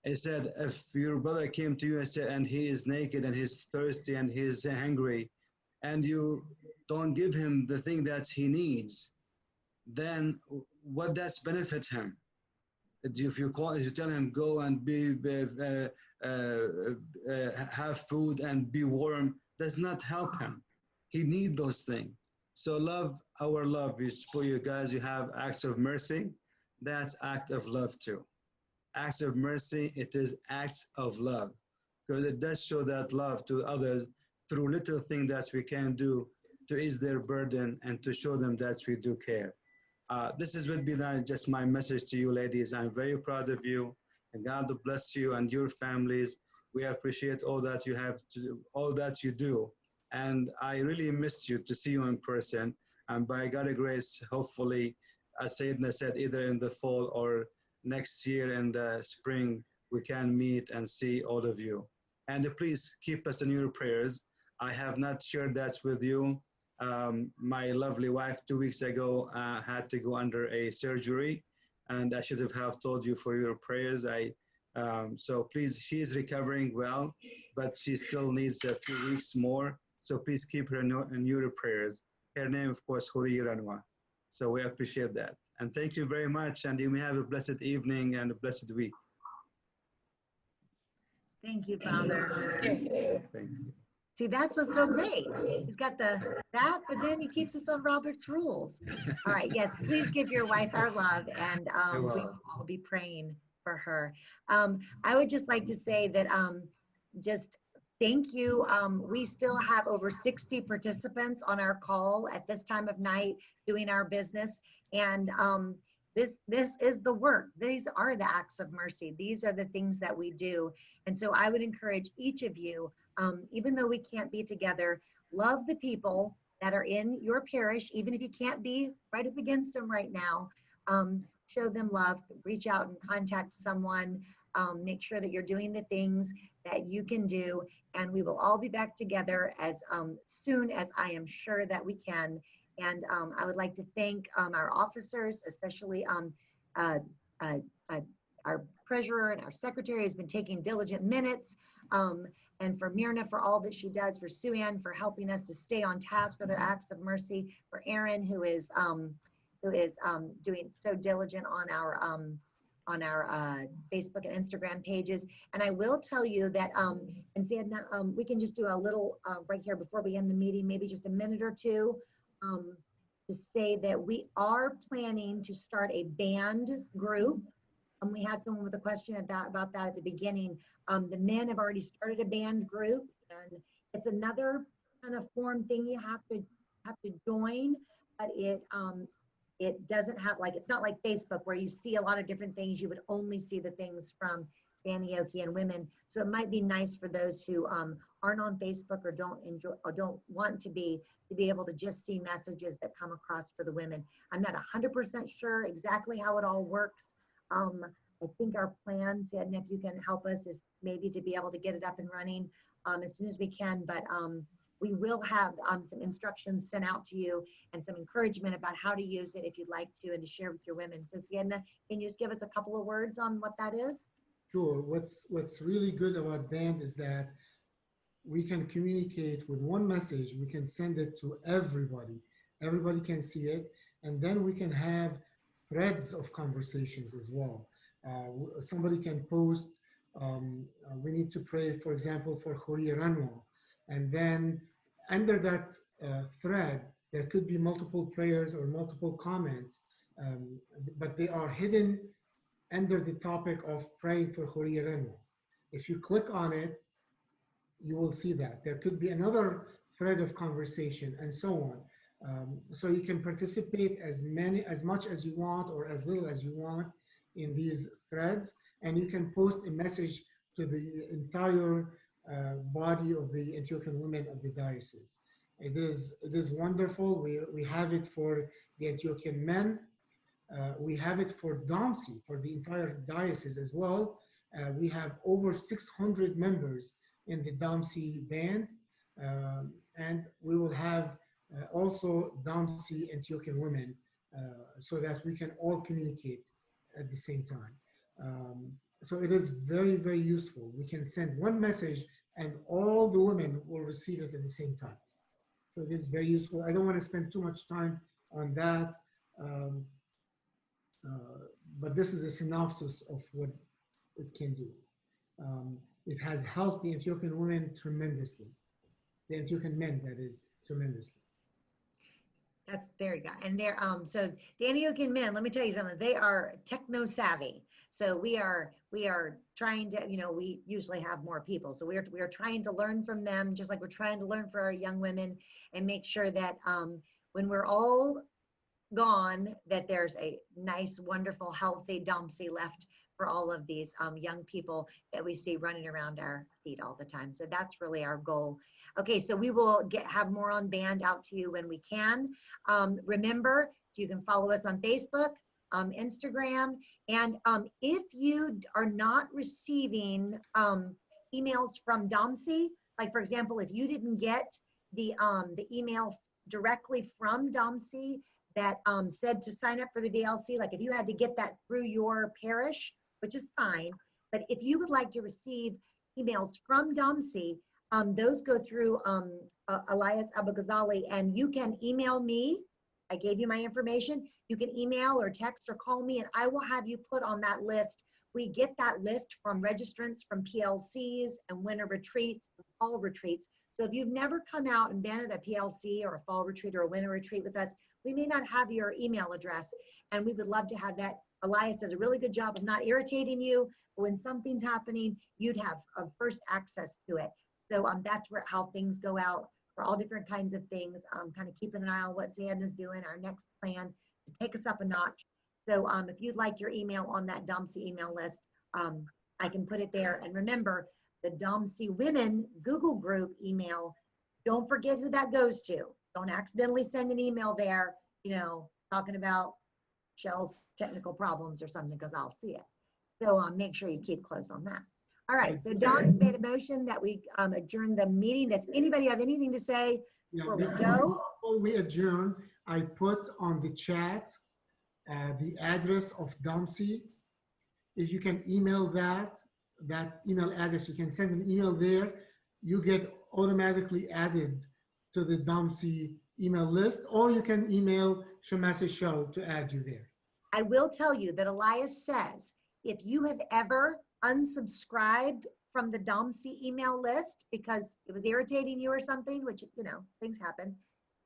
[SPEAKER 12] he said, if your brother came to you and said, and he is naked and he's thirsty and he's hungry, and you don't give him the thing that he needs, then what does benefit him? If you tell him go and have food and be warm, does not help him. He needs those things. So love, our love, you guys, you have acts of mercy. That's act of love too. Acts of mercy, it is acts of love, because it does show that love to others through little things that we can do to ease their burden and to show them that we do care. This would be just my message to you, ladies. I'm very proud of you, and God bless you and your families. We appreciate all that you have, all that you do, and I really missed you to see you in person. And by God's grace, hopefully, as Sayyidina said, either in the fall or next year in the spring, we can meet and see all of you. And please keep us in your prayers. I have not shared that with you. My lovely wife 2 weeks ago had to go under a surgery, and I should have told you for your prayers. So please, she is recovering well, but she still needs a few weeks more. So please keep her in your prayers. Her name, of course, Huri Ranwa. So we appreciate that. And thank you very much. And you may have a blessed evening and a blessed week.
[SPEAKER 1] Thank you, Father.
[SPEAKER 12] Thank you.
[SPEAKER 1] See, that's what's so great. He's got that, but then he keeps us on Robert's rules. All right, yes, please give your wife our love, and we will all be praying for her. I would just like to say that just thank you. We still have over 60 participants on our call at this time of night doing our business, and this is the work. These are the acts of mercy. These are the things that we do. And so I would encourage each of you, even though we can't be together, love the people that are in your parish, even if you can't be right up against them right now. Show them love, reach out and contact someone, make sure that you're doing the things that you can do, and we will all be back together as soon as I am sure that we can. And I would like to thank our officers, especially our treasurer and our secretary has been taking diligent minutes, and for Myrna for all that she does, for Sue Ann for helping us to stay on task for their acts of mercy, for Aaron who is doing so diligent on our Facebook and Instagram pages. And I will tell you that, and Sadna, we can just do a little right here before we end the meeting, maybe just a minute or two, to say that we are planning to start a band group. We had someone with a question about that at the beginning. The men have already started a band group, and it's another kind of form thing you have to join, but it doesn't have, like, it's not like Facebook where you see a lot of different things. You would only see the things from Antiochian Women. So it might be nice for those who aren't on Facebook or don't enjoy or don't want to be able to just see messages that come across for the women. I'm not 100% sure exactly how it all works. I think our plan, Edna, if you can help us, is maybe to be able to get it up and running as soon as we can. But we will have some instructions sent out to you and some encouragement about how to use it if you'd like to, and to share with your women. So Sienna, can you just give us a couple of words on what that is?
[SPEAKER 2] Sure. What's really good about Band is that we can communicate with one message. We can send it to everybody. Everybody can see it. And then we can have threads of conversations as well. Somebody can post, we need to pray, for example, for Khouria Ranwa. And then under that thread, there could be multiple prayers or multiple comments, but they are hidden under the topic of praying for Khouria Ranwa. If you click on it, you will see that. There could be another thread of conversation and so on. So you can participate as much as you want or as little as you want in these threads, and you can post a message to the entire body of the Antiochian women of the diocese. It is wonderful. We have it for the Antiochian men. We have it for DOMSE, for the entire diocese as well. We have over 600 members in the DOMSE band, and we will have also DOMSE Antiochian women so that we can all communicate at the same time. So it is very, very useful. We can send one message and all the women will receive it at the same time. So it is very useful. I don't want to spend too much time on that, but this is a synopsis of what it can do. It has helped the Antiochian women tremendously. The Antiochian men, that is, tremendously.
[SPEAKER 1] There you go. And they're so the Antiochian men, let me tell you something, they are techno savvy. So we are trying to, we usually have more people. So we are trying to learn from them, just like we're trying to learn for our young women, and make sure that when we're all gone, that there's a nice, wonderful, healthy DOMSE left for all of these young people that we see running around our feet all the time. So that's really our goal. Okay, so we will have more on Band out to you when we can. Remember, you can follow us on Facebook, Instagram, and if you are not receiving emails from DOMSE, like for example, if you didn't get the email directly from DOMSE that said to sign up for the VLC, like if you had to get that through your parish, which is fine, but if you would like to receive emails from DOMSE, those go through Elias Abu-Ghazali, and you can email me. I gave you my information. You can email or text or call me, and I will have you put on that list. We get that list from registrants, from PLCs and winter retreats, fall retreats. So if you've never come out and been at a PLC or a fall retreat or a winter retreat with us, we may not have your email address, and we would love to have that. Elias does a really good job of not irritating you, but when something's happening, you'd have first access to it. So that's how things go out for all different kinds of things, kind of keeping an eye on what Xanda's doing, our next plan to take us up a notch. So if you'd like your email on that DOMSE email list, I can put it there. And remember, the DOMSE Women Google group email, don't forget who that goes to. Don't accidentally send an email there, talking about Shell's technical problems or something, because I'll see it. So make sure you keep close on that. All right, so Don has made a motion that we adjourn the meeting. Does anybody have anything to say before we go?
[SPEAKER 2] Before we adjourn, I put on the chat the address of DOMSE. If you can email that email address, you can send an email there. You get automatically added to the DOMSE email list, or you can email Shamasi Show to add you there.
[SPEAKER 1] I will tell you that Elias says, if you have ever unsubscribed from the DOMSE email list because it was irritating you or something, which, things happen,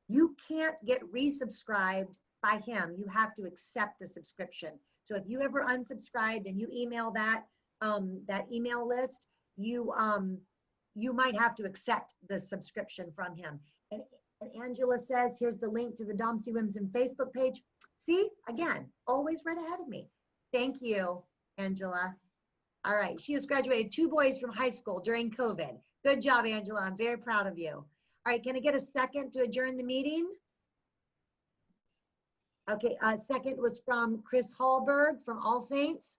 [SPEAKER 1] you can't get resubscribed by him. You have to accept the subscription. So if you ever unsubscribed and you email that email list, you might have to accept the subscription from him. And Angela says, here's the link to the DOMSE Women's Facebook page. See, again, always right ahead of me. Thank you, Angela. All right. She has graduated 2 boys from high school during COVID. Good job, Angela. I'm very proud of you. All right. Can I get a second to adjourn the meeting? Okay. Second was from Chris Hallberg from All Saints.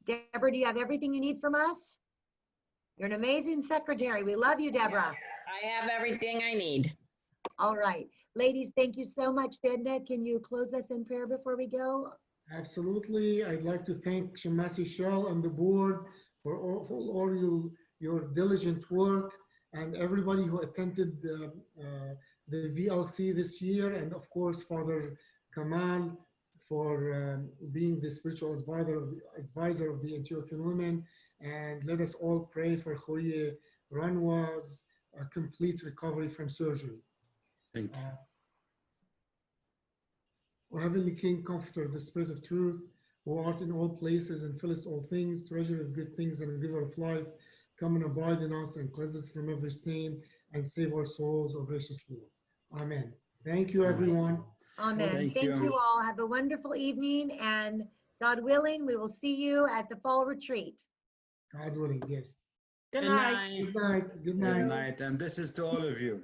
[SPEAKER 1] Deborah, do you have everything you need from us? You're an amazing secretary. We love you, Deborah.
[SPEAKER 5] I have everything I need.
[SPEAKER 1] All right. Ladies, thank you so much. Edna, can you close us in prayer before we go?
[SPEAKER 2] Absolutely. I'd like to thank Shamasi Shell and the board for all your diligent work, and everybody who attended the VLC this year, and of course, Father Kamal for being the spiritual advisor of the Antiochian Women. And let us all pray for Khoye Ranwa's complete recovery from surgery.
[SPEAKER 12] Thank you.
[SPEAKER 2] O Heavenly King, Comforter, the Spirit of Truth, who art in all places and fillest all things, treasure of good things and giver of life, come and abide in us and cleanse us from every stain and save our souls, O gracious Lord. Amen. Thank you, everyone.
[SPEAKER 1] Amen. Thank you all. Have a wonderful evening, and God willing, we will see you at the fall retreat.
[SPEAKER 2] God willing, yes.
[SPEAKER 6] Good night.
[SPEAKER 2] Good night. Good night.
[SPEAKER 12] Good night. And this is to all of you.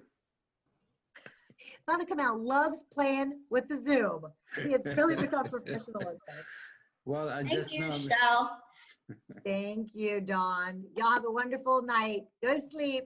[SPEAKER 1] Father Kamal loves playing with the Zoom. He has really become professional at this.
[SPEAKER 12] Well, I
[SPEAKER 8] Thank
[SPEAKER 12] just
[SPEAKER 8] you,
[SPEAKER 12] know.
[SPEAKER 8] Shell.
[SPEAKER 1] Thank you, Dawn. Y'all have a wonderful night. Go to sleep.